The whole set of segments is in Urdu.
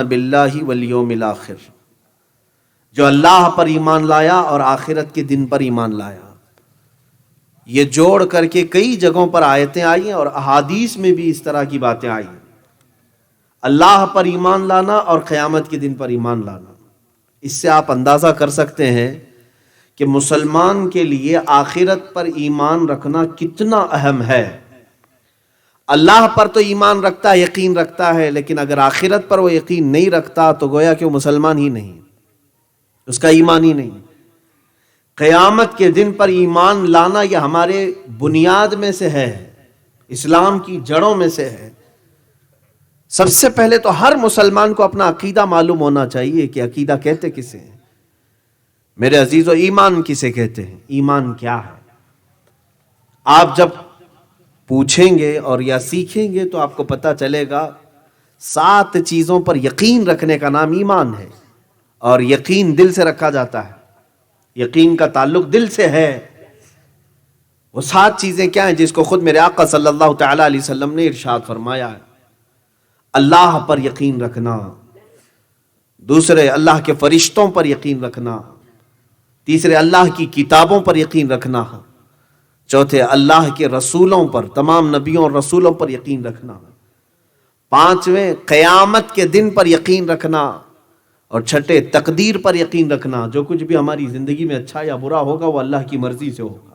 باللہ والیوم الآخر، جو اللہ پر ایمان لایا اور آخرت کے دن پر ایمان لایا. یہ جوڑ کر کے کئی جگہوں پر آیتیں آئی ہیں اور احادیث میں بھی اس طرح کی باتیں آئی ہیں. اللہ پر ایمان لانا اور قیامت کے دن پر ایمان لانا، اس سے آپ اندازہ کر سکتے ہیں کہ مسلمان کے لیے آخرت پر ایمان رکھنا کتنا اہم ہے. اللہ پر تو ایمان رکھتا ہے، یقین رکھتا ہے، لیکن اگر آخرت پر وہ یقین نہیں رکھتا تو گویا کہ وہ مسلمان ہی نہیں، اس کا ایمان ہی نہیں. قیامت کے دن پر ایمان لانا یہ ہمارے بنیاد میں سے ہے، اسلام کی جڑوں میں سے ہے. سب سے پہلے تو ہر مسلمان کو اپنا عقیدہ معلوم ہونا چاہیے کہ عقیدہ کہتے کسے ہیں. میرے عزیزو، ایمان کسے کہتے ہیں؟ ایمان کیا ہے؟ آپ جب پوچھیں گے اور یا سیکھیں گے تو آپ کو پتہ چلے گا 7 چیزوں پر یقین رکھنے کا نام ایمان ہے. اور یقین دل سے رکھا جاتا ہے، یقین کا تعلق دل سے ہے. وہ 7 چیزیں کیا ہیں جس کو خود میرے آقا صلی اللہ تعالی علیہ وسلم نے ارشاد فرمایا ہے؟ اللہ پر یقین رکھنا، دوسرے اللہ کے فرشتوں پر یقین رکھنا، تیسرے اللہ کی کتابوں پر یقین رکھنا، چوتھے اللہ کے رسولوں پر، تمام نبیوں اور رسولوں پر یقین رکھنا، پانچویں قیامت کے دن پر یقین رکھنا، اور چھٹے تقدیر پر یقین رکھنا. جو کچھ بھی ہماری زندگی میں اچھا یا برا ہوگا وہ اللہ کی مرضی سے ہوگا.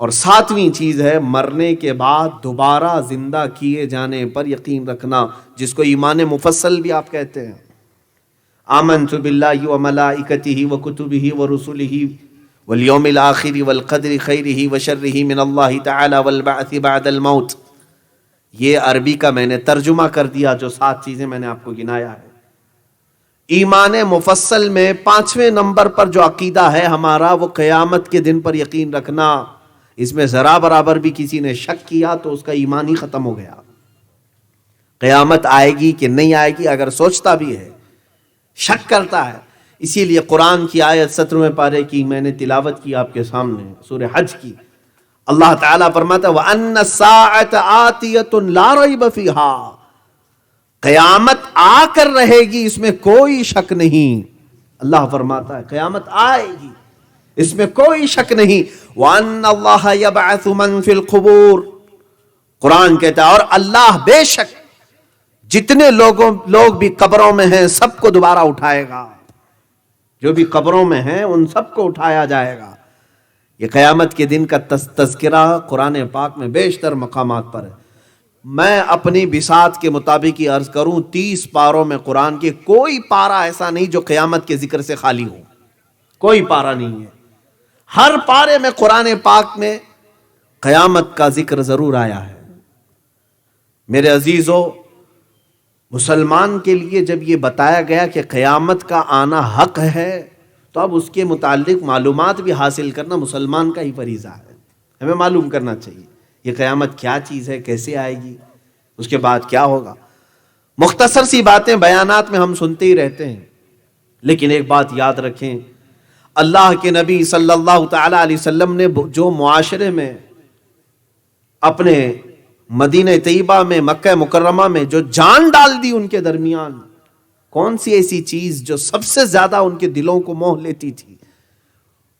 اور 7ویں چیز ہے مرنے کے بعد دوبارہ زندہ کیے جانے پر یقین رکھنا، جس کو ایمان مفصل بھی آپ کہتے ہیں. آمنت باللہ وملائکتہ وکتبہ ورسلہ والیوم الآخر والقدر خیرہ وشرہ من اللہ تعالی والبعث بعد الموت. یہ عربی کا میں نے ترجمہ کر دیا جو 7 چیزیں میں نے آپ کو گنایا ہے. ایمان مفصل میں 5ویں نمبر پر جو عقیدہ ہے ہمارا وہ قیامت کے دن پر یقین رکھنا. اس میں ذرا برابر بھی کسی نے شک کیا تو اس کا ایمان ہی ختم ہو گیا. قیامت آئے گی کہ نہیں آئے گی اگر سوچتا بھی ہے، شک کرتا ہے. اسی لیے قرآن کی آیت 17ویں پارے کی میں نے تلاوت کی آپ کے سامنے، سورہ حج کی. اللہ تعالیٰ فرماتا ہے وَأَنَّ السَّاعَةَ آتِيَةٌ لَا رَيْبَ فِيهَا، قیامت آ کر رہے گی، اس میں کوئی شک نہیں. اللہ فرماتا ہے قیامت آئے گی، اس میں کوئی شک نہیں. وَأَنَّ اللَّهَ يَبْعَثُ مَن فِي الْقُبُورِ، قرآن کہتا ہے اور اللہ بے شک جتنے لوگ بھی قبروں میں ہیں سب کو دوبارہ اٹھائے گا. جو بھی قبروں میں ہیں ان سب کو اٹھایا جائے گا. یہ قیامت کے دن کا تذکرہ قرآن پاک میں بیشتر مقامات پر ہے. میں اپنی بساط کے مطابق ہی عرض کروں 30 پاروں میں قرآن کے کوئی پارہ ایسا نہیں جو قیامت کے ذکر سے خالی ہو. کوئی پارہ نہیں ہے، ہر پارے میں قرآن پاک میں قیامت کا ذکر ضرور آیا ہے. میرے عزیزو، مسلمان کے لیے جب یہ بتایا گیا کہ قیامت کا آنا حق ہے تو اب اس کے متعلق معلومات بھی حاصل کرنا مسلمان کا ہی فریضہ ہے. ہمیں معلوم کرنا چاہیے یہ قیامت کیا چیز ہے، کیسے آئے گی، اس کے بعد کیا ہوگا. مختصر سی باتیں بیانات میں ہم سنتے ہی رہتے ہیں، لیکن ایک بات یاد رکھیں، اللہ کے نبی صلی اللہ تعالی علیہ وسلم نے جو معاشرے میں، اپنے مدینہ طیبہ میں، مکہ مکرمہ میں جو جان ڈال دی ان کے درمیان، کون سی ایسی چیز جو سب سے زیادہ ان کے دلوں کو موہ لیتی تھی؟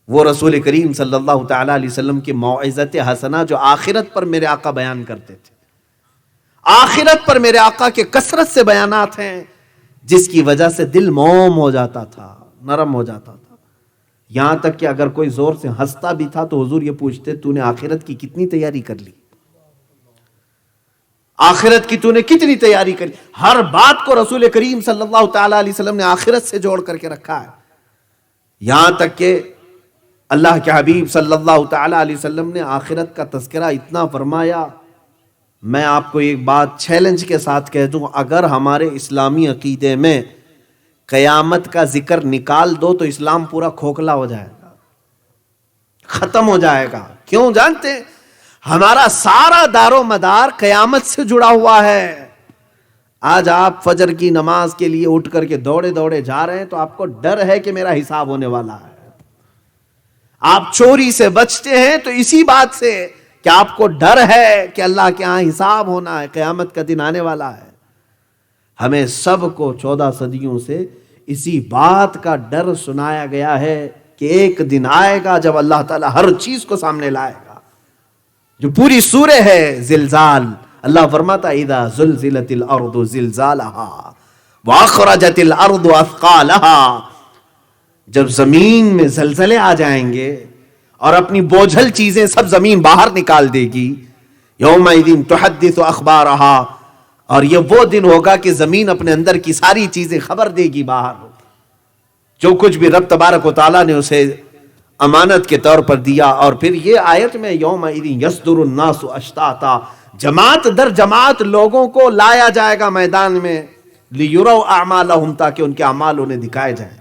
وہ رسول کریم صلی اللہ تعالی علیہ وسلم کی موعظت حسنہ جو آخرت پر میرے آقا بیان کرتے تھے. آخرت پر میرے آقا کے کثرت سے بیانات ہیں جس کی وجہ سے دل موم ہو جاتا تھا، نرم ہو جاتا تھا. یہاں تک کہ اگر کوئی زور سے ہنستا بھی تھا تو حضور یہ پوچھتے تو نے آخرت کی کتنی تیاری کر لی؟ آخرت کی تو نے کتنی تیاری کری؟ ہر بات کو رسول کریم صلی اللہ تعالی علیہ وسلم نے آخرت سے جوڑ کر کے رکھا ہے. یہاں تک کہ اللہ کے حبیب صلی اللہ تعالی علیہ وسلم نے آخرت کا تذکرہ اتنا فرمایا. میں آپ کو ایک بات چیلنج کے ساتھ کہہ دوں، اگر ہمارے اسلامی عقیدے میں قیامت کا ذکر نکال دو تو اسلام پورا کھوکھلا ہو جائے گا، ختم ہو جائے گا. کیوں جانتے ہیں؟ ہمارا سارا دار و مدار قیامت سے جڑا ہوا ہے. آج آپ فجر کی نماز کے لیے اٹھ کر کے دوڑے دوڑے جا رہے ہیں تو آپ کو ڈر ہے کہ میرا حساب ہونے والا ہے. آپ چوری سے بچتے ہیں تو اسی بات سے کہ آپ کو ڈر ہے کہ اللہ کے ہاں حساب ہونا ہے، قیامت کا دن آنے والا ہے. ہمیں سب کو 14 صدیوں سے اسی بات کا ڈر سنایا گیا ہے کہ ایک دن آئے گا جب اللہ تعالیٰ ہر چیز کو سامنے لائے گا. جو پوری سورہ ہے زلزال، اللہ فرماتا اذا زلزلت الارض زلزالها واخرجت الارض اثقالها، جب زمین میں زلزلے آ جائیں گے اور اپنی بوجھل چیزیں سب زمین باہر نکال دے گی. یومئذ تحدث اخبارها، اور یہ وہ دن ہوگا کہ زمین اپنے اندر کی ساری چیزیں خبر دے گی باہر. جو کچھ بھی رب تبارک و تعالیٰ نے اسے امانت کے طور پر دیا. اور پھر یہ آیت میں یومئذ یصدر الناس اشتاتا، جماعت در جماعت لوگوں کو لایا جائے گا میدان میں، لیروا اعمالہم، تاکہ ان کے اعمال انہیں دکھائے جائیں.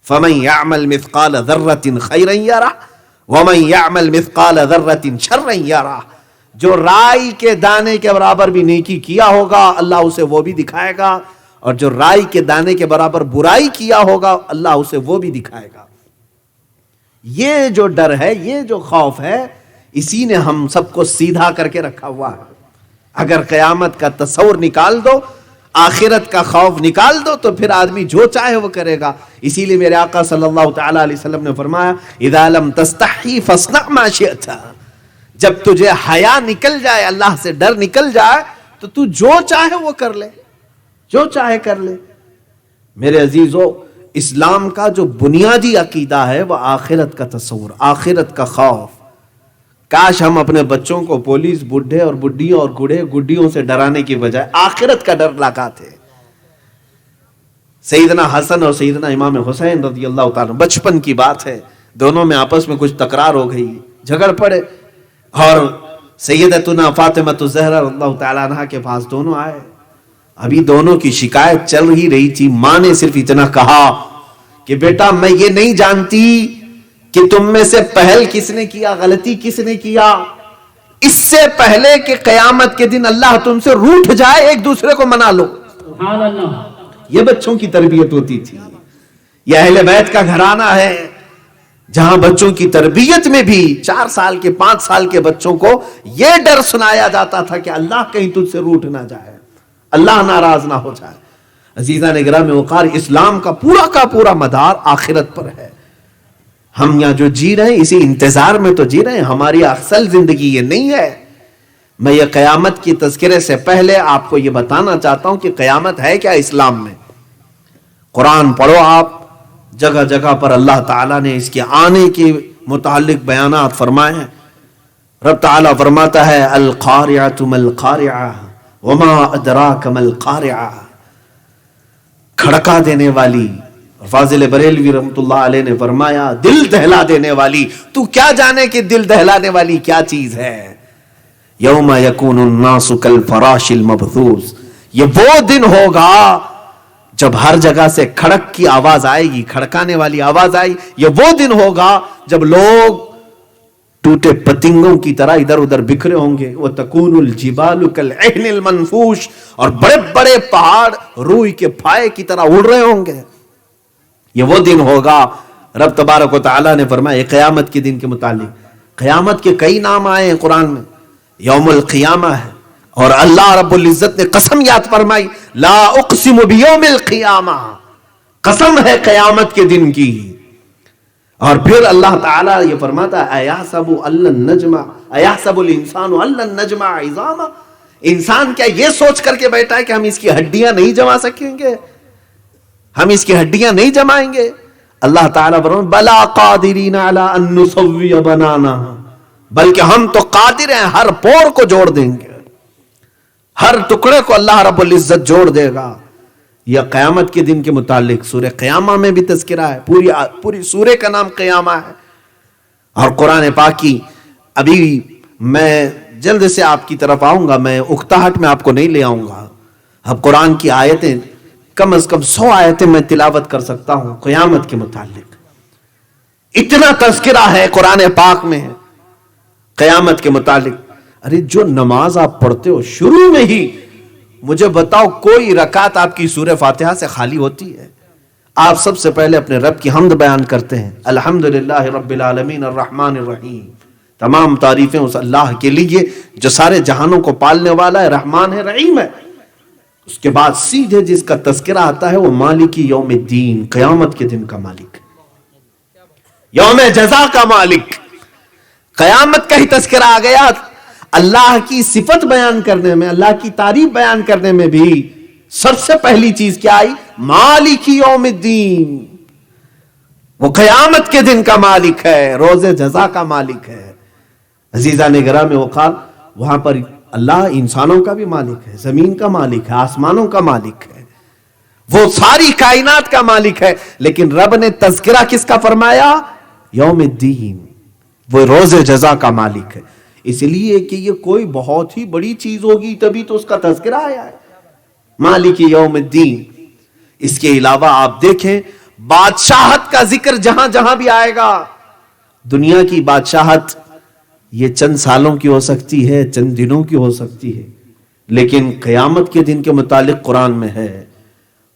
فمن یعمل مثقال ذرۃ خیرا یرہ ومن یعمل مثقال ذرۃ شرا یرہ، جو رائی کے دانے کے برابر بھی نیکی کیا ہوگا اللہ اسے وہ بھی دکھائے گا، اور جو رائی کے دانے کے برابر برائی کیا ہوگا اللہ اسے وہ بھی دکھائے گا. یہ جو ڈر ہے، یہ جو خوف ہے، اسی نے ہم سب کو سیدھا کر کے رکھا ہوا ہے. اگر قیامت کا تصور نکال دو، آخرت کا خوف نکال دو، تو پھر آدمی جو چاہے وہ کرے گا. اسی لیے میرے آقا صلی اللہ تعالی علیہ وسلم نے فرمایا اذا لم تستحی فاصنع ما شئت، جب تجھے حیا نکل جائے، اللہ سے ڈر نکل جائے، تو تو جو چاہے وہ کر لے، جو چاہے کر لے. میرے عزیزو، اسلام کا جو بنیادی عقیدہ ہے وہ آخرت کا تصور، آخرت کا خوف. کاش ہم اپنے بچوں کو پولیس، بڈھے اور بڈھیوں اور گڑھے گڈیوں سے ڈرانے کی بجائے آخرت کا ڈر لگاتے. سیدنا حسن اور سیدنا امام حسین رضی اللہ تعالیٰ، بچپن کی بات ہے، دونوں میں آپس میں کچھ تکرار ہو گئی، جھگڑ پڑے، اور سیدتنا فاطمہ الزہرا رضی اللہ تعالیٰ عنہ کے پاس دونوں آئے. ابھی دونوں کی شکایت چل ہی رہی تھی. ماں نے صرف اتنا کہا کہ بیٹا میں یہ نہیں جانتی کہ تم میں سے پہل کس نے کیا، غلطی کس نے کیا. اس سے پہلے کہ قیامت کے دن اللہ تم سے روٹھ جائے، ایک دوسرے کو منا لو. سبحان اللہ. یہ بچوں کی تربیت ہوتی تھی. یہ اہل بیت کا گھرانہ ہے جہاں بچوں کی تربیت میں بھی 4 سال کے 5 سال کے بچوں کو یہ ڈر سنایا جاتا تھا کہ اللہ کہیں تجھ سے روٹھ نہ جائے، اللہ ناراض نہ ہو جائے. عزیزان گرامی وقار، اسلام کا پورا مدار آخرت پر ہے. ہم یہاں جو جی رہے ہیں اسی انتظار میں تو جی رہے ہیں، ہماری اصل زندگی یہ نہیں ہے. میں یہ قیامت کی تذکرے سے پہلے آپ کو یہ بتانا چاہتا ہوں کہ قیامت ہے کیا اسلام میں. قرآن پڑھو آپ، جگہ جگہ پر اللہ تعالیٰ نے اس کے آنے کے متعلق بیانات فرمائے ہیں. رب تعالیٰ فرماتا ہے القارعۃ ما القارعۃ وما ادراک ما القارعۃ، کھڑکا دینے والی. فاضل بریلوی رحمۃ اللہ علیہ نے فرمایا دل دہلا دینے والی. تو کیا جانے کہ دل دہلانے والی کیا چیز ہے. یوم یکون الناس کالفراش المبثوث، یہ وہ دن ہوگا جب ہر جگہ سے کھڑک کی آواز آئے گی، کھڑکانے والی آواز آئے گی. یہ وہ دن ہوگا جب لوگ ٹوٹے پتنگوں کی طرح ادھر ادھر بکھرے ہوں گے. وَتَكُونُ الْجِبَالُ كَالْعِهْنِ الْمَنْفُوشِ، اور بڑے بڑے پہاڑ روئی کے پھائے کی طرح اڑ رہے ہوں گے. یہ وہ دن ہوگا. رب تبارک و تعالیٰ نے فرمایا قیامت کے دن کے متعلق، قیامت کے کئی نام آئے ہیں قرآن میں. یوم القیامہ ہے، اور اللہ رب العزت نے قسم یاد فرمائی لا اقسم بیوم القیامہ، قسم ہے قیامت کے دن کی. اور پھر اللہ تعالیٰ یہ فرماتا ہے ایحسب ان لن نجمع، ایحسب الانسان ان لن نجمع عظامہ، انسان کیا یہ سوچ کر کے بیٹھا ہے کہ ہم اس کی ہڈیاں نہیں جما سکیں گے، ہم اس کی ہڈیاں نہیں جمائیں گے. اللہ تعالیٰ فرماتا بلا قادرین علی ان نسوی بنانا، بلکہ ہم تو قادر ہیں، ہر پور کو جوڑ دیں گے، ہر ٹکڑے کو اللہ رب العزت جوڑ دے گا. یہ قیامت کے دن کے متعلق سورہ قیامہ میں بھی تذکرہ ہے. پوری سورہ کا نام قیامہ ہے. اور قرآن پاک کی ابھی میں جلد سے آپ کی طرف آؤں گا، میں اکتاہٹ میں آپ کو نہیں لے آؤں گا. اب قرآن کی آیتیں کم از کم 100 آیتیں میں تلاوت کر سکتا ہوں قیامت کے متعلق. اتنا تذکرہ ہے قرآن پاک میں قیامت کے متعلق. ارے جو نماز آپ پڑھتے ہو شروع میں ہی مجھے بتاؤ کوئی رکعت آپ کی سورہ فاتحہ سے خالی ہوتی ہے؟ آپ سب سے پہلے اپنے رب کی حمد بیان کرتے ہیں الحمدللہ رب العالمین الرحمن الرحیم، تمام تعریفیں اس اللہ کے لیے جو سارے جہانوں کو پالنے والا ہے، رحمان ہے، رحیم ہے. اس کے بعد سیدھے جس کا تذکرہ آتا ہے وہ مالک یوم الدین، قیامت کے دن کا مالک، یوم جزا کا مالک، قیامت کا ہی تذکرہ آ گیا۔ اللہ کی صفت بیان کرنے میں، اللہ کی تعریف بیان کرنے میں بھی سب سے پہلی چیز کیا آئی؟ مالک یوم الدین، وہ قیامت کے دن کا مالک ہے، روز جزا کا مالک ہے۔ عزیزان گرامی وقار، وہاں پر اللہ انسانوں کا بھی مالک ہے، زمین کا مالک ہے، آسمانوں کا مالک ہے، وہ ساری کائنات کا مالک ہے، لیکن رب نے تذکرہ کس کا فرمایا؟ یوم الدین، وہ روز جزا کا مالک ہے۔ اس لیے کہ یہ کوئی بہت ہی بڑی چیز ہوگی تبھی تو اس کا تذکرہ آیا ہے، مالک یوم الدین۔ اس کے علاوہ آپ دیکھیں بادشاہت کا ذکر جہاں جہاں بھی آئے گا، دنیا کی بادشاہت یہ چند سالوں کی ہو سکتی ہے، چند دنوں کی ہو سکتی ہے، لیکن قیامت کے دن کے متعلق قرآن میں ہے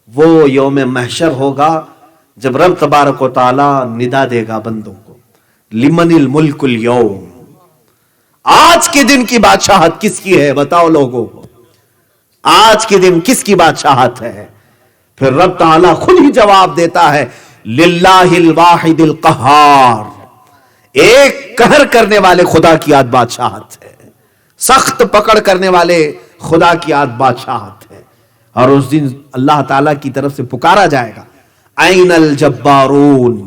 وہ یوم محشر ہوگا جب رب تبارک و تعالی ندا دے گا بندوں کو، لمن الملک اليوم، آج کے دن کی بادشاہت کس کی ہے؟ بتاؤ لوگوں، آج کے دن کس کی بادشاہت ہے؟ پھر رب تعالیٰ خود ہی جواب دیتا ہے، للہ الواحد القہار، ایک قہر کرنے والے خدا کی آج بادشاہت ہے، سخت پکڑ کرنے والے خدا کی آج بادشاہت ہے۔ اور اس دن اللہ تعالیٰ کی طرف سے پکارا جائے گا، این الجبارون،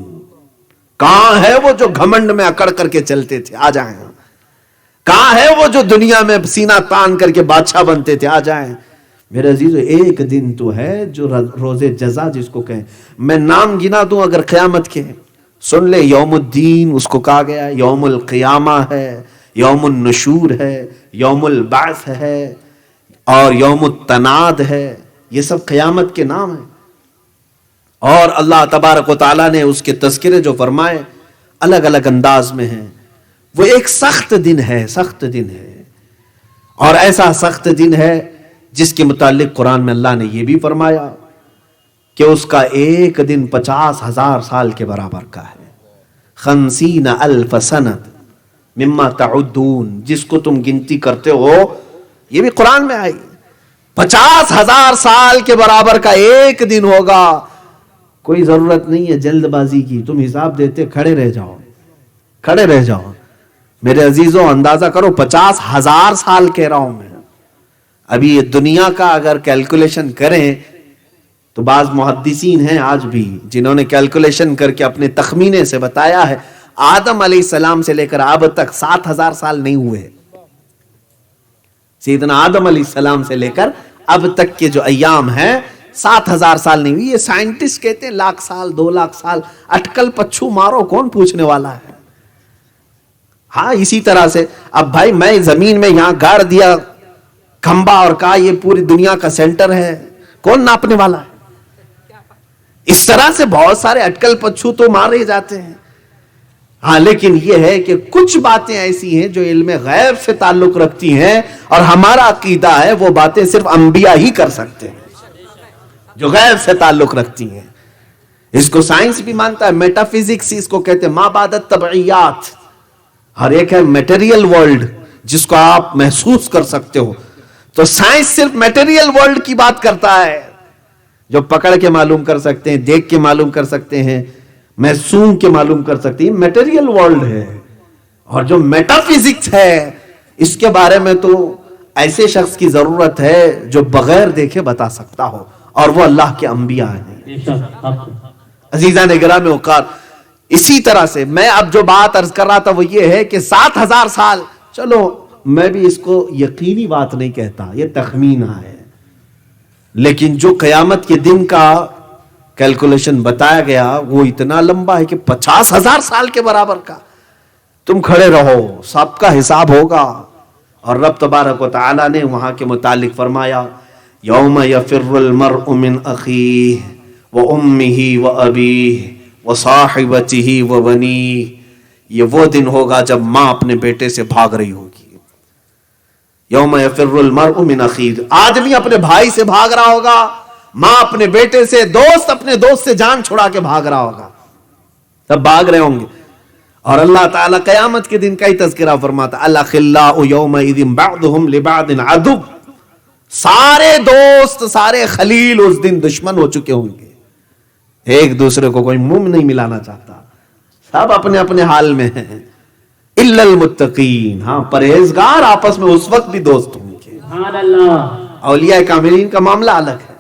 کہاں ہے وہ جو گھمنڈ میں اکڑ کر کے چلتے تھے؟ آ جائیں۔ کہاں ہے وہ جو دنیا میں سینہ تان کر کے بادشاہ بنتے تھے؟ آ جائیں۔ میرے عزیزو، ایک دن تو ہے جو روز جزا جس کو کہیں، میں نام گنا دوں اگر قیامت کے، سن لے، یوم الدین اس کو کہا گیا، یوم القیامہ ہے، یوم النشور ہے، یوم البعث ہے، اور یوم التناد ہے، یہ سب قیامت کے نام ہیں۔ اور اللہ تبارک و تعالیٰ نے اس کے تذکرے جو فرمائے الگ الگ انداز میں ہیں۔ وہ ایک سخت دن ہے، سخت دن ہے، اور ایسا سخت دن ہے جس کے متعلق قرآن میں اللہ نے یہ بھی فرمایا کہ اس کا ایک دن 50,000 سال کے برابر کا ہے، 50,000 سنۃ مما تعدون، جس کو تم گنتی کرتے ہو، یہ بھی قرآن میں آئی، 50,000 سال کے برابر کا ایک دن ہوگا۔ کوئی ضرورت نہیں ہے جلد بازی کی، تم حساب دیتے کھڑے رہ جاؤ، کھڑے رہ جاؤ۔ میرے عزیزوں، اندازہ کرو، 50,000 سال کہہ رہا ہوں میں، ابھی یہ دنیا کا اگر کیلکولیشن کریں تو بعض محدثین ہیں آج بھی جنہوں نے کیلکولیشن کر کے اپنے تخمینے سے بتایا ہے آدم علیہ السلام سے لے کر اب تک 7,000 سال نہیں ہوئے، سیدنا آدم علیہ السلام سے لے کر اب تک کے جو ایام ہیں 7,000 سال نہیں ہوئی۔ یہ سائنٹسٹ کہتے ہیں 1,00,000 سال 2,00,000 سال، اٹکل پچھو مارو، کون پوچھنے والا ہے؟ ہاں، اسی طرح سے اب بھائی میں زمین میں یہاں گاڑ دیا کھمبا اور کہا یہ پوری دنیا کا سینٹر ہے، کون ناپنے والا ہے؟ اس طرح سے بہت سارے اٹکل پچھو تو مارے جاتے ہیں۔ ہاں، لیکن یہ ہے کہ کچھ باتیں ایسی ہیں جو علم غیب سے تعلق رکھتی ہیں، اور ہمارا عقیدہ ہے وہ باتیں صرف انبیاء ہی کر سکتے ہیں جو غیب سے تعلق رکھتی ہیں۔ اس کو سائنس بھی مانتا ہے، میٹا فزکس اس کو کہتے ہیں، ما بعد الطبعیات۔ ہر ایک ہے میٹیریل ورلڈ جس کو آپ محسوس کر سکتے ہو، تو سائنس صرف میٹیریل ورلڈ کی بات کرتا ہے، جو پکڑ کے معلوم کر سکتے ہیں، دیکھ کے معلوم کر سکتے ہیں، محسوس کے معلوم کر سکتے ہیں، میٹیریل ورلڈ ہے۔ اور جو میٹا فزکس ہے اس کے بارے میں تو ایسے شخص کی ضرورت ہے جو بغیر دیکھے بتا سکتا ہو، اور وہ اللہ کے انبیاء ہیں۔ عزیزان گرامی اوقات، اسی طرح سے میں اب جو بات عرض کر رہا تھا وہ یہ ہے کہ 7,000 سال، چلو میں بھی اس کو یقینی بات نہیں کہتا، یہ تخمینہ ہے، لیکن جو قیامت کے دن کا کیلکولیشن بتایا گیا وہ اتنا لمبا ہے کہ 50,000 سال کے برابر کا۔ تم کھڑے رہو، سب کا حساب ہوگا۔ اور رب تبارک و تعالی نے وہاں کے متعلق فرمایا، یوم یفر المرء من اخیہ وامہ وابیہ وصاحبتہ وبنیہ، یہ وہ دن ہوگا جب ماں اپنے بیٹے سے بھاگ رہی ہوگی۔ یوم یفر المرء من اخیہ، آدمی اپنے بھائی سے بھاگ رہا ہوگا، ماں اپنے بیٹے سے، دوست اپنے دوست سے جان چھڑا کے بھاگ رہا ہوگا، سب بھاگ رہے ہوں گے۔ اور اللہ تعالیٰ قیامت کے دن کا ہی تذکرہ فرماتا، الاخلاء یومئذ بعضهم لبعض عدو، سارے دوست سارے خلیل اس دن دشمن ہو چکے ہوں گے، ایک دوسرے کو کوئی منہ نہیں ملانا چاہتا، سب اپنے اپنے حال میں ہیں، الا المتقین، ہاں پرہیزگار آپس میں اس وقت بھی دوست ہوں گے۔ سبحان اللہ۔ اولیاء کاملین کا معاملہ الگ ہے۔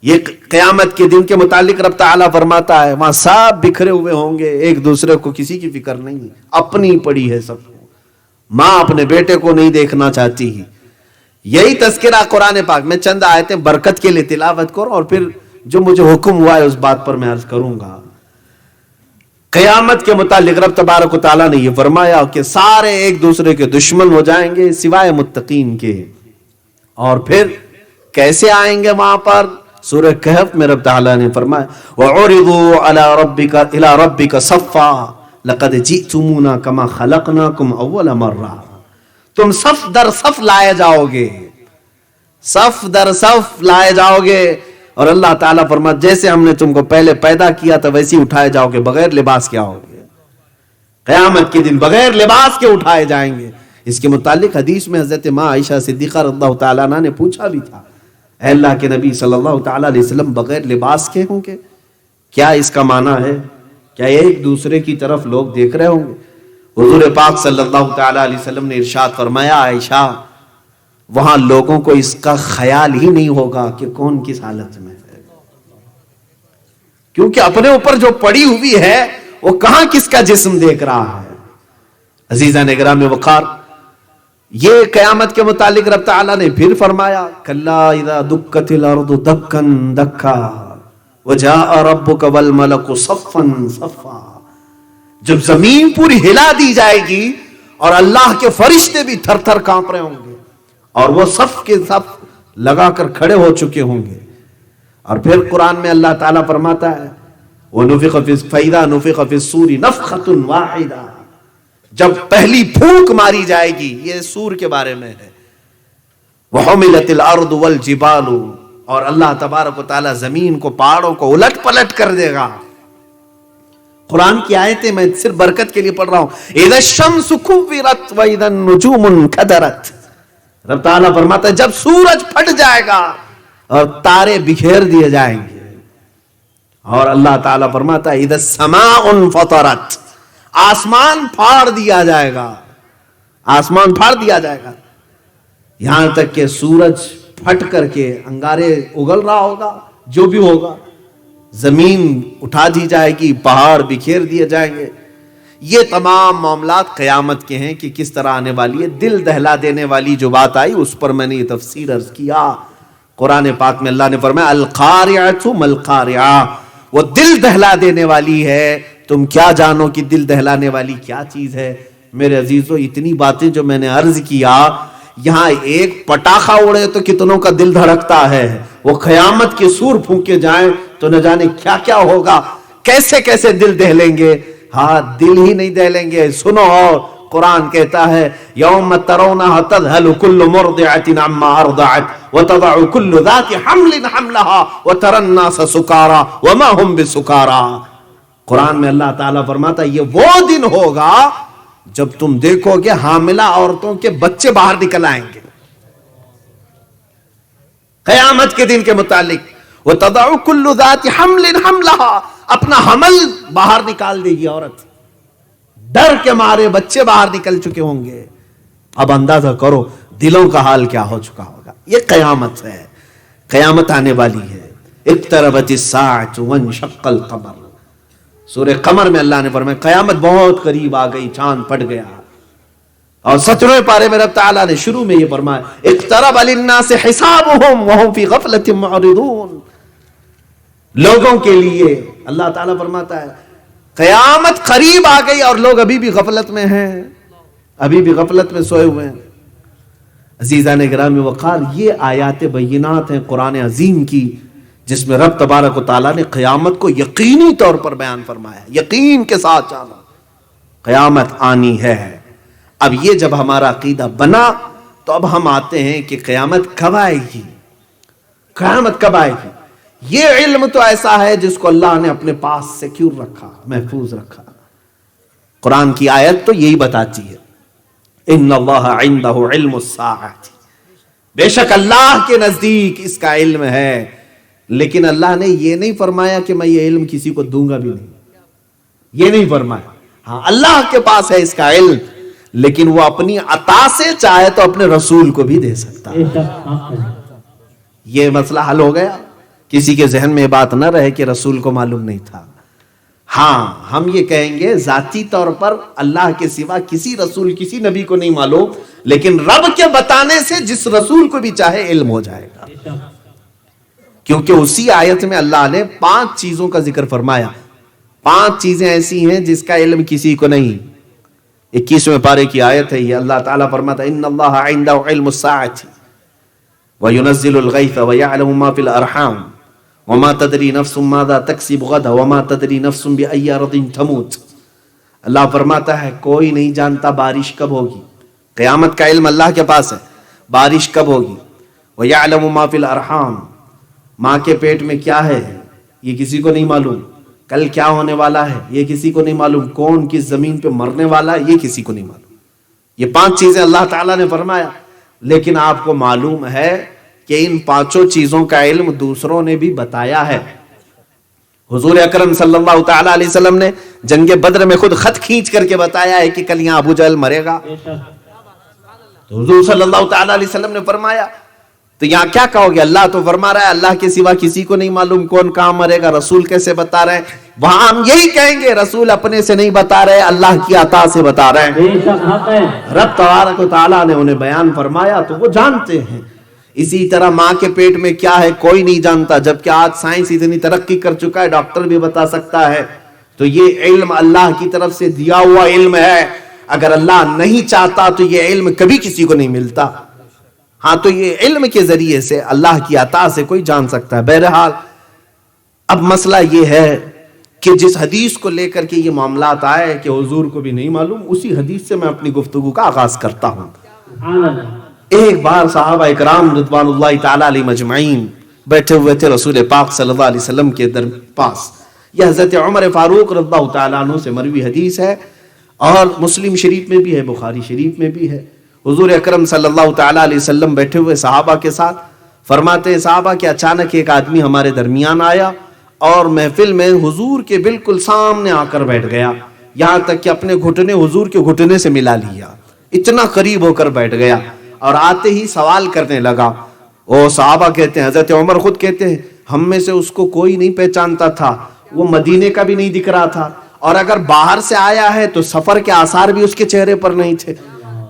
یہ قیامت کے دن کے متعلق رب تعالیٰ فرماتا ہے وہاں سب بکھرے ہوئے ہوں گے، ایک دوسرے کو کسی کی فکر نہیں، اپنی پڑی ہے سب کو، ماں اپنے بیٹے کو نہیں دیکھنا چاہتی۔ یہی تذکرہ قرآن پاک میں چند آیتیں برکت کے لیے تلاوت کرو اور پھر جو مجھے حکم ہوا ہے اس بات پر میں عرض کروں گا۔ قیامت کے متعلق رب تبارک و تعالیٰ نے یہ فرمایا کہ سارے ایک دوسرے کے دشمن ہو جائیں گے سوائے متقین کے، اور پھر کیسے آئیں گے وہاں پر؟ سورہ کہف میں رب تعالیٰ نے فرمایا وَعُرِضُوا عَلَىٰ رَبِّكَ صَفًّا لَقَدْ جِئْتُمُونَا كَمَا خَلَقْنَاكُمْ أَوَّلَ مَرَّةٍ، تم صف در صف لائے جاؤ گے، صف در صف لائے جاؤ گے، اور اللہ تعالیٰ فرماتا جیسے ہم نے تم کو پہلے پیدا کیا تھا ویسے ہی اٹھائے جاؤ گے، بغیر لباس کے آؤ گے، قیامت کے دن بغیر لباس کے اٹھائے جائیں گے۔ اس کے متعلق حدیث میں حضرت ماں عائشہ صدیقہ رضی اللہ تعالیٰ عنہ نے پوچھا بھی تھا، اے اللہ کے نبی صلی اللہ تعالیٰ علیہ وسلم بغیر لباس کے ہوں گے؟ کیا اس کا معنی ہے؟ کیا ایک دوسرے کی طرف لوگ دیکھ رہے ہوں گے؟ حضور پاک صلی اللہ تعالیٰ علیہ وسلم نے ارشاد فرمایا عائشہ وہاں لوگوں کو اس کا خیال ہی نہیں ہوگا کہ کون کس حالت میں ہے، کیونکہ اپنے اوپر جو پڑی ہوئی ہے وہ کہاں کس کا جسم دیکھ رہا ہے۔ عزیزان گرام وقار، یہ قیامت کے متعلق رب تعالیٰ نے پھر فرمایا کلا اذا دکت الارض دکا دکا وجاء ربک والملک صفا صفا، جب زمین پوری ہلا دی جائے گی اور اللہ کے فرشتے بھی تھر تھر کانپ رہے ہوں گے اور وہ صف کے صف لگا کر کھڑے ہو چکے ہوں گے، اور پھر قرآن میں اللہ تعالیٰ فرماتا ہے وَنُفِخَ فَإِذَا نُفِخَ فِي الصُّورِ نَفْخَةٌ وَاحِدَةٌ، جب پہلی پھونک ماری جائے گی، یہ سور کے بارے میں ہے، وَحُمِلَتِ الْأَرْضُ وَالْجِبَالُ، اور اللہ تبارک و تعالیٰ زمین کو پہاڑوں کو الٹ پلٹ کر دے گا۔ قرآن کی آیتیں میں صرف برکت کے لیے پڑھ رہا ہوں۔ اِذَا الشَّمْسُ كُوِّرَتْ وَإِذَا النُّجُومُ انْكَدَرَتْ، رب تعالیٰ فرماتا ہے جب سورج پھٹ جائے گا اور تارے بکھیر دیے جائیں گے، اور اللہ تعالیٰ فرماتا ہے اِذَا السَّمَاءُ انْفَطَرَتْ، آسمان پھاڑ دیا جائے گا، آسمان پھاڑ دیا جائے گا، یہاں تک کہ سورج پھٹ کر کے انگارے اگل رہا ہوگا، جو بھی ہوگا، زمین اٹھا دی جائے گی، پہاڑ بکھیر دیے جائیں گے۔ یہ تمام معاملات قیامت کے ہیں کہ کس طرح آنے والی ہے۔ دل دہلا دینے والی جو بات آئی اس پر میں نے یہ تفسیر عرض کیا۔ قرآن پاک میں اللہ نے فرمایا القارعۃ ما القارعہ، وہ دل دہلا دینے والی ہے۔ تم کیا جانو کہ دل دہلانے والی کیا چیز ہے؟ میرے عزیزو، اتنی باتیں جو میں نے عرض کیا، یہاں ایک پٹاخہ اڑے تو کتنوں کا دل دھڑکتا ہے، وہ قیامت کے سور پھونکے جائیں تو نہ جانے کیا کیا ہوگا، کیسے کیسے دل دہلیں گے۔ ہاں، دل ہی نہیں دہلیں گے۔ سنو، اور قرآن کہتا ہے یوم ترونها تذهل كل مرضعة عما ارضعت وتضع كل ذات حمل حملها وترى الناس سكارى وما هم بسكارى۔ قرآن میں اللہ تعالیٰ فرماتا ہے یہ وہ دن ہوگا جب تم دیکھو گے حاملہ عورتوں کے بچے باہر نکل آئیں گے۔ قیامت کے دن کے متعلق وَتَضَعُ كُلُّ ذَاتِ حَمْلٍ حَمْلَهَا، اپنا حمل باہر نکال دے گی عورت، ڈر کے مارے بچے باہر نکل چکے ہوں گے۔ اب اندازہ کرو دلوں کا حال کیا ہو چکا ہوگا۔ یہ قیامت ہے، قیامت آنے والی ہے۔ اقتربت الساعة وانشق القمر، سورہ قمر میں اللہ نے فرمایا قیامت بہت قریب آ گئی، چاند پھٹ گیا۔ اور 17ویں پارے میں رب تعالیٰ نے شروع میں یہ فرمایا اقترب للناس حسابهم وهم في غفلة معرضون، لوگوں کے لیے اللہ تعالیٰ فرماتا ہے قیامت قریب آ گئی اور لوگ ابھی بھی غفلت میں ہیں، ابھی بھی غفلت میں سوئے ہوئے ہیں۔ عزیزان گرامی وقار، یہ آیات بینات ہیں قرآن عظیم کی، جس میں رب تبارک و تعالیٰ نے قیامت کو یقینی طور پر بیان فرمایا، یقین کے ساتھ جانا قیامت آنی ہے۔ اب یہ جب ہمارا عقیدہ بنا تو اب ہم آتے ہیں کہ قیامت کب آئے گی، قیامت کب آئے گی۔ یہ علم تو ایسا ہے جس کو اللہ نے اپنے پاس سیکیور رکھا، محفوظ رکھا۔ قرآن کی آیت تو یہی بتاتی ہے ان اللہ عنده علم الساعۃ، بے شک اللہ کے نزدیک اس کا علم ہے، لیکن اللہ نے یہ نہیں فرمایا کہ میں یہ علم کسی کو دوں گا بھی نہیں، یہ نہیں فرمایا. ہاں اللہ کے پاس ہے اس کا علم، لیکن وہ اپنی عطا سے چاہے تو اپنے رسول کو بھی دے سکتا ہے. یہ مسئلہ حل ہو گیا. کسی کے ذہن میں یہ بات نہ رہے کہ رسول کو معلوم نہیں تھا. ہاں ہم یہ کہیں گے ذاتی طور پر اللہ کے سوا کسی رسول کسی نبی کو نہیں معلوم، لیکن رب کے بتانے سے جس رسول کو بھی چاہے علم ہو جائے گا. کیونکہ اسی آیت میں اللہ نے 5 چیزوں کا ذکر فرمایا. 5 چیزیں ایسی ہیں جس کا علم کسی کو نہیں. 21ویں پارے کی آیت ہے یہ. اللہ تعالیٰ فرماتا ہے ان اللہ عنده علم الساعة وينزل الغيث ويعلم ما في الارحام وما تدری نفس ماذا تکسب غدا وما تدری نفس بأي ارض تموت. اللہ فرماتا ہے کوئی نہیں جانتا بارش کب ہوگی. قیامت کا علم اللہ کے پاس ہے، بارش کب ہوگی. وَيَعْلَمُ مَا فِي الْأَرْحَامِ، ماں کے پیٹ میں کیا ہے یہ کسی کو نہیں معلوم. کل کیا ہونے والا ہے یہ کسی کو نہیں معلوم. کون کس زمین پہ مرنے والا ہے یہ کسی کو نہیں معلوم. یہ 5 چیزیں اللہ تعالیٰ نے فرمایا، لیکن آپ کو معلوم ہے کہ ان 5 چیزوں کا علم دوسروں نے بھی بتایا ہے. حضور اکرم صلی اللہ تعالیٰ علیہ وسلم نے جنگ بدر میں خود خط کھینچ کر کے بتایا ہے کہ کل یہاں ابو جہل مرے گا. تو حضور صلی اللہ تعالیٰ علیہ وسلم نے فرمایا. تو یہاں کیا کہو گے؟ اللہ تو فرما رہا ہے اللہ کے سوا کسی کو نہیں معلوم کون کہاں مرے گا. رسول کیسے بتا رہے ہیں؟ وہاں ہم یہی کہیں گے رسول اپنے سے نہیں بتا رہے، اللہ کی عطا سے بتا رہے ہیں. رب تبارک و تعالیٰ نے انہیں بیان فرمایا تو وہ جانتے ہیں. اسی طرح ماں کے پیٹ میں کیا ہے کوئی نہیں جانتا، جبکہ آج سائنس اتنی ترقی کر چکا ہے ڈاکٹر بھی بتا سکتا ہے. تو یہ علم اللہ کی طرف سے دیا ہوا علم ہے. اگر اللہ نہیں چاہتا تو یہ علم کبھی کسی کو نہیں ملتا. ہاں تو یہ علم کے ذریعے سے اللہ کی عطا سے کوئی جان سکتا ہے. بہرحال اب مسئلہ یہ ہے کہ جس حدیث کو لے کر کے یہ معاملات آئے کہ حضور کو بھی نہیں معلوم، اسی حدیث سے میں اپنی گفتگو کا آغاز کرتا ہوں. ایک بار صحابہ اکرام رضوان اللہ تعالی علیہ مجمعین بیٹھے ہوئے تھے رسول پاک صلی اللہ علیہ وسلم کے پاس. یہ حضرت عمر فاروق رضی اللہ تعالیٰ عنہ سے مروی حدیث ہے اور مسلم شریف میں بھی ہے، بخاری شریف میں بھی ہے. حضور اکرم صلی اللہ تعالیٰ علیہ وسلم بیٹھے ہوئے صحابہ کے ساتھ فرماتے ہیں صحابہ کہ اچانک ایک آدمی ہمارے درمیان آیا اور محفل میں حضور کے بالکل سامنے آ کر بیٹھ گیا، یہاں تک کہ اپنے گھٹنے حضور کے گھٹنے سے ملا لیا، اتنا قریب ہو کر بیٹھ گیا اور آتے ہی سوال کرنے لگا. وہ صحابہ کہتے ہیں، حضرت عمر خود کہتے ہیں ہم میں سے اس کو کوئی نہیں پہچانتا تھا، وہ مدینے کا بھی نہیں دکھ رہا تھا، اور اگر باہر سے آیا ہے تو سفر کے آثار بھی اس کے چہرے پر نہیں تھے.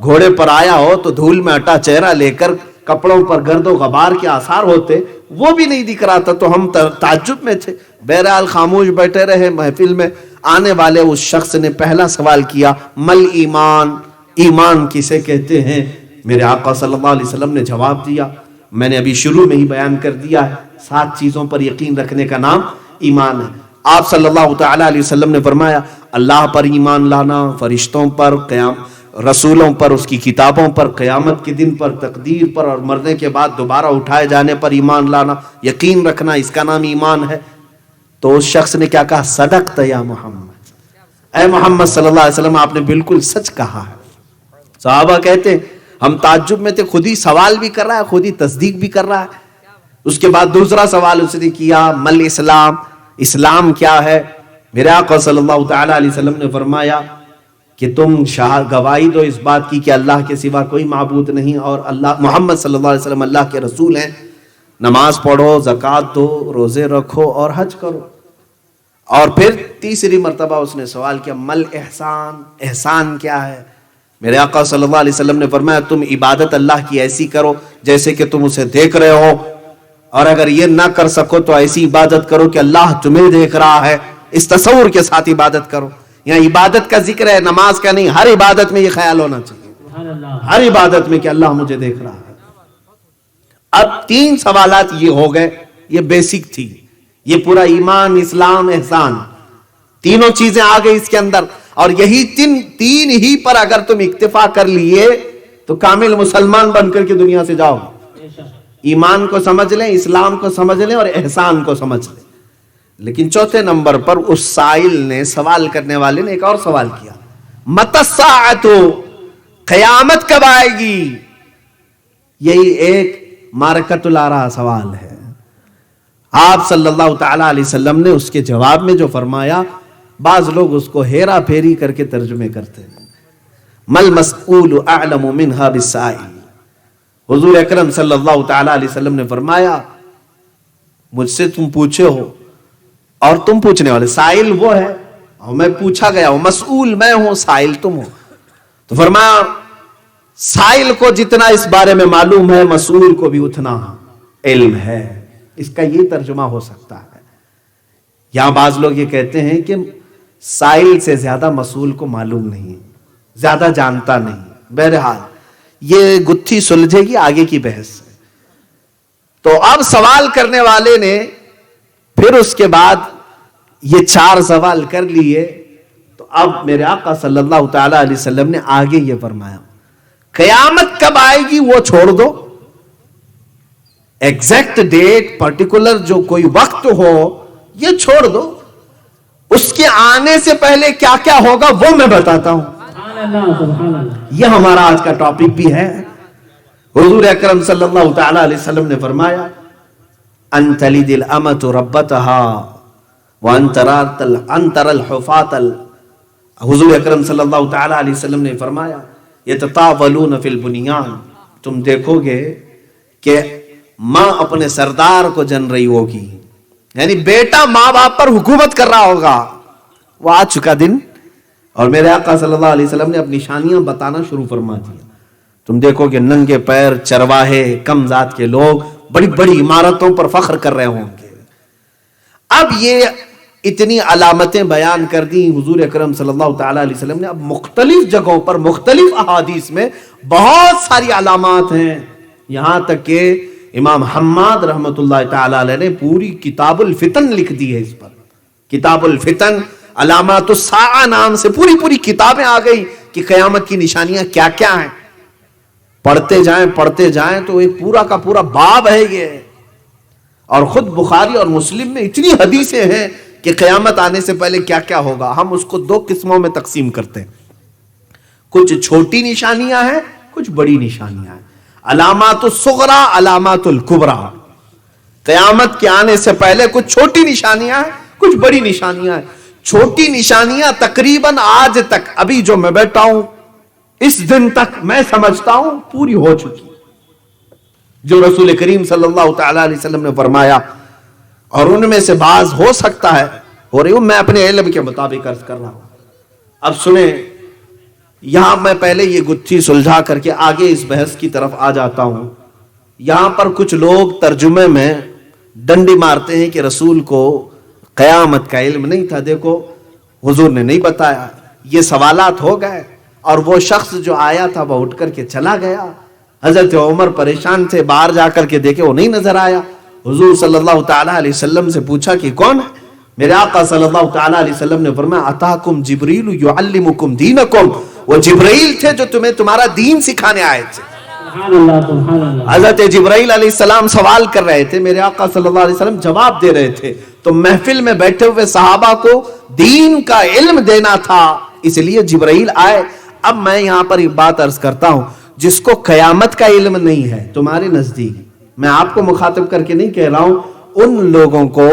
گھوڑے پر آیا ہو تو دھول میں اٹا چہرہ لے کر کپڑوں پر گرد و غبار کے آثار ہوتے، وہ بھی نہیں دکھ رہا تھا. تو ہم تعجب میں تھے. بہرحال خاموش بیٹھے رہے. محفل میں آنے والے اس شخص نے پہلا سوال کیا مل ایمان، ایمان کسے کہتے ہیں؟ میرے آقا صلی اللہ علیہ وسلم نے جواب دیا میں نے ابھی شروع میں ہی بیان کر دیا ہے، 7 چیزوں پر یقین رکھنے کا نام ایمان ہے. آپ صلی اللہ تعالیٰ علیہ وسلم نے فرمایا اللہ پر ایمان لانا، فرشتوں پر، رسولوں پر، اس کی کتابوں پر، قیامت کے دن پر، تقدیر پر، اور مرنے کے بعد دوبارہ اٹھائے جانے پر ایمان لانا، یقین رکھنا، اس کا نام ایمان ہے. تو اس شخص نے کیا کہا؟ صدقت یا محمد، اے محمد صلی اللہ علیہ وسلم آپ نے بالکل سچ کہا ہے. صحابہ کہتے ہیں ہم تعجب میں تھے، خود ہی سوال بھی کر رہا ہے، خود ہی تصدیق بھی کر رہا ہے. اس کے بعد دوسرا سوال اس نے کیا مل اسلام، اسلام کیا ہے؟ میرے آقا صلی اللہ تعالیٰ علیہ وسلم نے فرمایا کہ تم گواہی دو اس بات کی کہ اللہ کے سوا کوئی معبود نہیں اور اللہ محمد صلی اللہ علیہ وسلم اللہ کے رسول ہیں. نماز پڑھو، زکوٰۃ دو، روزے رکھو اور حج کرو. اور پھر تیسری مرتبہ اس نے سوال کیا مل احسان، احسان کیا ہے؟ میرے آقا صلی اللہ علیہ وسلم نے فرمایا تم عبادت اللہ کی ایسی کرو جیسے کہ تم اسے دیکھ رہے ہو، اور اگر یہ نہ کر سکو تو ایسی عبادت کرو کہ اللہ تمہیں دیکھ رہا ہے. اس تصور کے ساتھ عبادت کرو. یہاں عبادت کا ذکر ہے، نماز کا نہیں. ہر عبادت میں یہ خیال ہونا چاہیے، ہر عبادت میں کہ اللہ مجھے دیکھ رہا ہے. اب 3 سوالات یہ ہو گئے، یہ بیسک تھی. یہ پورا ایمان، اسلام، احسان، تینوں چیزیں آ گئی اس کے اندر. اور یہی 3 ہی پر اگر تم اکتفا کر لیے تو کامل مسلمان بن کر کے دنیا سے جاؤ. ایمان کو سمجھ لیں، اسلام کو سمجھ لیں اور احسان کو سمجھ لیں. لیکن چوتھے نمبر پر اس سائل نے، سوال کرنے والے نے ایک اور سوال کیا متی الساعۃ، قیامت کب آئے گی؟ یہی ایک معرکۃ الآراء سوال ہے. آپ صلی اللہ تعالی علیہ وسلم نے اس کے جواب میں جو فرمایا، بعض لوگ اس کو ہیرا پھیری کر کے ترجمے کرتے ہیں. مل مسئول اعلم منها بالسائل. حضور اکرم صلی اللہ تعالی علیہ وسلم نے فرمایا مجھ سے تم پوچھے ہو اور تم پوچھنے والے. سائل وہ ہے اور میں پوچھا گیا ہوں. مسئول میں ہوں، سائل تم ہو. تو فرمایا سائل کو جتنا اس بارے میں معلوم ہے مسئول کو بھی اتنا علم ہے. اس کا یہ ترجمہ ہو سکتا ہے. یہاں بعض لوگ یہ کہتے ہیں کہ سائل سے زیادہ مسئول کو معلوم نہیں، زیادہ جانتا نہیں. بہرحال یہ گتھی سلجھے گی آگے کی بحث سے. تو اب سوال کرنے والے نے پھر اس کے بعد یہ 4 سوال کر لیے. تو اب میرے آقا صلی اللہ تعالی علیہ وسلم نے آگے یہ فرمایا قیامت کب آئے گی وہ چھوڑ دو، ایگزیکٹ ڈیٹ پرٹیکولر جو کوئی وقت ہو یہ چھوڑ دو، اس کے آنے سے پہلے کیا کیا ہوگا وہ میں بتاتا ہوں. یہ ہمارا آج کا ٹاپک بھی ہے. حضور اکرم صلی اللہ تعالی علیہ وسلم نے فرمایا ان تلد الامۃ ربتها وان ترى الحفاة. حضور اکرم صلی اللہ تعالی علیہ وسلم نے فرمایا یتطاولون فی البنیان. تم دیکھو گے کہ ماں اپنے سردار کو جن رہی ہوگی، یعنی بیٹا ماں باپ پر حکومت کر رہا ہوگا. وہ آ چکا دن. اور میرے آقا صلی اللہ علیہ وسلم نے اپنی نشانیاں بتانا شروع فرما دیا. تم دیکھو کہ ننگے پیر چرواہے کم ذات کے لوگ بڑی بڑی عمارتوں پر فخر کر رہے ہوں گے. اب یہ اتنی علامتیں بیان کر دی حضور اکرم صلی اللہ تعالی علیہ وسلم نے. اب مختلف جگہوں پر مختلف احادیث میں بہت ساری علامات ہیں. یہاں تک کہ امام حماد رحمۃ اللہ تعالی علیہ نے پوری کتاب الفتن لکھ دی ہے اس پر. کتاب الفتن علامات الساعہ نام سے پوری کتابیں آ گئی کہ قیامت کی نشانیاں کیا کیا ہیں. پڑھتے جائیں تو ایک پورا کا پورا باب ہے یہ. اور خود بخاری اور مسلم میں اتنی حدیثیں ہیں کہ قیامت آنے سے پہلے کیا کیا ہوگا. ہم اس کو 2 قسموں میں تقسیم کرتے ہیں. کچھ چھوٹی نشانیاں ہیں، کچھ بڑی نشانیاں ہیں. علامات الصغرا، علامات الکبرا. قیامت کے آنے سے پہلے کچھ چھوٹی نشانیاں ہیں، کچھ بڑی نشانیاں ہیں. چھوٹی نشانیاں تقریباً آج تک ابھی جو میں بیٹھا ہوں اس دن تک میں سمجھتا ہوں پوری ہو چکی، جو رسول کریم صلی اللہ تعالی علیہ وسلم نے فرمایا. اور ان میں سے بعض ہو سکتا ہے ہو رہی ہوں، میں اپنے علم کے مطابق عرض کر رہا ہوں. اب سنیں، یہاں میں پہلے یہ گتھی سلجھا کر کے آگے اس بحث کی طرف آ جاتا ہوں. یہاں پر کچھ لوگ ترجمے میں ڈنڈی مارتے ہیں کہ رسول کو قیامت کا علم نہیں تھا. دیکھو حضور نے نہیں بتایا، یہ سوالات ہو گئے. اور وہ شخص جو آیا تھا وہ اٹھ کر کے چلا گیا. حضرت عمر پریشان تھے، باہر جا کر کے دیکھے وہ نہیں نظر آیا. حضور صلی اللہ تعالی علیہ وسلم سے پوچھا کہ کون ہے؟ میرے آقا صلی اللہ تعالی علیہ وسلم نے فرمایا اتاکم جبریل یعلمکم دینکم. وہ جبرائیل تھے جو تمہیں تمہارا دین سکھانے آئے تھے. حضرت جبرائیل علیہ السلام سوال کر رہے تھے، میرے آقا صلی اللہ علیہ وسلم جواب دے رہے تھے. تو محفل میں بیٹھے ہوئے صحابہ کو دین کا علم دینا تھا، اس لیے جبرائیل آئے. اب میں یہاں پر ایک بات عرض کرتا ہوں، جس کو قیامت کا علم نہیں ہے تمہارے نزدیک، میں آپ کو مخاطب کر کے نہیں کہہ رہا ہوں، ان لوگوں کو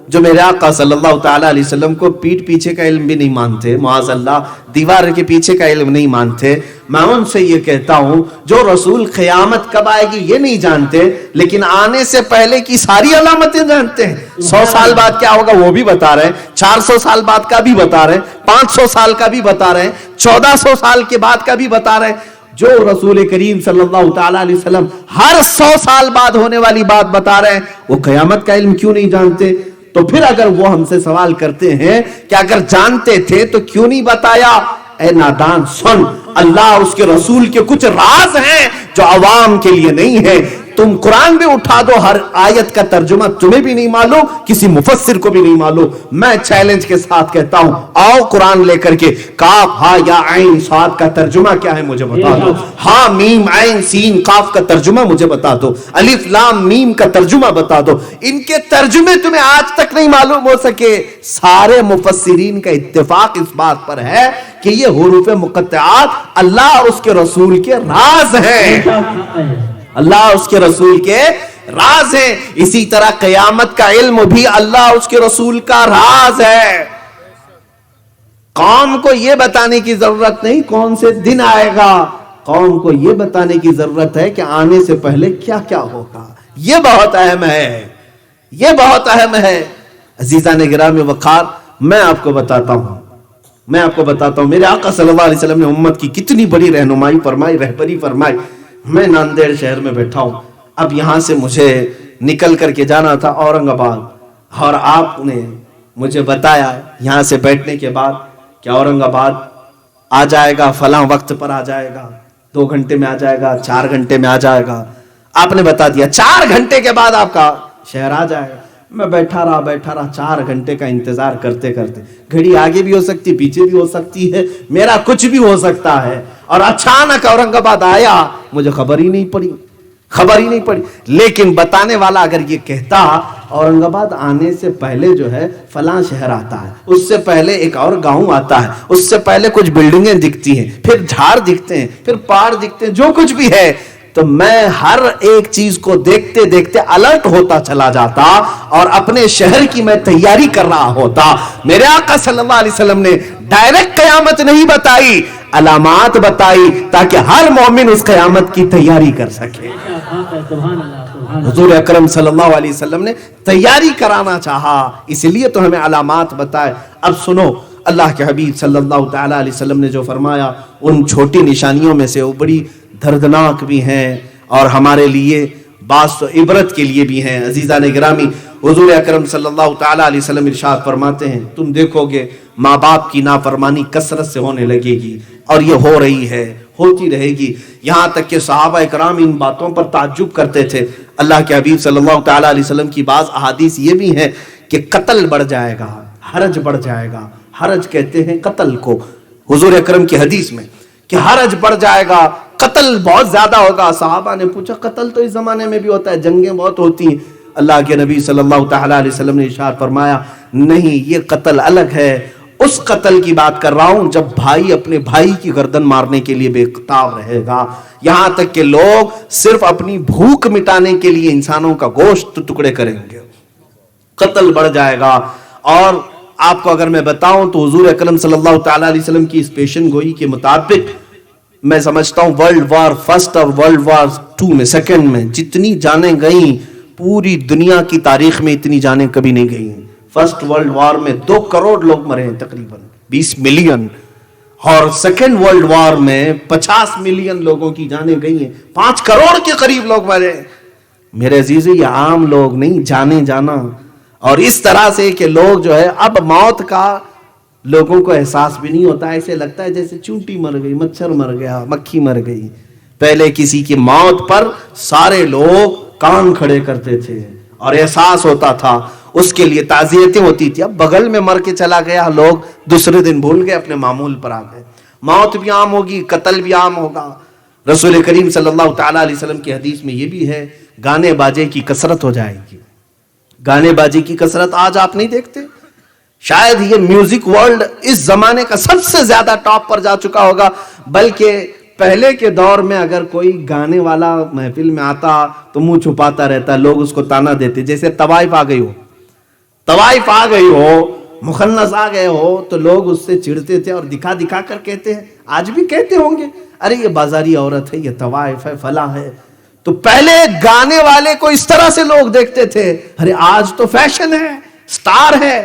جو میرے آقا صلی اللہ تعالی علیہ وسلم کو پیٹھ پیچھے کا علم بھی نہیں مانتے، معاذ اللہ دیوار کے پیچھے کا علم نہیں مانتے، میں ان سے یہ کہتا ہوں جو رسول قیامت کب آئے گی یہ نہیں جانتے لیکن آنے سے پہلے کی ساری علامتیں جانتے ہیں. 100 سال بعد کیا ہوگا وہ بھی بتا رہے ہیں، 400 سال بعد کا بھی بتا رہے ہیں، 500 سال کا بھی بتا رہے ہیں، 1400 سال کے بعد کا بھی بتا رہے ہیں. جو رسول کریم صلی اللہ تعالی علیہ وسلم ہر 100 سال بعد ہونے والی بات بتا رہے ہیں، وہ قیامت کا علم کیوں نہیں جانتے؟ تو پھر اگر وہ ہم سے سوال کرتے ہیں کہ اگر جانتے تھے تو کیوں نہیں بتایا؟ اے نادان سن، اللہ اس کے رسول کے کچھ راز ہیں جو عوام کے لیے نہیں ہے. تم قرآن بھی اٹھا دو، ہر آیت کا ترجمہ تمہیں بھی نہیں معلوم، کسی مفسر کو بھی نہیں معلوم. میں چیلنج کے ساتھ کہتا ہوں، آؤ قرآن لے کر کے کاف ہا یا عین صاد کا ترجمہ کیا ہے مجھے بتا دو، ہا میم عین سین قاف کا ترجمہ مجھے بتا دو، الف لام میم کا ترجمہ بتا دو. ان کے ترجمے تمہیں آج تک نہیں معلوم ہو سکے. سارے مفسرین کا اتفاق اس بات پر ہے کہ یہ حروف مقطعات اللہ اور اس کے رسول کے راز ہیں. اللہ اس کے رسول کے راز ہے. اسی طرح قیامت کا علم بھی اللہ اس کے رسول کا راز ہے. قوم کو یہ بتانے کی ضرورت نہیں کون سے دن آئے گا، قوم کو یہ بتانے کی ضرورت ہے کہ آنے سے پہلے کیا کیا ہوگا. یہ بہت اہم ہے، یہ بہت اہم ہے. عزیزان گرامی وقار، میں آپ کو بتاتا ہوں میرے آقا صلی اللہ علیہ وسلم نے امت کی کتنی بڑی رہنمائی فرمائی، رہبری فرمائی. میں ناندیڑ شہر میں بیٹھا ہوں، اب یہاں سے مجھے نکل کر کے جانا تھا اورنگ آباد، اور آپ نے مجھے بتایا یہاں سے بیٹھنے کے بعد کہ اورنگ آباد آ جائے گا، فلاں وقت پر آ جائے گا، 2 گھنٹے میں آ جائے گا، 4 گھنٹے میں آ جائے گا. آپ نے بتا دیا 4 گھنٹے کے بعد آپ کا شہر آ جائے گا. میں بیٹھا رہا 4 گھنٹے کا انتظار کرتے کرتے. گھڑی آگے بھی ہو سکتی، پیچھے بھی ہو سکتی ہے، میرا کچھ بھی ہو سکتا ہے. اور اچانک اورنگ آباد آیا، مجھے خبر ہی نہیں پڑی. لیکن بتانے والا اگر یہ کہتا اورنگ آباد آنے سے پہلے جو ہے فلاں شہر آتا ہے، اس سے پہلے ایک اور گاؤں آتا ہے، اس سے پہلے کچھ بلڈنگیں دکھتی ہیں، پھر جھاڑ دکھتے ہیں، پھر پہاڑ دکھتے ہیں، جو کچھ بھی ہے، تو میں ہر ایک چیز کو دیکھتے دیکھتے الرٹ ہوتا چلا جاتا اور اپنے شہر کی میں تیاری کر رہا ہوتا. میرے آقا صلی اللہ علیہ وسلم نے ڈائریکٹ قیامت نہیں بتائی، علامات بتائی تاکہ ہر مومن اس قیامت کی تیاری کر سکے. حضور اکرم صلی اللہ علیہ وسلم نے تیاری کرانا چاہا، اس لیے تو ہمیں علامات بتائے. اب سنو، اللہ کے حبیب صلی اللہ تعالی علیہ وسلم نے جو فرمایا ان چھوٹی نشانیوں میں سے وہ بڑی دردناک بھی ہیں اور ہمارے لیے بعض تو عبرت کے لیے بھی ہیں. عزیزان گرامی، حضور اکرم صلی اللہ تعالی علیہ وسلم ارشاد فرماتے ہیں تم دیکھو گے ماں باپ کی نافرمانی کثرت سے ہونے لگے گی، اور یہ ہو رہی ہے، ہوتی رہے گی. یہاں تک کہ صحابہ اکرام ان باتوں پر تعجب کرتے تھے. اللہ کے حبیب صلی اللہ تعالی علیہ وسلم کی بعض احادیث یہ بھی ہیں کہ قتل بڑھ جائے گا، حرج بڑھ جائے گا. حرج کہتے ہیں قتل کو، حضور اکرم کی حدیث میں کہ حرج بڑھ جائے گا، قتل بہت زیادہ ہوگا. صحابہ نے پوچھا قتل تو اس زمانے میں بھی ہوتا ہے، جنگیں بہت ہوتی ہیں. اللہ کے نبی صلی اللہ تعالی علیہ وسلم نے ارشاد فرمایا نہیں، یہ قتل الگ ہے. اس قتل کی بات کر رہا ہوں جب بھائی اپنے بھائی کی گردن مارنے کے لیے بے تاب رہے گا، یہاں تک کہ لوگ صرف اپنی بھوک مٹانے کے لیے انسانوں کا گوشت ٹکڑے کریں گے. قتل بڑھ جائے گا. اور آپ کو اگر میں بتاؤں تو حضور اکرم صلی اللہ تعالی علیہ وسلم کی اس پیشن گوئی کے مطابق میں سمجھتا ہوں ورلڈ وار فرسٹ اور ورلڈ وار 2 میں، سیکنڈ میں جتنی جانیں گئیں پوری دنیا کی تاریخ میں اتنی جانیں کبھی نہیں گئی ہیں. فرسٹ ورلڈ وار میں 2 کروڑ لوگ مرے ہیں، تقریباً 20 ملین. اور سیکنڈ ورلڈ وار میں 50 ملین لوگوں کی جانیں گئی ہیں، 5 کروڑ کے قریب لوگ مرے. میرے عزیزو، یہ عام لوگ نہیں، جانے جانا. اور اس طرح سے کہ لوگ جو ہے اب موت کا لوگوں کو احساس بھی نہیں ہوتا، ایسے لگتا ہے جیسے چونٹی مر گئی، مچھر مر گیا، مکھی مر گئی. پہلے کسی کی موت پر سارے لوگ کان کھڑے کرتے تھے اور احساس ہوتا تھا، اس کے لیے تعزیتیں ہوتی تھی. اب بغل میں مر کے چلا گیا، لوگ دوسرے دن بھول گئے، اپنے معمول پر آ گئے. موت بھی عام ہوگی، قتل بھی عام ہوگا. رسول کریم صلی اللہ تعالی علیہ وسلم کی حدیث میں یہ بھی ہے گانے باجے کی کثرت ہو جائے گی. گانے باجے کی کثرت آج آپ نہیں دیکھتے. شاید یہ میوزک ورلڈ اس زمانے کا سب سے زیادہ ٹاپ پر جا چکا ہوگا. بلکہ پہلے کے دور میں اگر کوئی گانے والا محفل میں آتا تو منہ چھپاتا رہتا، لوگ اس کو تانا دیتے. جیسے طوائف آ گئی ہو، مخنث آ گئے ہو تو لوگ اس سے چڑھتے تھے اور دکھا دکھا کر کہتے ہیں، آج بھی کہتے ہوں گے، ارے یہ بازاری عورت ہے، یہ طوائف ہے، فلاں ہے. تو پہلے گانے والے کو اس طرح سے لوگ دیکھتے تھے. ارے آج تو فیشن ہے، سٹار ہے.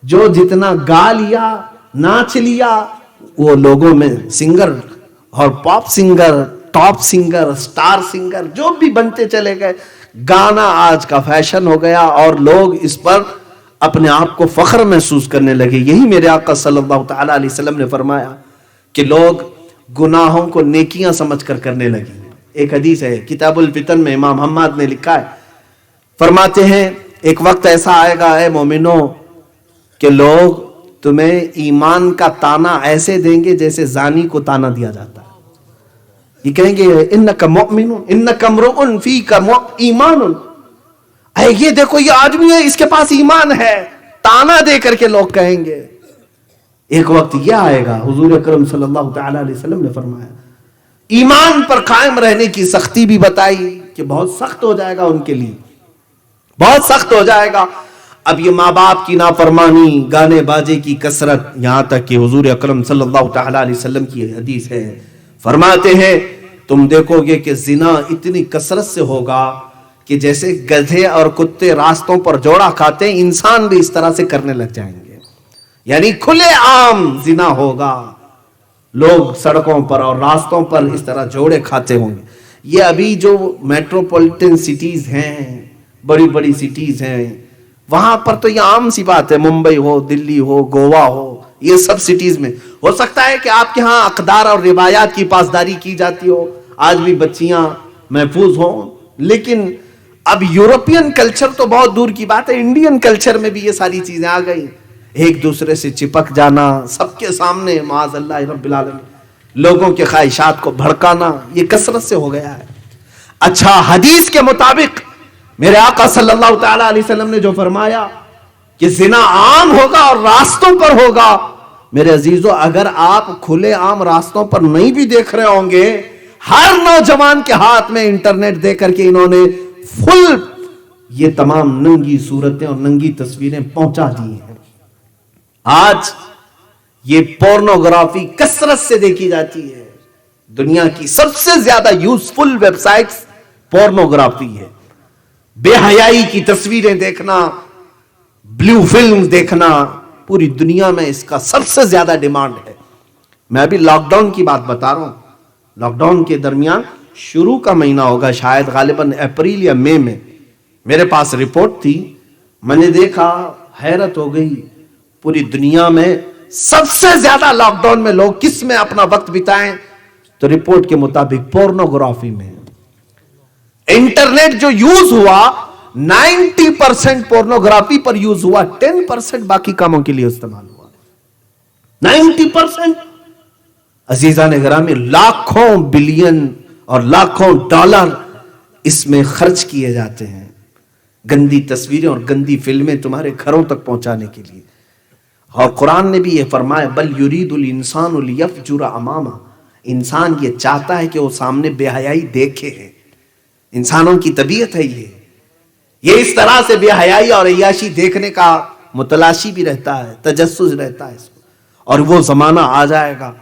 جو جتنا گا لیا، ناچ لیا، وہ لوگوں میں سنگر اور pop singer, top singer, star singer جو بھی بنتے چلے گئے. گانا آج کا فیشن ہو گیا اور لوگ اس پر اپنے آپ کو فخر محسوس کرنے لگے. یہی میرے آقا صلی اللہ تعالی علیہ وسلم نے فرمایا کہ لوگ گناہوں کو نیکیاں سمجھ کر کرنے لگے. ایک حدیث ہے کتاب الفتن میں، امام حماد نے لکھا ہے، فرماتے ہیں ایک وقت ایسا آئے گا اے مومنو کہ لوگ تمہیں ایمان کا تانا ایسے دیں گے جیسے زانی کو تانا دیا جاتا ہے. یہ کہیں گے انک مؤمن، انک امرؤ فیک ایمان، اے یہ دیکھو یہ آدمی ہے، اس کے پاس ایمان ہے، تانا دے کر کے لوگ کہیں گے. ایک وقت یہ آئے گا، حضور اکرم صلی اللہ تعالی علیہ وسلم نے فرمایا ایمان پر قائم رہنے کی سختی بھی بتائی کہ بہت سخت ہو جائے گا ان کے لیے، بہت سخت ہو جائے گا۔ اب یہ ماں باپ کی نافرمانی، گانے باجے کی کثرت، یہاں تک کہ حضور اکرم صلی اللہ تعالی علیہ وسلم کی حدیث ہے، فرماتے ہیں تم دیکھو گے کہ زنا اتنی کثرت سے ہوگا کہ جیسے گدھے اور کتے راستوں پر جوڑا کھاتے ہیں، انسان بھی اس طرح سے کرنے لگ جائیں گے، یعنی کھلے عام زنا ہوگا، لوگ سڑکوں پر اور راستوں پر اس طرح جوڑے کھاتے ہوں گے۔ یہ ابھی جو میٹروپولیٹن سٹیز ہیں، بڑی بڑی سٹیز ہیں، وہاں پر تو یہ عام سی بات ہے، ممبئی ہو، دلی ہو، گوا ہو، یہ سب سٹیز میں ہو سکتا ہے کہ آپ کے ہاں اقدار اور روایات کی پاسداری کی جاتی ہو، آج بھی بچیاں محفوظ ہوں، لیکن اب یورپین کلچر تو بہت دور کی بات ہے، انڈین کلچر میں بھی یہ ساری چیزیں آ گئی، ایک دوسرے سے چپک جانا، سب کے سامنے معاذ اللہ رب العالمین لوگوں کے خواہشات کو بھڑکانا، یہ کثرت سے ہو گیا ہے۔ اچھا، حدیث کے مطابق میرے آقا صلی اللہ تعالی علیہ وسلم نے جو فرمایا کہ زنا عام ہوگا اور راستوں پر ہوگا، میرے عزیزو اگر آپ کھلے عام راستوں پر نہیں بھی دیکھ رہے ہوں گے، ہر نوجوان کے ہاتھ میں انٹرنیٹ دے کر کے انہوں نے فل یہ تمام ننگی صورتیں اور ننگی تصویریں پہنچا دی ہیں۔ آج یہ پورنوگرافی کثرت سے دیکھی جاتی ہے، دنیا کی سب سے زیادہ یوزفل ویب سائٹس پورنوگرافی ہے، بے حیائی کی تصویریں دیکھنا، بلیو فلم دیکھنا، پوری دنیا میں اس کا سب سے زیادہ ڈیمانڈ ہے۔ میں ابھی لاک ڈاؤن کی بات بتا رہا ہوں، لاک ڈاؤن کے درمیان شروع کا مہینہ ہوگا شاید، غالباً اپریل یا مئی میں میرے پاس رپورٹ تھی، میں نے دیکھا، حیرت ہو گئی، پوری دنیا میں سب سے زیادہ لاک ڈاؤن میں لوگ کس میں اپنا وقت بتائیں تو رپورٹ کے مطابق پورنوگرافی میں۔ انٹرنیٹ جو یوز ہوا 90% پورنوگرافی پر یوز ہوا، 10% باقی کاموں کے لیے استعمال ہوا۔ 90%، عزیزان گرامی، لاکھوں بلین اور لاکھوں ڈالر اس میں خرچ کیے جاتے ہیں گندی تصویریں اور گندی فلمیں تمہارے گھروں تک پہنچانے کے لیے۔ اور قرآن نے بھی یہ فرمایا بل یرید الانسان لیفجر امامہ، انسان یہ چاہتا ہے کہ وہ سامنے بے حیائی دیکھے ہے، انسانوں کی طبیعت ہے یہ اس طرح سے بے حیائی اور عیاشی دیکھنے کا متلاشی بھی رہتا ہے، تجسس رہتا ہے اس کو۔ اور وہ زمانہ آ جائے گا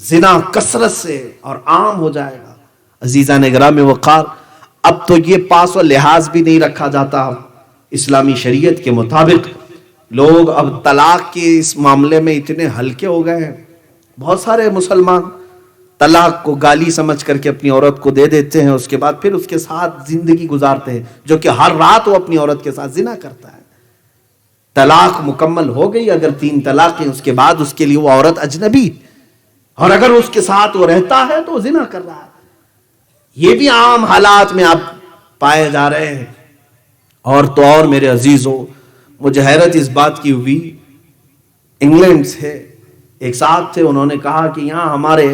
زنا کثرت سے اور عام ہو جائے گا۔ عزیزان گرامی وقار، اب تو یہ پاس و لحاظ بھی نہیں رکھا جاتا اسلامی شریعت کے مطابق، لوگ اب طلاق کے اس معاملے میں اتنے ہلکے ہو گئے ہیں، بہت سارے مسلمان طلاق کو گالی سمجھ کر کے اپنی عورت کو دے دیتے ہیں، اس کے بعد پھر اس کے ساتھ زندگی گزارتے ہیں، جو کہ ہر رات وہ اپنی عورت کے ساتھ زنا کرتا ہے۔ طلاق مکمل ہو گئی، اگر 3 طلاقیں، اس کے بعد اس کے لیے وہ عورت اجنبی، اور اگر اس کے ساتھ وہ رہتا ہے تو وہ زنا کر رہا ہے۔ یہ بھی عام حالات میں اب پائے جا رہے ہیں۔ اور تو اور میرے عزیزوں، مجھے حیرت اس بات کی ہوئی، انگلینڈ سے ایک صاحب تھے، انہوں نے کہا کہ یہاں ہمارے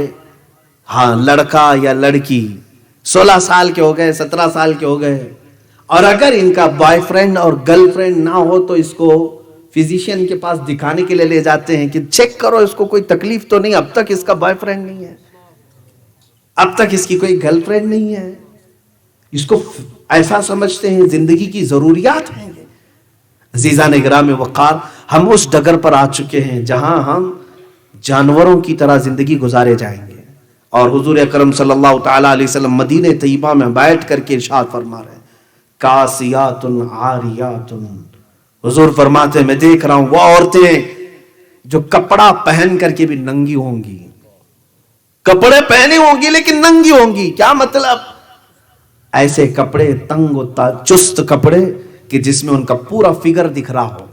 لڑکا یا لڑکی 16 سال کے ہو گئے، 17 سال کے ہو گئے، اور اگر ان کا بوائے فرینڈ اور گرل فرینڈ نہ ہو تو اس کو فزیشین کے پاس دکھانے کے لیے لے جاتے ہیں کہ چیک کرو اس کو کوئی تکلیف تو نہیں، اب تک اس کا بوائے فرینڈ نہیں ہے، اب تک اس کی کوئی گرل فرینڈ نہیں ہے، اس کو ایسا سمجھتے ہیں زندگی کی ضروریات ہیں۔ عزیزان گرامی وقار، ہم اس ڈگر پر آ چکے ہیں جہاں ہم جانوروں کی طرح زندگی گزارے جائیں گے۔ اور حضور اکرم صلی اللہ تعالی علیہ وسلم مدینہ طیبہ میں بیٹھ کر کے ارشاد فرما رہے ہیں کاسیات عاریات، حضور فرماتے ہیں میں دیکھ رہا ہوں وہ عورتیں جو کپڑا پہن کر کے بھی ننگی ہوں گی، کپڑے پہنے ہوں گی لیکن ننگی ہوں گی۔ کیا مطلب؟ ایسے کپڑے تنگ و چست کپڑے کہ جس میں ان کا پورا فگر دکھ رہا ہو۔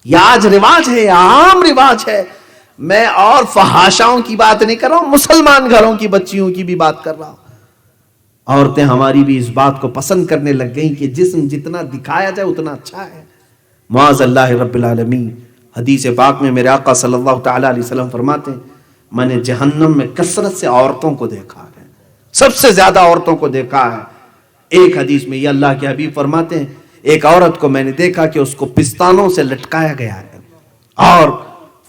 یہ آج رواج ہے، عام رواج ہے۔ میں اور فحاشاؤں کی بات نہیں کر رہا ہوں، مسلمان گھروں کی بچیوں کی بھی بات کر رہا ہوں۔ عورتیں ہماری بھی اس بات کو پسند کرنے لگ گئیں کہ جسم جتنا دکھایا جائے اتنا اچھا ہے۔ معاذ اللہ رب العالمین، حدیث پاک میں میرے آقا صلی اللہ تعالی علیہ وسلم فرماتے ہیں میں نے جہنم میں کثرت سے عورتوں کو دیکھا ہے، سب سے زیادہ عورتوں کو دیکھا ہے۔ ایک حدیث میں یہ اللہ کے حبیب فرماتے ہیں ایک عورت کو میں نے دیکھا کہ اس کو پستانوں سے لٹکایا گیا ہے اور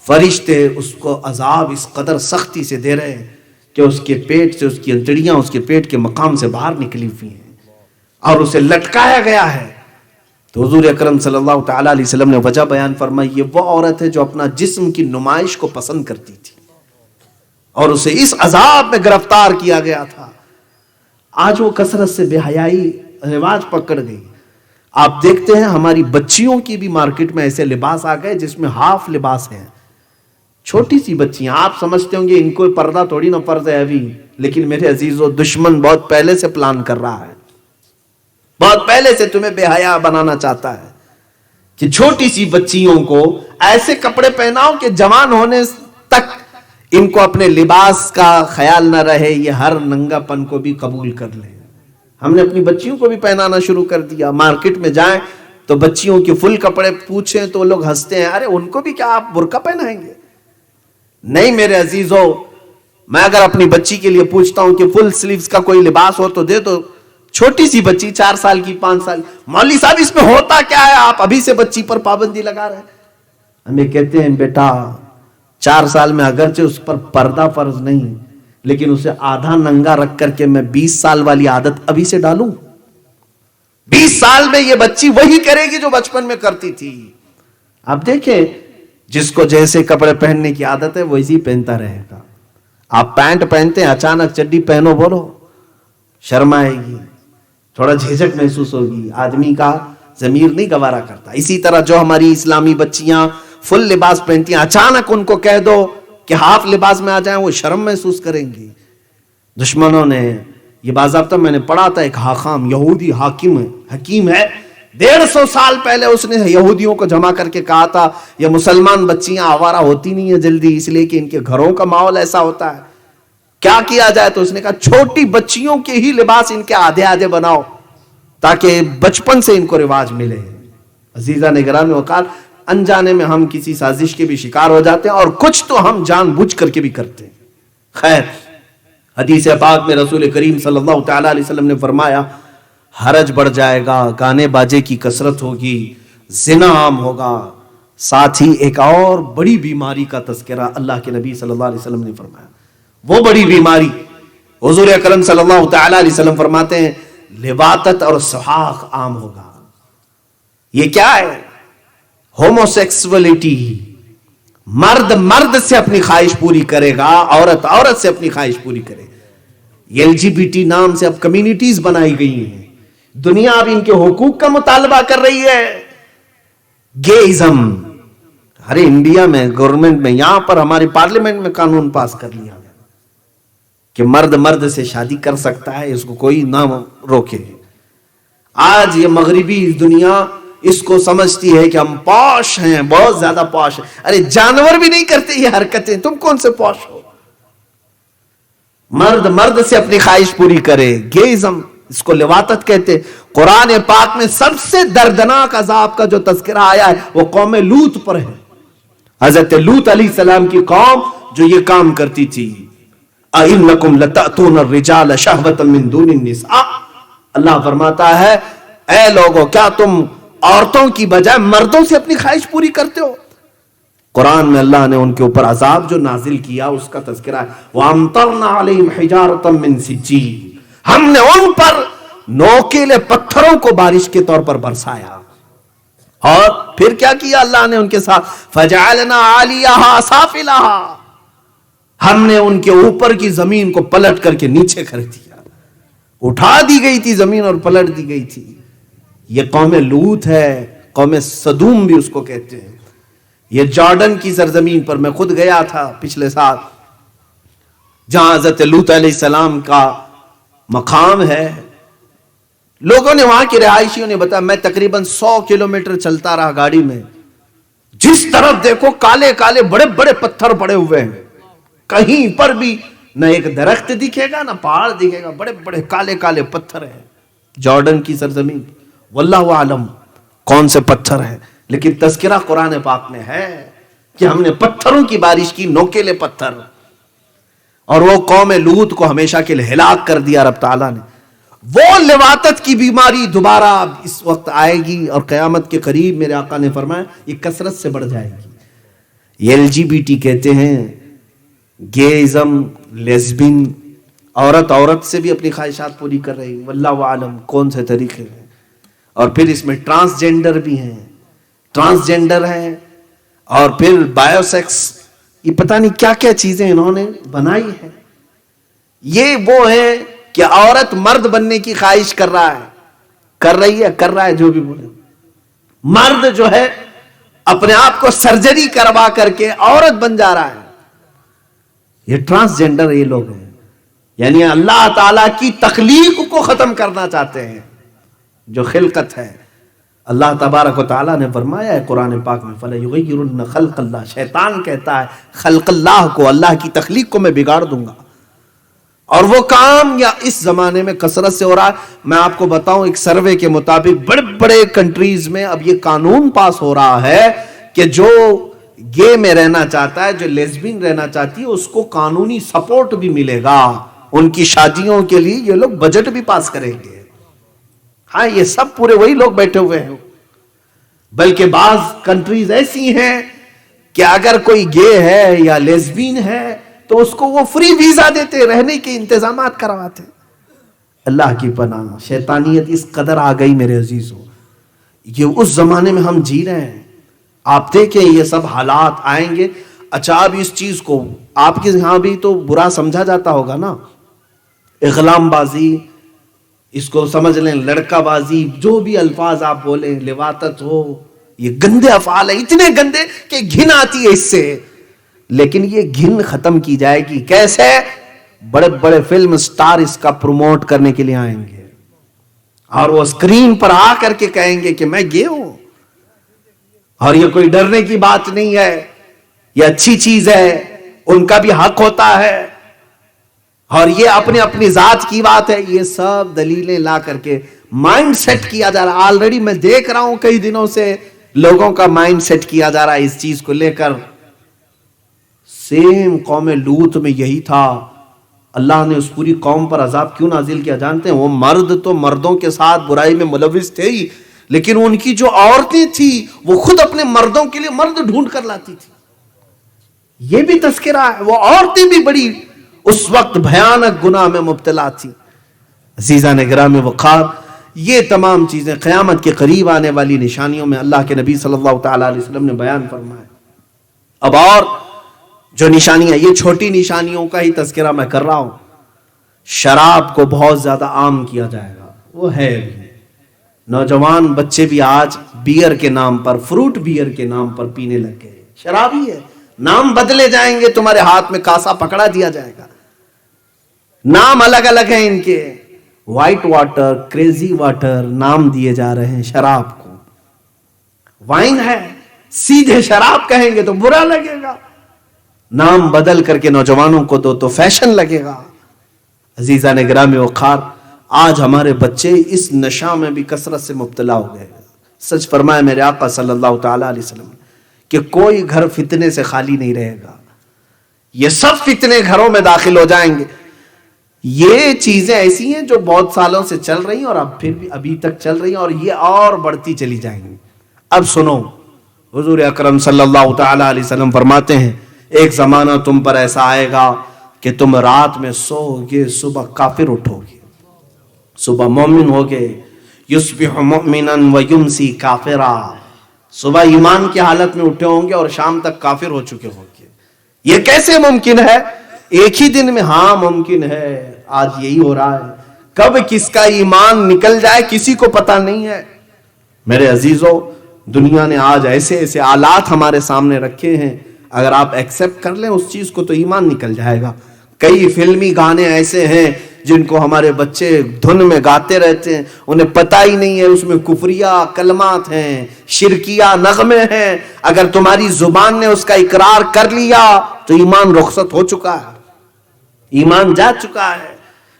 فرشتے اس کو عذاب اس قدر سختی سے دے رہے ہیں کہ اس کے پیٹ سے اس کی انتڑیاں اس کے پیٹ کے مقام سے باہر نکلی ہوئی ہیں اور اسے لٹکایا گیا ہے. تو حضور اکرم صلی اللہ تعالی علیہ وسلم نے وجہ بیان فرمائی، یہ وہ عورت ہے جو اپنا جسم کی نمائش کو پسند کرتی تھی اور اسے اس عذاب میں گرفتار کیا گیا تھا. آج وہ کثرت سے بے حیائی رواج پکڑ گئی. آپ دیکھتے ہیں ہماری بچیوں کی بھی مارکیٹ میں ایسے لباس آ گئے جس میں ہاف لباس ہیں. چھوٹی سی بچیاں، آپ سمجھتے ہوں گے ان کو پردہ تھوڑی نہ فرض ہے ابھی، لیکن میرے عزیزو دشمن بہت پہلے سے پلان کر رہا ہے، بہت پہلے سے تمہیں بے حیا بنانا چاہتا ہے کہ چھوٹی سی بچیوں کو ایسے کپڑے پہناؤ کہ جوان ہونے تک ان کو اپنے لباس کا خیال نہ رہے، یہ ہر ننگا پن کو بھی قبول کر لیں. ہم نے اپنی بچیوں کو بھی پہنانا شروع کر دیا. مارکیٹ میں جائیں تو بچیوں کے فل کپڑے پوچھیں تو لوگ ہنستے ہیں، ارے ان کو بھی کیا آپ برقع پہنائیں گے؟ نہیں میرے عزیزو، میں اگر اپنی بچی کے لیے پوچھتا ہوں کہ فل سلیوز کا کوئی لباس ہو تو دے دو. چھوٹی سی بچی 4 سال کی 5 سال، مولوی صاحب اس میں ہوتا کیا ہے، آپ ابھی سے بچی پر پابندی لگا رہے ہیں. ہمیں کہتے ہیں بیٹا 4 سال میں اگرچہ اس پر پردہ فرض نہیں، لیکن اسے آدھا ننگا رکھ کر کے میں 20 سال والی عادت ابھی سے ڈالوں. 20 سال میں یہ بچی وہی کرے گی جو بچپن میں کرتی تھی. آپ دیکھیں جس کو جیسے کپڑے پہننے کی عادت ہے ویسے پہنتا رہے گا. آپ پینٹ پہنتے ہیں، اچانک چڈی پہنو بولو، شرم آئے گی، تھوڑا جھجک محسوس ہوگی، آدمی کا ضمیر نہیں گوارا کرتا. اسی طرح جو ہماری اسلامی بچیاں فل لباس پہنتی ہیں، اچانک ان کو کہہ دو کہ ہاف لباس میں آ جائیں، وہ شرم محسوس کریں گی. دشمنوں نے یہ باضابطہ میں نے پڑھا تھا، ایک حاکم یہودی حکیم ہے، 150 سال پہلے اس نے یہودیوں کو جمع کر کے کہا تھا یہ مسلمان بچیاں آوارہ ہوتی نہیں ہیں جلدی، اس لیے کہ ان کے گھروں کا ماحول ایسا ہوتا ہے، کیا کیا جائے؟ تو اس نے کہا چھوٹی بچیوں کے ہی لباس ان کے آدھے آدھے بناؤ تاکہ بچپن سے ان کو رواج ملے. عزیزہ نگران وقار، انجانے میں ہم کسی سازش کے بھی شکار ہو جاتے ہیں اور کچھ تو ہم جان بوجھ کر کے بھی کرتے ہیں. خیر، حدیث پاک میں رسول کریم صلی اللہ تعالی علیہ وسلم نے فرمایا حرج بڑھ جائے گا، گانے باجے کی کثرت ہوگی، زنا عام ہوگا. ساتھ ہی ایک اور بڑی بیماری کا تذکرہ اللہ کے نبی صلی اللہ علیہ وسلم نے فرمایا. وہ بڑی بیماری حضور اکرم صلی اللہ تعالی علیہ وسلم فرماتے ہیں لواطت اور سحاق عام ہوگا. یہ کیا ہے؟ ہوموسیکسولیٹی. مرد سے اپنی خواہش پوری کرے گا، عورت سے اپنی خواہش پوری کرے گا. یہ LGBT نام سے اب کمیونٹیز بنائی گئی ہیں، دنیا اب ان کے حقوق کا مطالبہ کر رہی ہے. گےازم، ارے انڈیا میں گورنمنٹ میں، یہاں پر ہماری پارلیمنٹ میں قانون پاس کر لیا گیا کہ مرد سے شادی کر سکتا ہے، اس کو کوئی نہ روکے. آج یہ مغربی دنیا اس کو سمجھتی ہے کہ ہم پوش ہیں، بہت زیادہ پوش ہیں. ارے جانور بھی نہیں کرتے یہ حرکتیں، تم کون سے پوش ہو؟ مرد سے اپنی خواہش پوری کرے، گےازم، اس کو لواطت کہتے. قرآن پاک میں سب سے دردناک عذاب کا جو تذکرہ آیا ہے وہ قوم لوط پر ہے. حضرت لوط علیہ السلام کی قوم جو یہ کام کرتی تھی. اِنَّكُمْ لَتَأْتُونَ الرِّجَالَ شَهْوَةً مِّن دُونِ النِّسَاءِ. اللہ فرماتا ہے اے لوگو، کیا تم عورتوں کی بجائے مردوں سے اپنی خواہش پوری کرتے ہو؟ قرآن میں اللہ نے ان کے اوپر عذاب جو نازل کیا اس کا تذکرہ ہے. وَأَمْطَرْنَا عَلَيْهِمْ حِجَارَةً مِّن سِجِّيلٍ. ہم نے ان پر نوکیلے پتھروں کو بارش کے طور پر برسایا. اور پھر کیا کیا اللہ نے ان کے ساتھ؟ فَجَعَلْنَا عَالِيَهَا سَافِلَهَا. ہم نے ان کے اوپر کی زمین کو پلٹ کر کے نیچے کر دیا. اٹھا دی گئی تھی زمین اور پلٹ دی گئی تھی. یہ قوم لوط ہے، قوم سدوم بھی اس کو کہتے ہیں. یہ جارڈن کی سرزمین پر میں خود گیا تھا پچھلے سال، جہاں حضرت لوط علیہ السلام کا مقام ہے. لوگوں نے، وہاں کے رہائشیوں نے بتایا، میں تقریباً 100 کلومیٹر چلتا رہا گاڑی میں، جس طرف دیکھو کالے کالے بڑے بڑے پتھر پڑے ہوئے ہیں. کہیں پر بھی نہ ایک درخت دکھے گا نہ پہاڑ دکھے گا، بڑے بڑے کالے کالے پتھر ہیں. جارڈن کی سرزمین، واللہ عالم کون سے پتھر ہیں، لیکن تذکرہ قرآن پاک میں ہے کہ ہم نے پتھروں کی بارش کی، نوکیلے پتھر. اور وہ قوم لوط کو ہمیشہ کے لیے ہلاک کر دیا رب تعالیٰ نے. وہ لواطت کی بیماری دوبارہ اس وقت آئے گی اور قیامت کے قریب میرے آقا نے فرمایا یہ کثرت سے بڑھ جائے گی. یہ LGBT کہتے ہیں گیزم، لیسبین، عورت سے بھی اپنی خواہشات پوری کر رہی، واللہ عالم کون سے طریقے ہیں. اور پھر اس میں ٹرانسجینڈر بھی ہیں، ٹرانسجینڈر ہیں، اور پھر بایو سیکس، یہ پتہ نہیں کیا کیا چیزیں انہوں نے بنائی ہیں. یہ وہ ہے کہ عورت مرد بننے کی خواہش کر رہا ہے، کر رہا ہے جو بھی بولے. مرد جو ہے اپنے آپ کو سرجری کروا کر کے عورت بن جا رہا ہے. یہ ٹرانسجینڈر یہ لوگ ہیں، یعنی اللہ تعالیٰ کی تخلیق کو ختم کرنا چاہتے ہیں. جو خلقت ہے، اللہ تبارک و تعالیٰ نے فرمایا ہے قرآن پاک میں فَلَيُغَيِّرُنَّ خَلْقَ اللَّهِ. شیطان کہتا ہے خلق اللہ کو، اللہ کی تخلیق کو میں بگاڑ دوں گا. اور وہ کام یا اس زمانے میں کثرت سے ہو رہا ہے. میں آپ کو بتاؤں ایک سروے کے مطابق بڑے بڑے کنٹریز میں اب یہ قانون پاس ہو رہا ہے کہ جو گے میں رہنا چاہتا ہے، جو لیسبین رہنا چاہتی ہے، اس کو قانونی سپورٹ بھی ملے گا. ان کی شادیوں کے لیے یہ لوگ بجٹ بھی پاس کریں گے. ہاں، یہ سب پورے وہی لوگ بیٹھے ہوئے ہیں. بلکہ بعض کنٹریز ایسی ہیں کہ اگر کوئی گے ہے یا لیسبین ہے تو اس کو وہ فری ویزا دیتے، رہنے کے انتظامات کرواتے. اللہ کی پناہ، شیطانیت اس قدر آ گئی میرے عزیزوں. یہ اس زمانے میں ہم جی رہے ہیں. آپ دیکھیں یہ سب حالات آئیں گے. اچھا، اب اس چیز کو آپ کے یہاں بھی تو برا سمجھا جاتا ہوگا نا، اغلام بازی، اس کو سمجھ لیں لڑکا بازی، جو بھی الفاظ آپ بولیں، لواطت ہو، یہ گندے افعال ہیں، اتنے گندے کہ گھن آتی ہے اس سے. لیکن یہ گھن ختم کی جائے گی کیسے؟ بڑے بڑے فلم سٹار اس کا پروموٹ کرنے کے لیے آئیں گے اور وہ اسکرین پر آ کر کے کہیں گے کہ میں گے ہوں. اور یہ کوئی ڈرنے کی بات نہیں ہے، یہ اچھی چیز ہے، ان کا بھی حق ہوتا ہے. اور یہ اپنے اپنی ذات کی بات ہے. یہ سب دلیلیں لا کر کے مائنڈ سیٹ کیا جا رہا. آلریڈی میں دیکھ رہا ہوں کئی دنوں سے لوگوں کا مائنڈ سیٹ کیا جا رہا ہے اس چیز کو لے کر. سیم قوم لوط میں یہی تھا. اللہ نے اس پوری قوم پر عذاب کیوں نازل کیا جانتے ہیں؟ وہ مرد تو مردوں کے ساتھ برائی میں ملوث تھے ہی، لیکن ان کی جو عورتیں تھی وہ خود اپنے مردوں کے لیے مرد ڈھونڈ کر لاتی تھی. یہ بھی تذکرہ ہے. وہ عورتیں بھی بڑی اس وقت بھیانک گناہ میں مبتلا تھی. عزیزان گرامی وقار، یہ تمام چیزیں قیامت کے قریب آنے والی نشانیوں میں اللہ کے نبی صلی اللہ تعالی علیہ وسلم نے بیان فرمایا. اب اور جو نشانیاں، یہ چھوٹی نشانیوں کا ہی تذکرہ میں کر رہا ہوں. شراب کو بہت زیادہ عام کیا جائے گا، وہ ہے بھی. نوجوان بچے بھی آج بیئر کے نام پر، فروٹ بیئر کے نام پر پینے لگ گئے. شراب ہی ہے، نام بدلے جائیں گے، تمہارے ہاتھ میں کاسا پکڑا دیا جائے گا. نام الگ الگ ہیں ان کے. وائٹ واٹر، کریزی واٹر نام دیے جا رہے ہیں شراب کو. وائن ہے، سیدھے شراب کہیں گے تو برا لگے گا. نام بدل کر کے نوجوانوں کو دو تو فیشن لگے گا. عزیزان گرامی وقار، آج ہمارے بچے اس نشہ میں بھی کثرت سے مبتلا ہو گئے. سچ فرمایا میرے آقا صلی اللہ تعالی علیہ وسلم کہ کوئی گھر فتنے سے خالی نہیں رہے گا. یہ سب فتنے گھروں میں داخل ہو جائیں گے. یہ چیزیں ایسی ہیں جو بہت سالوں سے چل رہی ہیں اور اب پھر بھی ابھی تک چل رہی ہیں اور یہ اور بڑھتی چلی جائیں گی. اب سنو، حضور اکرم صلی اللہ تعالی علیہ وسلم فرماتے ہیں ایک زمانہ تم پر ایسا آئے گا کہ تم رات میں سو گے، صبح کافر اٹھو گے. صبح مومن ہوگے، یصبح مؤمنا ویمسی کافرا. صبح ایمان کی حالت میں اٹھے ہوں گے اور شام تک کافر ہو چکے ہوں گے. یہ کیسے ممکن ہے؟ ایک ہی دن میں؟ ہاں ممکن ہے. آج یہی ہو رہا ہے. کب کس کا ایمان نکل جائے کسی کو پتا نہیں ہے. میرے عزیزوں، دنیا نے آج ایسے ایسے آلات ہمارے سامنے رکھے ہیں، اگر آپ ایکسپٹ کر لیں اس چیز کو تو ایمان نکل جائے گا. کئی فلمی گانے ایسے ہیں جن کو ہمارے بچے دھن میں گاتے رہتے ہیں، انہیں پتہ ہی نہیں ہے اس میں کفریہ کلمات ہیں، شرکیہ نغمے ہیں. اگر تمہاری زبان نے اس کا اقرار کر لیا تو ایمان رخصت ہو چکا ہے، ایمان جا چکا ہے.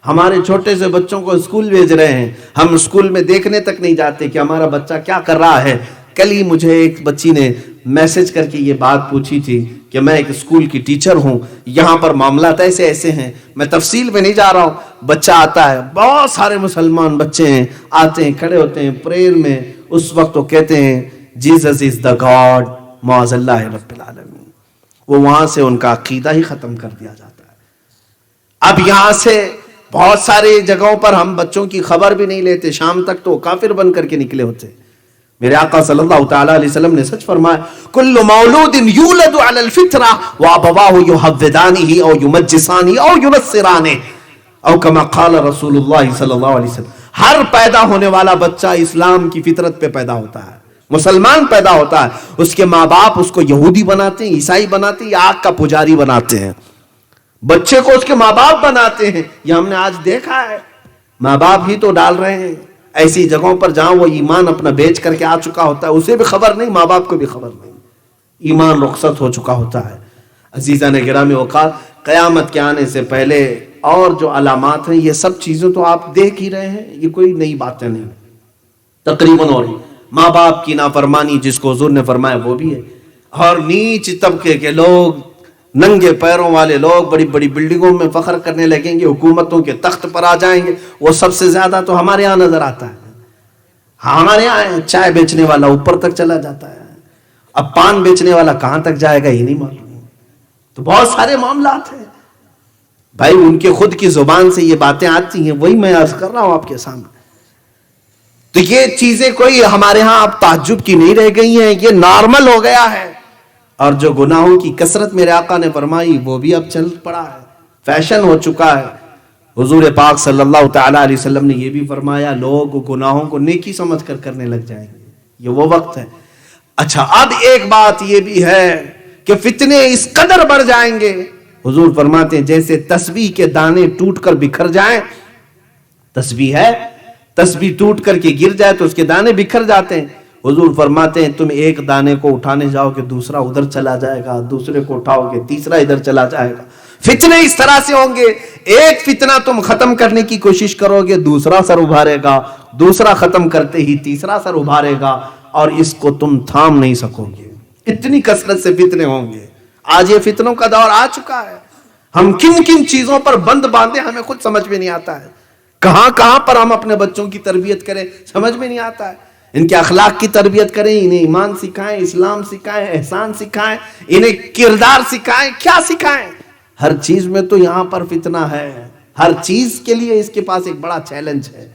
ہمارے چھوٹے سے بچوں کو اسکول بھیج رہے ہیں، ہم اسکول میں دیکھنے تک نہیں جاتے کہ ہمارا بچہ کیا کر رہا ہے. کل ہی مجھے ایک بچی نے میسج کر کے یہ بات پوچھی تھی کہ میں ایک اسکول کی ٹیچر ہوں، یہاں پر معاملات ایسے ایسے ہیں. میں تفصیل میں نہیں جا رہا ہوں. بچہ آتا ہے، بہت سارے مسلمان بچے ہیں، آتے ہیں، کھڑے ہوتے ہیں پریئر میں. اس وقت وہ کہتے ہیں جیزس از دا گاڈ، معاذ اللہ رب العالمین. وہ وہاں سے ان کا عقیدہ ہی ختم کر دیا جاتا ہے۔ اب یہاں سے بہت سارے جگہوں پر ہم بچوں کی خبر بھی نہیں لیتے، شام تک تو کافر بن کر کے نکلے ہوتے۔ میرے آقا صلی اللہ تعالی علیہ وسلم نے سچ فرمایا، کل مولود یولد علی الفطرہ وابواہ یحودانہ او یمجسانہ او ینصرانہ، او کما قال رسول اللہ صلی اللہ علیہ وسلم، ہر پیدا ہونے والا بچہ اسلام کی فطرت پہ پیدا ہوتا ہے، مسلمان پیدا ہوتا ہے، اس کے ماں باپ اس کو یہودی بناتے ہیں، عیسائی بناتے ہیں، یا آگ کا پجاری بناتے ہیں، بچے کو اس کے ماں باپ بناتے ہیں۔ یہ ہم نے آج دیکھا ہے، ماں باپ ہی تو ڈال رہے ہیں ایسی جگہوں پر جہاں وہ ایمان اپنا بیچ کر کے آ چکا ہوتا ہے، اسے بھی خبر نہیں، ماں باپ کو بھی خبر نہیں، ایمان رخصت ہو چکا ہوتا ہے۔ عزیزان گرامی اوقات، قیامت کے آنے سے پہلے اور جو علامات ہیں، یہ سب چیزیں تو آپ دیکھ ہی رہے ہیں، یہ کوئی نئی باتیں نہیں تقریباً ہو رہی۔ ماں باپ کی نافرمانی جس کو حضور نے فرمایا وہ بھی ہے، اور نیچ طبقے کے لوگ، ننگے پیروں والے لوگ بڑی بڑی بلڈنگوں میں فخر کرنے لگیں گے، حکومتوں کے تخت پر آ جائیں گے۔ وہ سب سے زیادہ تو ہمارے یہاں نظر آتا ہے، ہمارے یہاں چائے بیچنے والا اوپر تک چلا جاتا ہے، اب پان بیچنے والا کہاں تک جائے گا یہ نہیں معلوم۔ تو بہت سارے معاملات ہیں بھائی، ان کے خود کی زبان سے یہ باتیں آتی ہیں، وہی میں عرض کر رہا ہوں آپ کے سامنے۔ تو یہ چیزیں کوئی ہمارے ہاں اب تعجب کی نہیں رہ گئی ہیں، یہ نارمل ہو گیا ہے۔ اور جو گناہوں کی کثرت میرے آقا نے فرمائی وہ بھی اب چل پڑا ہے، فیشن ہو چکا ہے۔ حضور پاک صلی اللہ تعالی علیہ وسلم نے یہ بھی فرمایا، لوگ گناہوں کو نیکی سمجھ کر کرنے لگ جائیں گے، یہ وہ وقت ہے۔ اچھا، اب ایک بات یہ بھی ہے کہ فتنے اس قدر بڑھ جائیں گے، حضور فرماتے ہیں جیسے تسبیح کے دانے ٹوٹ کر بکھر جائیں، تسبیح ہے، تسبیح ٹوٹ کر کے گر جائے تو اس کے دانے بکھر جاتے ہیں، حضور فرماتے ہیں تم ایک دانے کو اٹھانے جاؤ کہ دوسرا ادھر چلا جائے گا، دوسرے کو اٹھاؤ گے تیسرا ادھر چلا جائے گا۔ فتنے اس طرح سے ہوں گے، ایک فتنہ تم ختم کرنے کی کوشش کرو گے، دوسرا سر ابھارے گا، دوسرا ختم کرتے ہی تیسرا سر ابھارے گا، اور اس کو تم تھام نہیں سکو گے، اتنی کثرت سے فتنے ہوں گے۔ آج یہ فتنوں کا دور آ چکا ہے، ہم کن کن چیزوں پر بند باندھے ہمیں خود سمجھ میں نہیں آتا ہے، کہاں کہاں پر ہم اپنے بچوں کی تربیت کریں سمجھ میں نہیں آتا ہے۔ ان کے اخلاق کی تربیت کریں، انہیں ایمان سکھائیں، اسلام سکھائیں، احسان سکھائیں، انہیں کردار سکھائیں، کیا سکھائیں؟ ہر چیز میں تو یہاں پر فتنہ ہے، ہر چیز کے لیے اس کے پاس ایک بڑا چیلنج ہے۔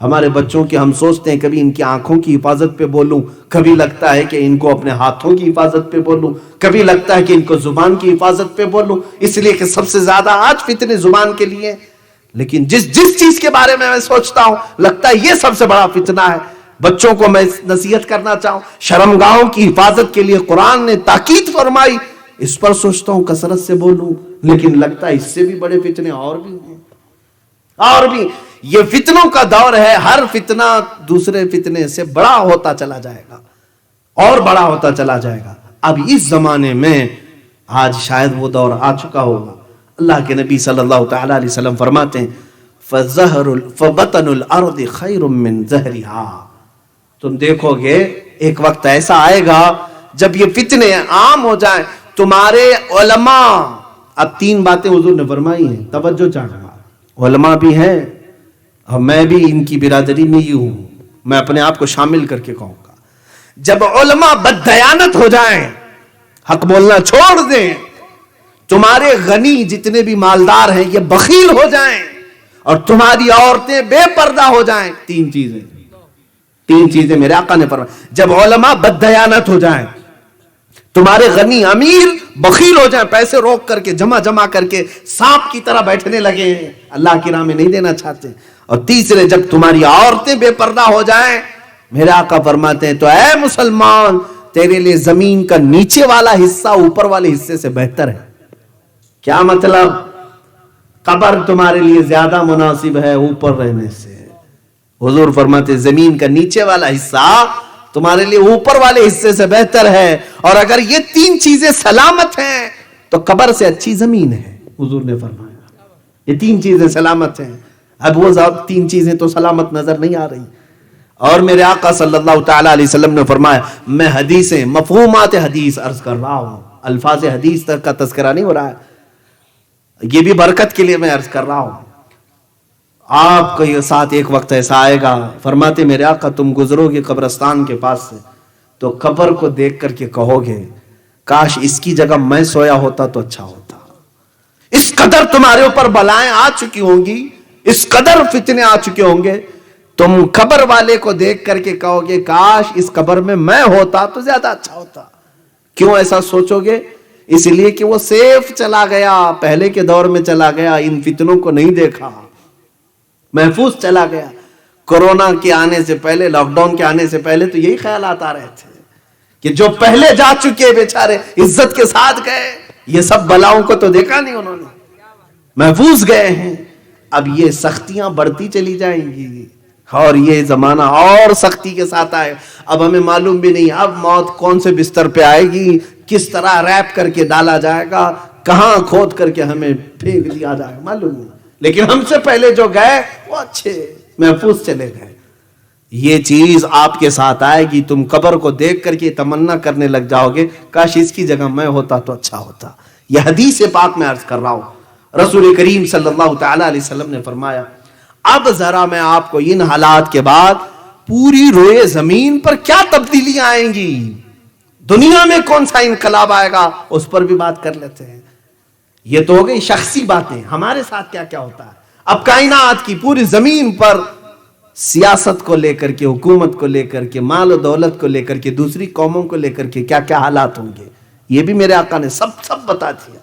ہمارے بچوں کے ہم سوچتے ہیں کبھی ان کی آنکھوں کی حفاظت پہ بولوں، کبھی لگتا ہے کہ ان کو اپنے ہاتھوں کی حفاظت پہ بولوں، کبھی لگتا ہے کہ ان کو زبان کی حفاظت پہ بولوں، اس لیے کہ سب سے زیادہ آج فتنے زبان کے لیے۔ لیکن جس چیز کے بارے میں سوچتا ہوں لگتا ہے یہ سب سے بڑا فتنہ ہے۔ بچوں کو میں نصیحت کرنا چاہوں، شرمگاہوں کی حفاظت کے لیے قرآن نے تاکید فرمائی، اس پر سوچتا ہوں کثرت سے بولوں، لیکن لگتا ہے اس سے بھی بڑے فتنے اور بھی ہیں، اور بھی۔ یہ فتنوں کا دور ہے، ہر فتنہ دوسرے فتنے سے بڑا ہوتا چلا جائے گا اور بڑا ہوتا چلا جائے گا۔ اب اس زمانے میں آج شاید وہ دور آ چکا ہوگا۔ اللہ کے نبی صلی اللہ تعالی علیہ وسلم فرماتے ہیں فَبَطَنُ الْأَرْضِ خَيْرٌ مِّن زَهْرِهَا۔ تم دیکھو گے ایک وقت ایسا آئے گا جب یہ فتنے عام ہو جائیں، تمہارے علماء، اب 3 باتیں حضور نے فرمائی ہیں، توجہ چاہیے، علماء بھی ہیں اور میں بھی ان کی برادری میں ہی ہوں، میں اپنے آپ کو شامل کر کے کہوں گا، جب علماء بددیانت ہو جائیں، حق بولنا چھوڑ دیں، تمہارے غنی جتنے بھی مالدار ہیں یہ بخیل ہو جائیں، اور تمہاری عورتیں بے پردہ ہو جائیں، 3 چیزیں میرے آقا نے فرمایا، جب علماء بددیانت ہو جائیں، تمہارے غنی امیر بخیل ہو جائیں، پیسے روک کر کے جمع کر کے سانپ کی طرح بیٹھنے لگے ہیں، اللہ کی راہ میں نہیں دینا چاہتے، اور تیسرے جب تمہاری عورتیں بے پردہ ہو جائیں، میرے آقا فرماتے ہیں تو اے مسلمان، تیرے لیے زمین کا نیچے والا حصہ اوپر والے حصے سے بہتر ہے۔ کیا مطلب؟ قبر تمہارے لیے زیادہ مناسب ہے اوپر رہنے سے۔ حضور فرماتے زمین کا نیچے والا حصہ تمہارے لیے اوپر والے حصے سے بہتر ہے، اور اگر یہ 3 چیزیں سلامت ہیں تو قبر سے اچھی زمین ہے، حضور نے فرمایا یہ 3 چیزیں سلامت ہیں۔ اب وہ 3 چیزیں تو سلامت نظر نہیں آ رہی، اور میرے آقا صلی اللہ تعالی علیہ وسلم نے فرمایا، میں حدیثیں، مفہومات حدیث عرض کر رہا ہوں، الفاظ حدیث تک کا تذکرہ نہیں ہو رہا ہے، یہ بھی برکت کے لیے میں عرض کر رہا ہوں۔ آپ کے ساتھ ایک وقت ایسا آئے گا، فرماتے میرے آقا تم گزرو گے قبرستان کے پاس سے تو قبر کو دیکھ کر کے کہو گے کاش اس کی جگہ میں سویا ہوتا تو اچھا ہوتا. اس قدر تمہارے اوپر بلائیں آ چکی ہوں گی, اس قدر فتنے آ چکے ہوں گے, تم قبر والے کو دیکھ کر کے کہو گے کاش اس قبر میں میں ہوتا تو زیادہ اچھا ہوتا. کیوں ایسا سوچو گے؟ اس لیے کہ وہ سیف چلا گیا, پہلے کے دور میں چلا گیا, ان فتنوں کو نہیں دیکھا, محفوظ چلا گیا. کورونا کے آنے سے پہلے, لاک ڈاؤن کے آنے سے پہلے تو یہی خیالات آ رہے تھے کہ جو پہلے جا چکے بیچارے عزت کے ساتھ گئے, یہ سب بلاؤں کو تو دیکھا نہیں انہوں نے, محفوظ گئے ہیں. اب یہ سختیاں بڑھتی چلی جائیں گی اور یہ زمانہ اور سختی کے ساتھ آئے. اب ہمیں معلوم بھی نہیں اب موت کون سے بستر پہ آئے گی, کس طرح ریپ کر کے ڈالا جائے گا, کہاں کھود کر کے ہمیں پھینک دیا جائے گا, معلوم نہیں. لیکن ہم سے پہلے جو گئے وہ اچھے محفوظ چلے گئے. یہ چیز آپ کے ساتھ آئے گی, تم قبر کو دیکھ کر کے تمنا کرنے لگ جاؤ گے کاش اس کی جگہ میں ہوتا تو اچھا ہوتا. یہ حدیث پاک میں عرض کر رہا ہوں, رسول کریم صلی اللہ تعالی علیہ وسلم نے فرمایا اب ذرا میں آپ کو ان حالات کے بعد پوری روئے زمین پر کیا تبدیلیاں آئیں گی, دنیا میں کون سا انقلاب آئے گا, اس پر بھی بات کر لیتے ہیں. یہ تو ہو گئی شخصی باتیں, ہمارے ساتھ کیا کیا ہوتا ہے. اب کائنات کی پوری زمین پر سیاست کو لے کر کے, حکومت کو لے کر کے, مال و دولت کو لے کر کے, دوسری قوموں کو لے کر کے کیا کیا حالات ہوں گے, یہ بھی میرے آقا نے سب بتا دیا.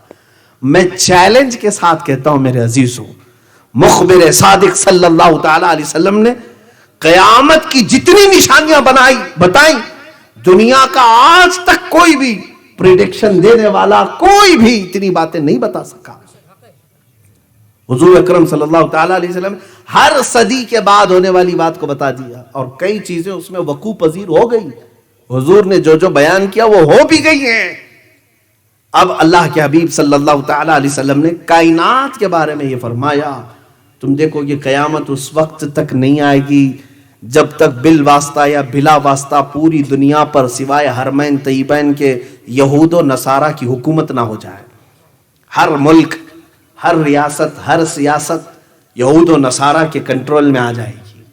میں چیلنج کے ساتھ کہتا ہوں میرے عزیزوں, مخبر صادق صلی اللہ تعالی علیہ وسلم نے قیامت کی جتنی نشانیاں بتائیں, دنیا کا آج تک کوئی بھی پریڈکشن دینے والا کوئی بھی اتنی باتیں نہیں بتا سکا. حضور اکرم صلی اللہ تعالی علیہ وسلم ہر صدی کے بعد ہونے والی بات کو بتا دیا, اور کئی چیزیں اس میں وقوع پذیر ہو گئی. حضور نے جو بیان کیا وہ ہو بھی گئی ہیں. اب اللہ کے حبیب صلی اللہ تعالی علیہ وسلم نے کائنات کے بارے میں یہ فرمایا, تم دیکھو یہ قیامت اس وقت تک نہیں آئے گی جب تک بالواسطہ یا بلا واسطہ پوری دنیا پر سوائے حرمین طیبین کے یہود و نصارہ کی حکومت نہ ہو جائے. ہر ملک, ہر ریاست, ہر سیاست یہود و نصارہ کے کنٹرول میں آ جائے گی.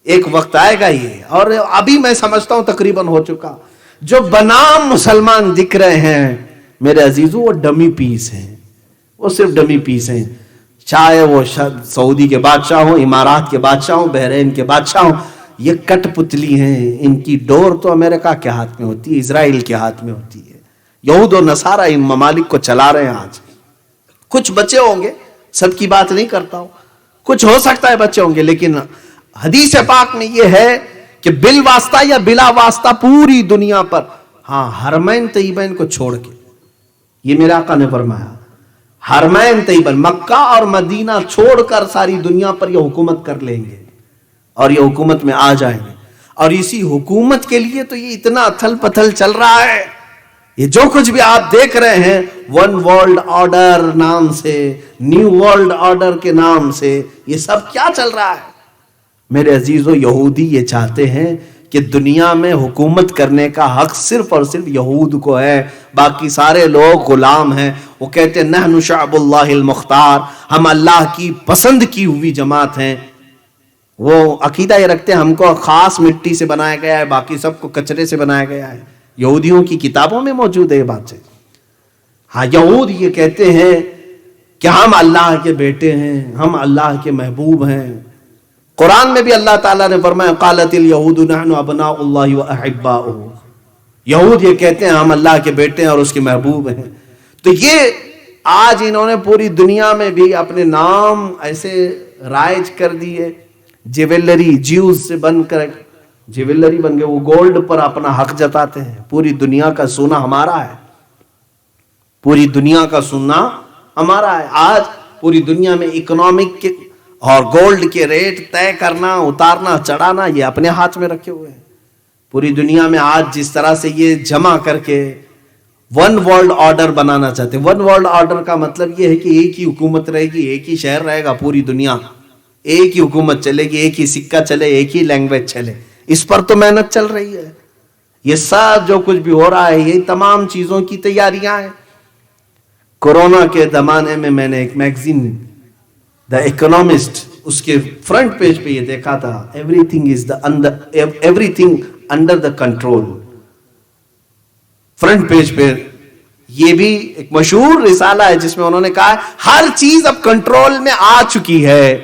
ایک وقت آئے گا یہ, اور ابھی میں سمجھتا ہوں تقریباً ہو چکا. جو بنام مسلمان دکھ رہے ہیں میرے عزیزوں وہ ڈمی پیس ہیں, وہ صرف ڈمی پیس ہیں. چاہے وہ سعودی کے بادشاہ ہوں, امارات کے بادشاہ ہوں, بحرین کے بادشاہ ہوں, یہ کٹ پتلی ہیں. ان کی ڈور تو امریکہ کے ہاتھ میں ہوتی ہے, اسرائیل کے ہاتھ میں ہوتی ہے. یہود و نصارہ ان ممالک کو چلا رہے ہیں. آج کچھ بچے ہوں گے, سب کی بات نہیں کرتا ہوں, کچھ ہو سکتا ہے بچے ہوں گے, لیکن حدیث پاک میں یہ ہے کہ بالواسطہ یا بلا واسطہ پوری دنیا پر, ہاں حرمین طیبین کو چھوڑ کے, یہ میرے آقا نے فرمایا حرمین طیبین مکہ اور مدینہ چھوڑ کر ساری دنیا پر یہ حکومت کر لیں گے اور یہ حکومت میں آ جائیں گے. اور اسی حکومت کے لیے تو یہ اتنا اتھل پتھل چل رہا ہے. یہ جو کچھ بھی آپ دیکھ رہے ہیں ون ورلڈ آرڈر نام سے, نیو ورلڈ آرڈر کے نام سے, یہ سب کیا چل رہا ہے میرے عزیزو. یہودی یہ چاہتے ہیں کہ دنیا میں حکومت کرنے کا حق صرف اور صرف یہود کو ہے, باقی سارے لوگ غلام ہیں. وہ کہتے ہیں نحن شعب اللہ المختار, ہم اللہ کی پسند کی ہوئی جماعت ہیں. وہ عقیدہ یہ رکھتے ہیں ہم کو خاص مٹی سے بنایا گیا ہے, باقی سب کو کچرے سے بنایا گیا ہے. یہودیوں کی کتابوں میں موجود ہے یہ بات ہے. ہاں یہود یہ کہتے ہیں کہ ہم اللہ کے بیٹے ہیں, ہم اللہ کے محبوب ہیں. قرآن میں بھی اللہ تعالیٰ نے فرمایا قالت الیہود نحن ابناء اللہ واحباؤہ, یہود یہ کہتے ہیں ہم اللہ کے بیٹے ہیں اور اس کے محبوب ہیں. تو یہ آج انہوں نے پوری دنیا میں بھی اپنے نام ایسے رائج کر دیے, جیولری, جیوز سے بن کر جیولری بن گئے. وہ گولڈ پر اپنا حق جتاتے ہیں. پوری دنیا کا سونا ہمارا ہے, پوری دنیا کا سونا ہمارا ہے. آج پوری دنیا میں اکنامک کے اور گولڈ کے ریٹ طے کرنا, اتارنا, چڑھانا یہ اپنے ہاتھ میں رکھے ہوئے ہیں. پوری دنیا میں آج جس طرح سے یہ جمع کر کے ون ورلڈ آرڈر بنانا چاہتے ہیں. ون ورلڈ آرڈر کا مطلب یہ ہے کہ ایک ہی حکومت رہے گی, ایک ہی شہر رہے گا, پوری دنیا ایک ہی حکومت چلے گی, ایک ہی سکہ چلے, ایک ہی لینگویج چلے. اس پر تو محنت چل رہی ہے. یہ سب جو کچھ بھی ہو رہا ہے یہ تمام چیزوں کی تیاریاں ہیں. کورونا کے زمانے میں میں نے ایک میگزین دا اکنامسٹ, اس کے فرنٹ پیج پہ یہ دیکھا تھا every thing under the control. Front page پہ یہ بھی ایک مشہور رسالہ ہے جس میں انہوں نے کہا ہر چیز اب کنٹرول میں آ چکی ہے.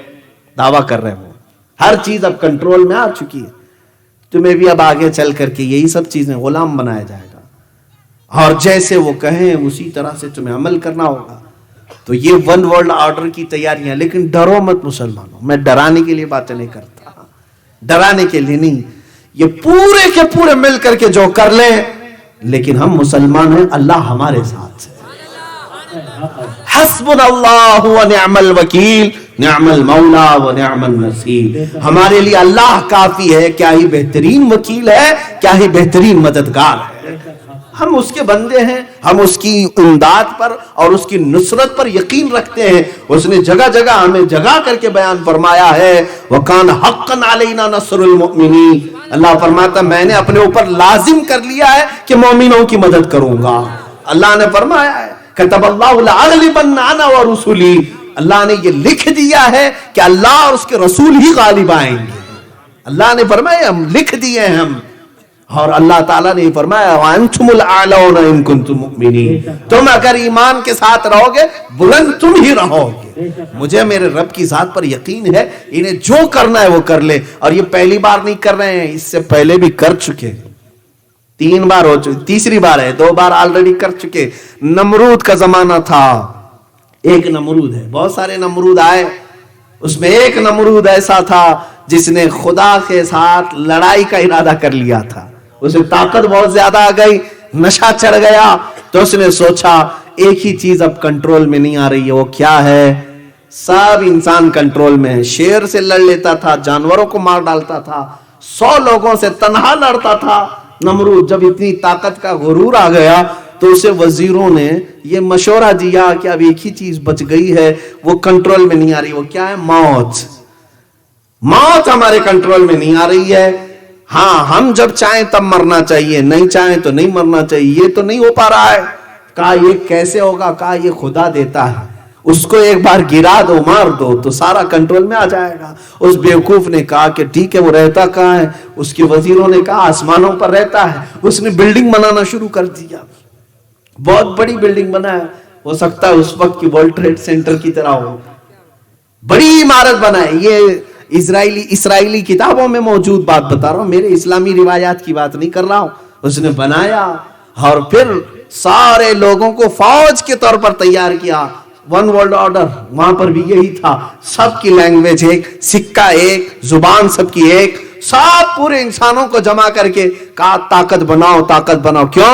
دعویٰ کر رہے ہیں وہ ہر چیز اب کنٹرول میں آ چکی ہے, تمہیں بھی اب آگے چل کر کے یہی سب چیزیں غلام بنایا جائے گا اور جیسے وہ کہیں اسی طرح سے تمہیں عمل کرنا ہوگا. تو یہ ون ورلڈ آرڈر کی تیاریاں. لیکن ڈرو مت مسلمانوں, میں ڈرانے کے لیے باتیں نہیں کرتا, ڈرانے کے لیے نہیں, یہ پورے کے پورے مل کر کے جو کر لیں, لیکن ہم مسلمان ہیں, اللہ ہمارے ساتھ ہے. حسبنا اللہ و نعم الوکیل نعم المولا و نعم النصیر. ہمارے لیے اللہ کافی ہے, کیا ہی بہترین وکیل ہے, کیا ہی بہترین مددگار ہے. ہم اس کے بندے ہیں, ہم اس کی امداد پر اور اس کی نصرت پر یقین رکھتے ہیں. اس نے جگہ جگہ ہمیں جگہ کر کے بیان فرمایا ہے وَكَانَ حَقًّا عَلَيْنَا نَصْرُ الْمُؤْمِنِينَ. اللہ فرماتا میں نے اپنے اوپر لازم کر لیا ہے کہ مومنوں کی مدد کروں گا. اللہ نے فرمایا ہے كَتَبَ اللَّهُ لَأَغْلِبَنَّ أَنَا وَرُسُلِي. اللہ نے یہ لکھ دیا ہے کہ اللہ اور اس کے رسول ہی غالب آئیں گے. اللہ نے فرمایا ہم لکھ دیے ہیں ہم, اور اللہ تعالیٰ نے فرمایا وَأَنْتُمُ الْأَعْلَوْنَ إِن كُنتُم مُؤْمِنِينَ. تم اگر ایمان کے ساتھ رہو گے بلند تم ہی رہو گے. مجھے میرے رب کی ذات پر یقین ہے, انہیں جو کرنا ہے وہ کر لے. اور یہ پہلی بار نہیں کر رہے ہیں, اس سے پہلے بھی کر چکے, 3 بار ہو چکے, تیسری بار ہے, 2 بار آلریڈی کر چکے. نمرود کا زمانہ تھا, ایک نمرود ہے, بہت سارے نمرود آئے, اس میں ایک نمرود ایسا تھا جس نے خدا کے ساتھ لڑائی کا ارادہ کر لیا تھا. اسے طاقت بہت زیادہ آ گئی, نشہ چڑھ گیا, تو اس نے سوچا ایک ہی چیز اب کنٹرول میں نہیں آ رہی ہے, وہ کیا ہے؟ سب انسان کنٹرول میں ہے. شیر سے لڑ لیتا تھا, جانوروں کو مار ڈالتا تھا, 100 لوگوں سے تنہا لڑتا تھا. نمرود جب اتنی طاقت کا غرور آ گیا تو اسے وزیروں نے یہ مشورہ دیا کہ اب ایک ہی چیز بچ گئی ہے, وہ کنٹرول میں نہیں آ رہی, وہ کیا ہے؟ موت. موت ہمارے کنٹرول میں نہیں آ رہی ہے. ہاں ہم جب چاہیں تب مرنا چاہیے, نہیں چاہیں تو نہیں مرنا چاہیے. یہ تو نہیں ہو پا رہا ہے. کہا یہ کیسے ہوگا؟ کہا یہ خدا دیتا ہے, اس کو ایک بار گرا دو, مار دو تو سارا کنٹرول میں آ جائے گا. اس بیوقوف نے کہا کہ ٹھیک ہے, وہ رہتا کہاں ہے؟ اس کے وزیروں نے کہا آسمانوں پر رہتا ہے. اس نے بلڈنگ بنانا شروع کر دیا, بہت بڑی بلڈنگ بنایا. ہو سکتا ہے اس وقت کی ورلڈ ٹریڈ سینٹر کی طرح ہو, بڑی عمارت بنائے. یہ اسرائیلی کتابوں میں موجود بات بتا رہا ہوں, میرے اسلامی روایات کی بات نہیں کر رہا ہوں. اس نے بنایا اور پھر سارے لوگوں کو فوج کے طور پر تیار کیا. ون ورلڈ آرڈر وہاں پر بھی یہی تھا, سب کی لینگویج ایک, سکہ ایک, زبان سب کی ایک, سب پورے انسانوں کو جمع کر کے کہا طاقت بناؤ, طاقت بناؤ. کیوں؟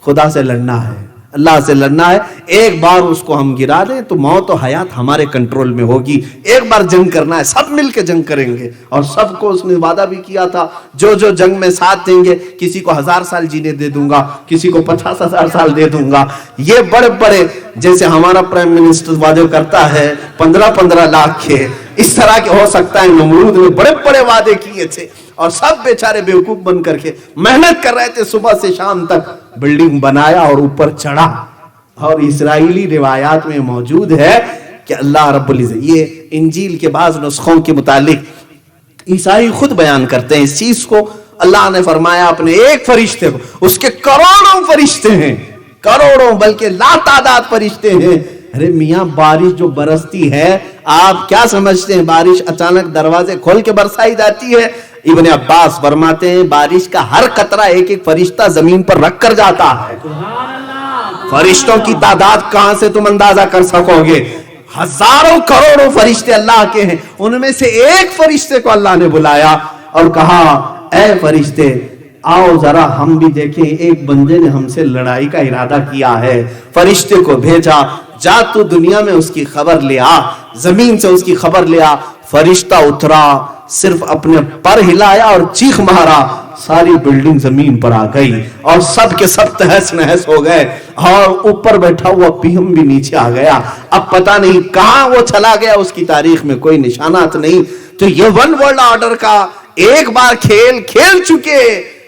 خدا سے لڑنا ہے, اللہ سے لڑنا ہے. ایک بار اس کو ہم گرا دیں تو موت و حیات ہمارے کنٹرول میں ہوگی. ایک بار جنگ کرنا ہے, سب مل کے جنگ کریں گے. اور سب کو اس نے وعدہ بھی کیا تھا جو جو جنگ میں ساتھ دیں گے, کسی کو 1000 سال جینے دے دوں گا, کسی کو 50,000 سال دے دوں گا. یہ بڑے بڑے, جیسے ہمارا پرائم منسٹر وعدے کرتا ہے 15-15 لاکھ کے, اس طرح کے ہو سکتا ہے نمرود نے بڑے بڑے وعدے کیے تھے. اور سب بیچارے بیوقوف بن کر کے محنت کر رہے تھے, صبح سے شام تک بلڈنگ بنایا اور اوپر چڑھا. اور اسرائیلی روایات میں موجود ہے کہ اللہ رب العزت, یہ انجیل کے بعض نسخوں کے متعلق عیسائی خود بیان کرتے ہیں اس چیز کو. اللہ نے فرمایا اپنے ایک فرشتے کو, اس کے کروڑوں فرشتے ہیں, کروڑوں بلکہ لا تعداد فرشتے ہیں. ارے میاں بارش جو برستی ہے, آپ کیا سمجھتے ہیں بارش اچانک دروازے کھول کے برسائی جاتی ہے؟ ابن عباس فرماتے ہیں بارش کا ہر قطرہ ایک ایک فرشتہ زمین پر رکھ کر جاتا ہے. فرشتوں کی تعداد کہاں سے تم اندازہ کر سکو گے؟ ہزاروں کروڑوں فرشتے اللہ کے ہیں. ان میں سے ایک فرشتے کو اللہ نے بلایا اور کہا اے فرشتے آؤ ذرا ہم بھی دیکھیں, ایک بندے نے ہم سے لڑائی کا ارادہ کیا ہے. فرشتے کو بھیجا, جا تو دنیا میں اس کی خبر لے آ, زمین سے اس کی خبر لے آ. فرشتہ اترا, صرف اپنے پر ہلایا اور چیخ مارا, ساری بلڈنگ زمین پر آ گئی اور سب کے سب تہس نہس ہو گئے. اور اوپر بیٹھا ہوا پیم بھی نیچے آ گیا. اب پتہ نہیں کہاں وہ چلا گیا, اس کی تاریخ میں کوئی نشانات نہیں. تو یہ ون ورلڈ آرڈر کا ایک بار کھیل چکے.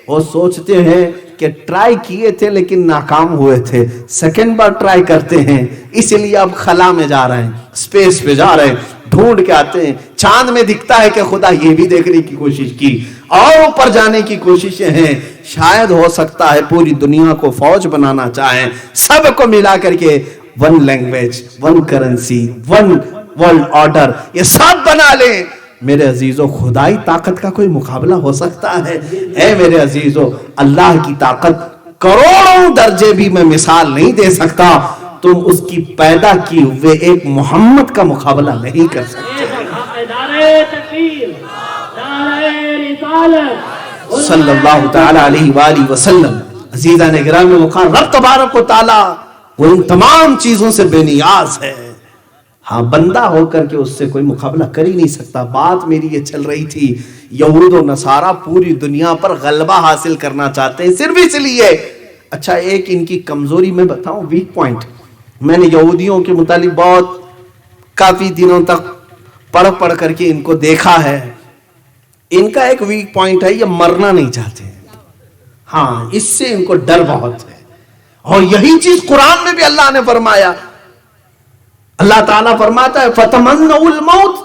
وہ سوچتے ہیں کہ ٹرائی کیے تھے لیکن ناکام ہوئے تھے, سیکنڈ بار ٹرائی کرتے ہیں, اس لیے اب خلا میں جا رہے ہیں, اسپیس پہ جا رہے ہیں, ڈھونڈ کے آتے ہیں چاند میں دکھتا ہے کہ خدا یہ بھی دیکھنے کی کوشش کی اور اوپر جانے کی کوششیں ہیں. شاید ہو سکتا ہے پوری دنیا کو فوج بنانا چاہیں, سب کو ملا کر کے one language, one currency, one world order, یہ سب بنا لیں. میرے عزیزو, خدائی طاقت کا کوئی مقابلہ ہو سکتا ہے؟ اے میرے عزیزو, اللہ کی طاقت کروڑوں درجے بھی میں مثال نہیں دے سکتا. تم اس کی پیدا کی ہوئے ایک محمد کا مقابلہ نہیں کر سکتے. صلی اللہ تعالی علیہ وآلہ وسلم. عزیزان گرامی وقار, رب تبارک و تعالی وہ ان تمام چیزوں سے بے نیاز ہے. ہاں, بندہ ہو کر کے اس سے کوئی مقابلہ کر ہی نہیں سکتا. بات میری یہ چل رہی تھی, یہود و نصارہ پوری دنیا پر غلبہ حاصل کرنا چاہتے ہیں صرف اس لیے. اچھا, ایک ان کی کمزوری میں بتاؤں, ویک پوائنٹ. میں نے یہودیوں کے متعلق بہت کافی دنوں تک پڑھ کر کے ان کو دیکھا ہے. ان کا ایک ویک پوائنٹ ہے, یہ مرنا نہیں چاہتے. ہاں, اس سے ان کو ڈر بہت ہے. اور یہی چیز قرآن میں بھی اللہ نے فرمایا. اللہ تعالیٰ فرماتا ہے فَتَمَنَّوُا الْمَوْتِ,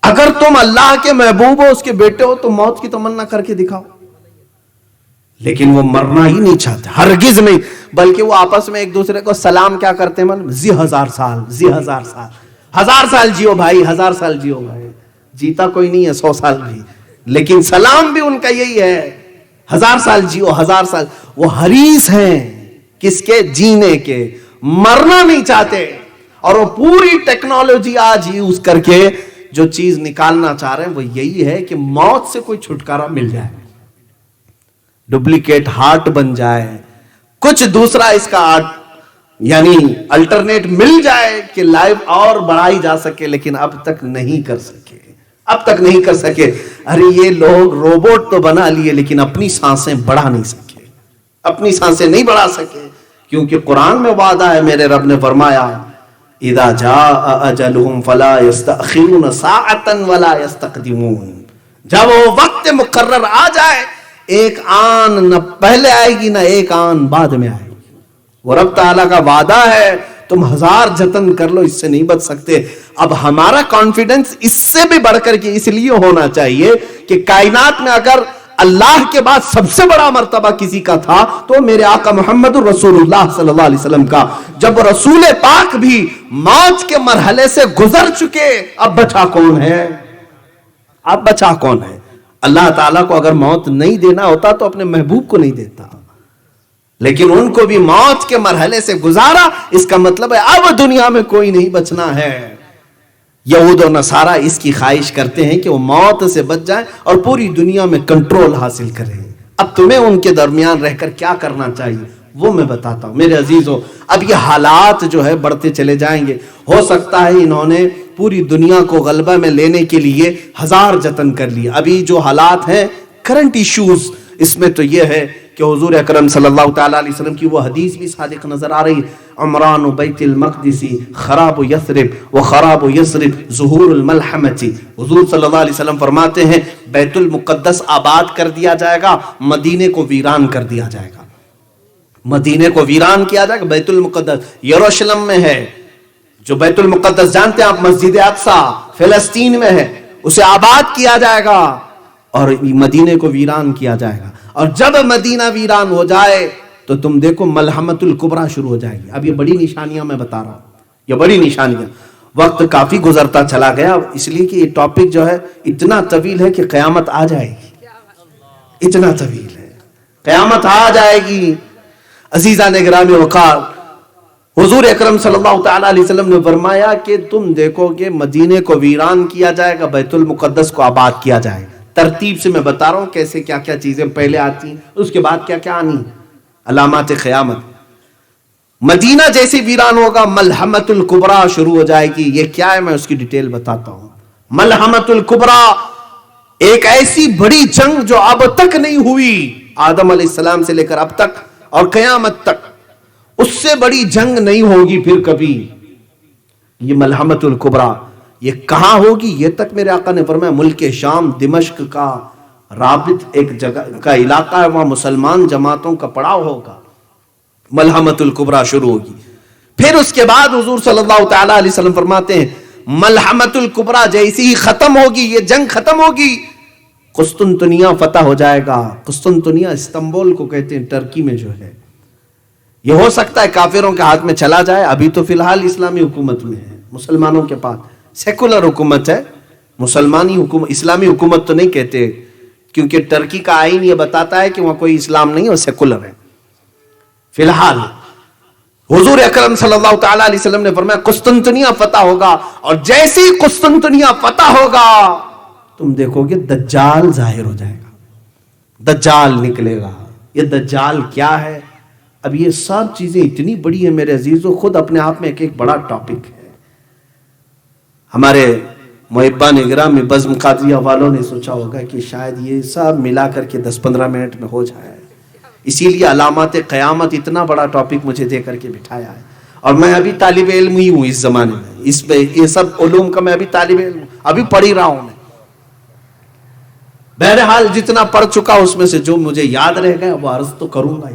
اگر تم اللہ کے محبوب ہو, اس کے بیٹے ہو, تو موت کی تمنا کر کے دکھاؤ. لیکن وہ مرنا ہی نہیں چاہتے, ہرگز نہیں. بلکہ وہ آپس میں ایک دوسرے کو سلام کیا کرتے ہیں, زی 1000 سال, زی 1000 سال, 1000 سال جیو بھائی, 1000 سال جیو بھائی. جیتا کوئی نہیں ہے 100 سال بھی, لیکن سلام بھی ان کا یہی ہے, 1000 سال جیو, 1000 سال. وہ حریص ہیں کس کے؟ جینے کے. مرنا نہیں چاہتے. اور وہ پوری ٹیکنالوجی آج یوز کر کے جو چیز نکالنا چاہ رہے ہیں وہ یہی ہے کہ موت سے کوئی چھٹکارا مل جائے, ڈپلیکیٹ ہارٹ بن جائے, کچھ دوسرا اس کا آرٹ یعنی الٹرنیٹ مل جائے کہ لائف اور بڑھائی جا سکے. لیکن اب تک نہیں کر سکے, اب تک نہیں کر سکے. ارے یہ لوگ روبوٹ تو بنا لیے لیکن اپنی سانسیں بڑھا نہیں سکے, اپنی سانسیں نہیں بڑھا سکے. کیونکہ قرآن میں وعدہ ہے, میرے رب نے فرمایا اذا جاء اجلهم فلا يستأخرون ساعة ولا يستقدمون. جب وہ وقت مقرر آ جائے, ایک آن نہ پہلے آئے گی نہ ایک آن بعد میں آئے گی. وہ رب تعالیٰ کا وعدہ ہے, تم 1000 جتن کر لو, اس سے نہیں بچ سکتے. اب ہمارا کانفیڈنس اس سے بھی بڑھ کر کے اس لیے ہونا چاہیے کہ کائنات میں اگر اللہ کے بعد سب سے بڑا مرتبہ کسی کا تھا تو میرے آقا محمد رسول اللہ صلی اللہ علیہ وسلم کا. جب رسول پاک بھی موت کے مرحلے سے گزر چکے, اب بچا کون ہے؟ اب بچا کون ہے؟ اللہ تعالیٰ کو اگر موت نہیں دینا ہوتا تو اپنے محبوب کو نہیں دیتا, لیکن ان کو بھی موت کے مرحلے سے گزارا. اس کا مطلب ہے اب دنیا میں کوئی نہیں بچنا ہے. یہود و نصارہ اس کی خواہش کرتے ہیں کہ وہ موت سے بچ جائیں اور پوری دنیا میں کنٹرول حاصل کریں. اب تمہیں ان کے درمیان رہ کر کیا کرنا چاہیے وہ میں بتاتا ہوں. میرے عزیزو, اب یہ حالات جو ہے بڑھتے چلے جائیں گے. ہو سکتا ہے انہوں نے پوری دنیا کو غلبہ میں لینے کے لیے 1000 جتن کر لیے. ابھی جو حالات ہیں کرنٹ ایشوز, اس میں تو یہ ہے کہ حضور اکرم صلی اللہ تعالیٰ علیہ وسلم کی وہ حدیث بھی صادق نظر آ رہی, عمران بیت المقدس خراب یثرب و خراب یثرب ظہور الملحمۃ. حضور صلی اللہ علیہ وسلم فرماتے ہیں بیت المقدس آباد کر دیا جائے گا, مدینے کو ویران کر دیا جائے گا. مدینے کو ویران کیا جائے گا. بیت المقدس یروشلم میں ہے, جو بیت المقدس جانتے ہیں آپ, مسجد اقصی فلسطین میں ہے, اسے آباد کیا جائے گا اور مدینے کو ویران کیا جائے گا. اور جب مدینہ ویران ہو جائے تو تم دیکھو ملحمت الکبریٰ شروع ہو جائے گی. اب یہ بڑی نشانیاں میں بتا رہا ہوں, یہ بڑی نشانیاں. وقت کافی گزرتا چلا گیا اس لیے کہ یہ ٹاپک جو ہے اتنا طویل ہے کہ قیامت آ جائے گی, اتنا طویل ہے, قیامت آ جائے گی. عزیزان گرامی وقار, حضور اکرم صلی اللہ تعالیٰ علیہ وسلم نے فرمایا کہ تم دیکھو کہ مدینے کو ویران کیا جائے گا, بیت المقدس کو آباد کیا جائے گا. ترتیب سے میں بتا رہا ہوں کیسے کیا کیا چیزیں پہلے آتی ہیں, اس کے بعد کیا کیا آنی, علامات قیامت. مدینہ جیسے ویران ہوگا ملحمت الکبریٰ شروع ہو جائے گی. یہ کیا ہے میں اس کی ڈیٹیل بتاتا ہوں. ملحمت الکبریٰ ایک ایسی بڑی جنگ جو اب تک نہیں ہوئی, آدم علیہ السلام سے لے کر اب تک اور قیامت تک, اس سے بڑی جنگ نہیں ہوگی پھر کبھی. یہ ملحمت الکبریٰ یہ کہاں ہوگی, یہ تک میرے آقا نے فرمایا ملک شام دمشق کا رابط ایک جگہ کا علاقہ ہے, وہاں مسلمان جماعتوں کا پڑاؤ ہوگا. ملحمت الکبریٰ شروع ہوگی. پھر اس کے بعد حضور صلی اللہ تعالیٰ علیہ وسلم فرماتے ہیں ملحمۃ الکبریٰ جیسی ہی ختم ہوگی، یہ جنگ ختم ہوگی، قسطنطنیہ فتح ہو جائے گا. قسطنطنیہ استنبول کو کہتے ہیں، ٹرکی میں جو ہے. یہ ہو سکتا ہے کافروں کے ہاتھ میں چلا جائے. ابھی تو فی الحال اسلامی حکومت میں ہے، مسلمانوں کے پاس سیکولر حکومت ہے. مسلمانی حکومت، اسلامی حکومت تو نہیں کہتے، کیونکہ ٹرکی کا آئین یہ بتاتا ہے کہ وہاں کوئی اسلام نہیں ہے، وہ سیکولر ہے. فی الحال حضور اکرم صلی اللہ تعالی علیہ وسلم نے فرمایا قسطنطنیہ فتح ہوگا، اور جیسے ہی قسطنطنیہ فتح ہوگا تم دیکھو گے دجال ظاہر ہو جائے گا، دجال نکلے گا. یہ دجال کیا ہے؟ اب یہ سب چیزیں اتنی بڑی ہیں میرے عزیزو، خود اپنے آپ میں ایک بڑا ٹاپک ہے. ہمارے محبان گرامی بزم قادریہ والوں نے سوچا ہوگا کہ شاید یہ سب ملا کر کے 10-15 منٹ میں ہو جائے، اسی لیے علامات قیامت اتنا بڑا ٹاپک مجھے دے کر کے بٹھایا ہے. اور میں ابھی طالب علم ہی ہوں اس زمانے میں، اس میں یہ سب علوم کا میں ابھی طالب علم ہوں، ابھی پڑھ ہی رہا ہوں میں. بہرحال جتنا پڑھ چکا اس میں سے جو مجھے یاد رہ گیا وہ عرض تو کروں گا ہی.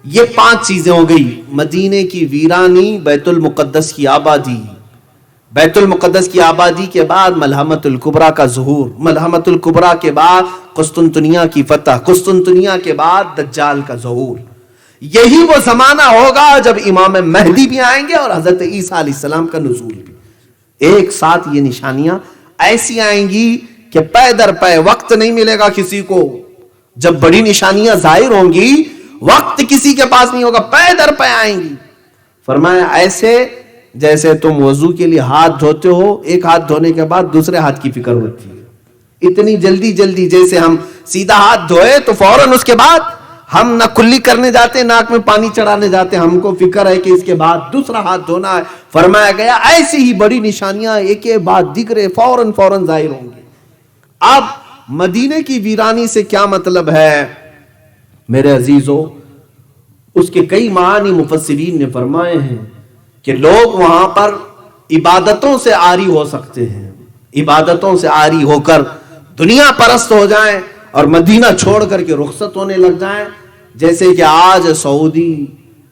یہ 5 چیزیں ہو گئی: مدینے کی ویرانی، بیت المقدس کی آبادی، بیت المقدس کی آبادی کے بعد ملحمۃ الکبریٰ کا ظہور، ملحمۃ الکبریٰ کے بعد قسطنطنیہ کی فتح، قسطنطنیہ کے بعد دجال کا ظہور. یہی وہ زمانہ ہوگا جب امام مہدی بھی آئیں گے اور حضرت عیسیٰ علیہ السلام کا نزول بھی. ایک ساتھ یہ نشانیاں ایسی آئیں گی کہ پے در پے وقت نہیں ملے گا کسی کو. جب بڑی نشانیاں ظاہر ہوں گی وقت کسی کے پاس نہیں ہوگا، پے در پے آئیں گی. فرمایا ایسے جیسے تم وضو کے لیے ہاتھ دھوتے ہو، ایک ہاتھ دھونے کے بعد دوسرے ہاتھ کی فکر ہوتی ہے. اتنی جلدی جلدی جیسے ہم سیدھا ہاتھ دھوئے تو فوراً اس کے بعد ہم نہ کلی کرنے جاتے، ناک میں پانی چڑھانے جاتے، ہم کو فکر ہے کہ اس کے بعد دوسرا ہاتھ دھونا ہے. فرمایا گیا ایسی ہی بڑی نشانیاں ایک کے بعد دیگرے فوراً ظاہر ہوں گی. اب مدینے کی ویرانی سے کیا مطلب ہے میرے عزیزو؟ اس کے کئی معانی مفسرین نے فرمائے ہیں کہ لوگ وہاں پر عبادتوں سے عاری ہو سکتے ہیں، عبادتوں سے عاری ہو کر دنیا پرست ہو جائیں اور مدینہ چھوڑ کر کے رخصت ہونے لگ جائیں، جیسے کہ آج سعودی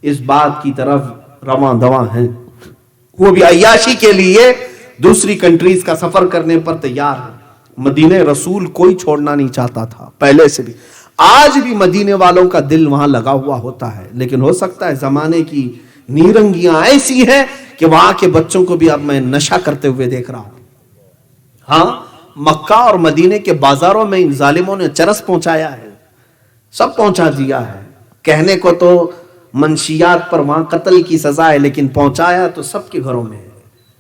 اس بات کی طرف رواں دواں ہیں. وہ بھی عیاشی کے لیے دوسری کنٹریز کا سفر کرنے پر تیار ہے. مدینہ رسول کوئی چھوڑنا نہیں چاہتا تھا پہلے سے بھی، آج بھی مدینے والوں کا دل وہاں لگا ہوا ہوتا ہے. لیکن ہو سکتا ہے زمانے کی نیرنگیاں ایسی ہیں کہ وہاں کے بچوں کو بھی اب میں نشہ کرتے ہوئے دیکھ رہا ہوں. ہاں، مکہ اور مدینے کے بازاروں میں ان ظالموں نے چرس پہنچایا ہے، سب پہنچا دیا ہے. کہنے کو تو منشیات پر وہاں قتل کی سزا ہے، لیکن پہنچایا تو سب کے گھروں میں ہے.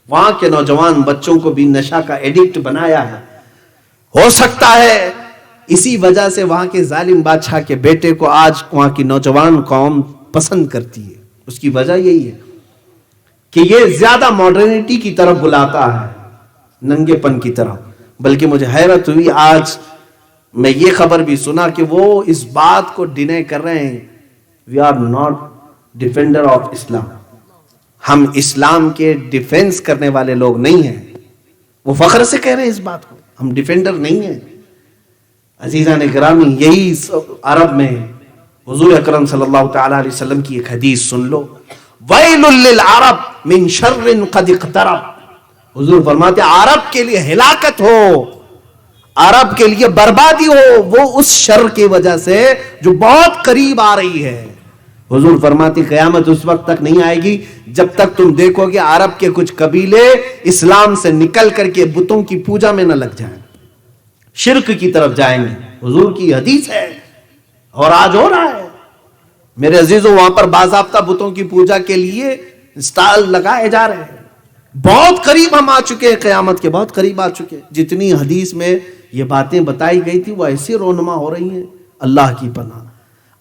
وہاں کے نوجوان بچوں کو بھی نشہ کا ایڈکٹ بنایا ہے. ہو سکتا ہے اسی وجہ سے وہاں کے ظالم بادشاہ کے بیٹے کو آج وہاں کی نوجوان قوم پسند کرتی ہے. اس کی وجہ یہی ہے کہ یہ زیادہ ماڈرنٹی کی طرف بلاتا ہے، ننگے پن کی طرف. بلکہ مجھے حیرت ہوئی آج میں یہ خبر بھی سنا کہ وہ اس بات کو ڈینائی کر رہے ہیں، we are not defender of Islam, ہم اسلام کے ڈیفینس کرنے والے لوگ نہیں ہیں. وہ فخر سے کہہ رہے ہیں اس بات کو، ہم ڈیفینڈر نہیں ہیں. عزیزان گرامی، یہی عرب میں حضور اکرم صلی اللہ تعالی علیہ وسلم کی ایک حدیث سن لو، ویل للعرب من شر قد اقترب. حضور فرماتے ہیں عرب کے لیے ہلاکت ہو، عرب کے لیے بربادی ہو، وہ اس شر کی وجہ سے جو بہت قریب آ رہی ہے. حضور فرماتے ہیں قیامت اس وقت تک نہیں آئے گی جب تک تم دیکھو گے عرب کے کچھ قبیلے اسلام سے نکل کر کے بتوں کی پوجا میں نہ لگ جائیں، شرک کی طرف جائیں گے. حضور کی حدیث ہے اور آج ہو رہا ہے میرے عزیزوں. وہاں پر باضابطہ بتوں کی پوجا کے لیے اسٹال لگائے جا رہے ہیں. بہت قریب ہم آ چکے ہیں، قیامت کے بہت قریب آ چکے. جتنی حدیث میں یہ باتیں بتائی گئی تھی وہ ایسی رونما ہو رہی ہیں، اللہ کی پناہ.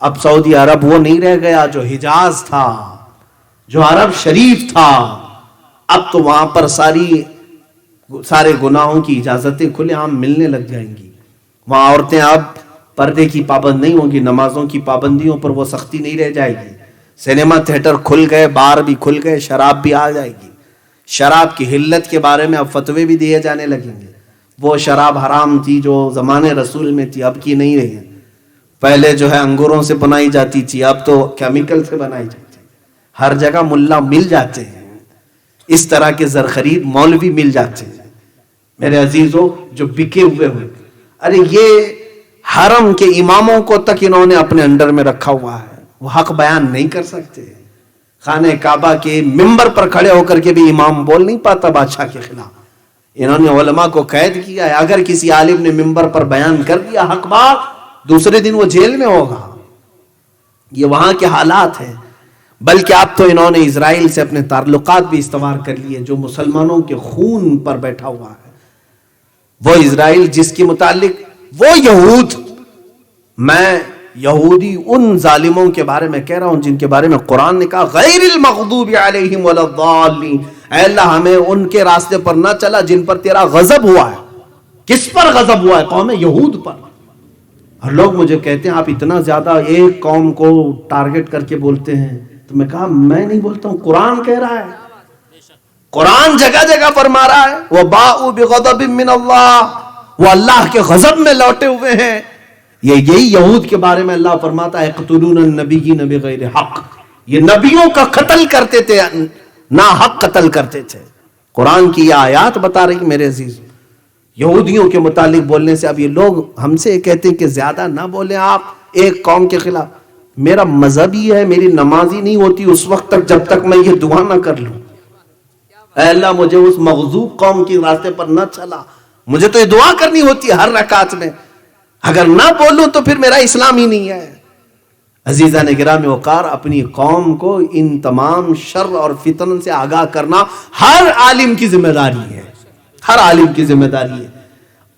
اب سعودی عرب وہ نہیں رہ گیا جو حجاز تھا، جو عرب شریف تھا. اب تو وہاں پر سارے گناہوں کی اجازتیں کھلے عام ملنے لگ جائیں گی. وہاں عورتیں اب پردے کی پابند نہیں ہوں گی، نمازوں کی پابندیوں پر وہ سختی نہیں رہ جائے گی. سینما تھیٹر کھل گئے، بار بھی کھل گئے، شراب بھی آ جائے گی. شراب کی حلت کے بارے میں اب فتوے بھی دیے جانے لگیں گے. وہ شراب حرام تھی جو زمانے رسول میں تھی، اب کی نہیں رہی ہے. پہلے جو ہے انگوروں سے بنائی جاتی تھی، اب تو کیمیکل سے بنائی جاتی ہے. ہر جگہ ملا مل جاتے ہیں. اس طرح کے زرخرید مولوی مل جاتے ہیں میرے عزیزوں جو بکے ہوئے ہوئے. ارے یہ حرم کے اماموں کو تک انہوں نے اپنے انڈر میں رکھا ہوا ہے, وہ حق بیان نہیں کر سکتے. خانہ کعبہ کے ممبر پر کھڑے ہو کر کے بھی امام بول نہیں پاتا بادشاہ کے خلاف. انہوں نے علماء کو قید کیا ہے, اگر کسی عالم نے ممبر پر بیان کر دیا حق بات, دوسرے دن وہ جیل میں ہوگا. یہ وہاں کے حالات ہیں. بلکہ اب تو انہوں نے اسرائیل سے اپنے تعلقات بھی استوار کر لیے, جو مسلمانوں کے خون پر بیٹھا ہوا ہے. وہ اسرائیل جس کے متعلق وہ یہود, میں یہودی ان ظالموں کے بارے میں کہہ رہا ہوں جن کے بارے میں قرآن نے کہا غیر المغضوب علیہم ولا الضالین, اے اللہ ہمیں ان کے راستے پر نہ چلا جن پر تیرا غضب ہوا ہے. کس پر غضب ہوا ہے؟ قوم یہود پر. اور لوگ مجھے کہتے ہیں آپ اتنا زیادہ ایک قوم کو ٹارگٹ کر کے بولتے ہیں. تو میں کہا میں نہیں بولتا ہوں, قرآن کہہ رہا ہے. قرآن جگہ جگہ فرما رہا ہے وَبَاءُوا بِغَضَبٍ مِّنَ اللَّهِ, وہ اللہ کے غضب میں لوٹے ہوئے ہیں. یہی یہود کے بارے میں اللہ فرماتا ہے يَقْتُلُونَ النَّبِيِّينَ بِغَيْرِ حَقٍّ, یہ نبیوں کا قتل کرتے تھے, نا حق قتل کرتے تھے. قرآن کی یہ آیات بتا رہی میرے عزیز. یہودیوں کے متعلق بولنے سے اب یہ لوگ ہم سے کہتے ہیں کہ زیادہ نہ بولیں آپ ایک قوم کے خلاف. میرا مذہب ہی ہے, میری نماز ہی نہیں ہوتی اس وقت تک جب تک میں یہ دعا نہ کر لوں اے اللہ مجھے اس مغضوب قوم کی راستے پر نہ چلا. مجھے تو یہ دعا کرنی ہوتی ہے ہر رکعت میں. اگر نہ بولوں تو پھر میرا اسلام ہی نہیں ہے. عزیزان گرامی وقار, اپنی قوم کو ان تمام شر اور فتن سے آگاہ کرنا ہر عالم کی ذمہ داری ہے, ہر عالم کی ذمہ داری ہے.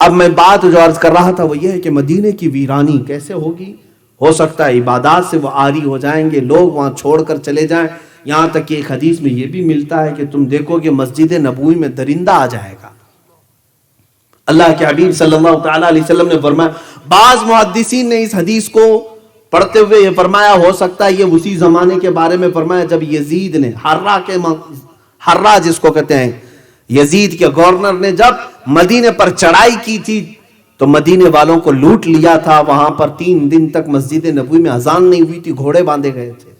اب میں بات جو عرض کر رہا تھا وہ یہ ہے کہ مدینے کی ویرانی کیسے ہوگی. ہو سکتا ہے عبادات سے وہ عاری ہو جائیں گے, لوگ وہاں چھوڑ کر چلے جائیں. یہاں تک کہ ایک حدیث میں یہ بھی ملتا ہے کہ تم دیکھو کہ مسجد نبوی میں درندہ آ جائے گا. اللہ کے حبیب صلی اللہ تعالی علیہ وسلم نے فرمایا, بعض محدثین نے اس حدیث کو پڑھتے ہوئے یہ فرمایا ہو سکتا ہے یہ اسی زمانے کے بارے میں فرمایا جب یزید نے حرہ جس کو کہتے ہیں, یزید کے گورنر نے جب مدینے پر چڑھائی کی تھی تو مدینے والوں کو لوٹ لیا تھا. وہاں پر 3 دن تک مسجد نبوی میں اذان نہیں ہوئی تھی, گھوڑے باندھے گئے تھے.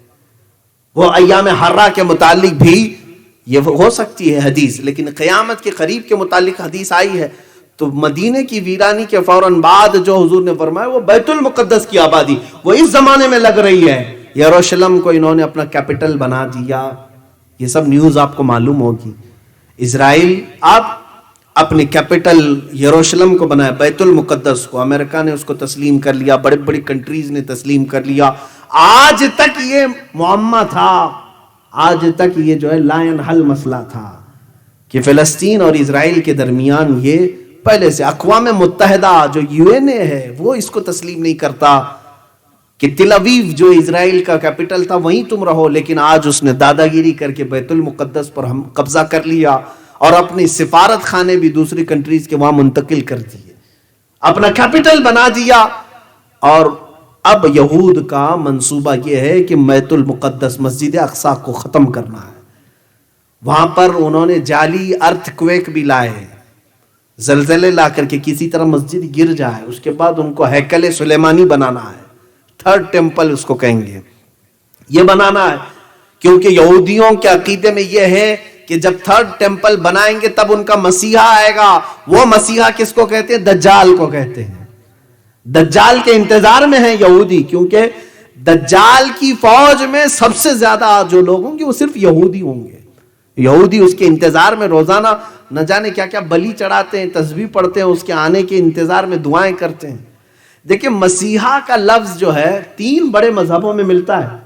وہ ایام حرہ کے متعلق بھی یہ ہو سکتی ہے حدیث, لیکن قیامت کے قریب کے متعلق حدیث آئی ہے. تو مدینے کی ویرانی کے فوراً بعد جو حضور نے فرمایا وہ بیت المقدس کی آبادی وہ اس زمانے میں لگ رہی ہے. یروشلم کو انہوں نے اپنا کیپٹل بنا دیا. یہ سب نیوز آپ کو معلوم ہوگی. اسرائیل اب اپنے کیپٹل یروشلم کو بنایا, بیت المقدس کو. امریکہ نے اس کو تسلیم کر لیا, بڑے بڑی کنٹریز نے تسلیم کر لیا. آج تک یہ معمہ تھا, آج تک یہ جو ہے لائن حل مسئلہ تھا کہ فلسطین اور اسرائیل کے درمیان یہ پہلے سے اقوام متحدہ جو UN ہے وہ اس کو تسلیم نہیں کرتا کہ تل اویو جو اسرائیل کا کیپٹل تھا وہیں تم رہو. لیکن آج اس نے دادا گیری کر کے بیت المقدس پر ہم قبضہ کر لیا اور اپنی سفارت خانے بھی دوسری کنٹریز کے وہاں منتقل کر دیے, اپنا کیپٹل بنا دیا. اور اب یہود کا منصوبہ یہ ہے کہ بیت المقدس مسجد اقصی کو ختم کرنا ہے. وہاں پر انہوں نے جعلی ارتھ کویک بھی لائے, زلزلے لا کر کے کسی طرح مسجد گر جائے. اس کے بعد ان کو ہیکل سلیمانی بنانا ہے, 3rd ٹیمپل اس کو کہیں گے, یہ بنانا ہے. کیونکہ یہودیوں کے عقیدے میں یہ ہے کہ جب 3rd ٹیمپل بنائیں گے تب ان کا مسیحا آئے گا. وہ مسیحا کس کو کہتے ہیں؟ دجال کو کہتے ہیں. دجال کے انتظار میں ہیں یہودی, کیونکہ دجال کی فوج میں سب سے زیادہ جو لوگ ہوں گے وہ صرف یہودی ہوں گے. یہودی اس کے انتظار میں روزانہ نہ جانے کیا کیا بلی چڑھاتے ہیں, تسبیح پڑھتے ہیں, اس کے آنے کے انتظار میں دعائیں کرتے ہیں. دیکھیں مسیحا کا لفظ جو ہے 3 بڑے مذہبوں میں ملتا ہے,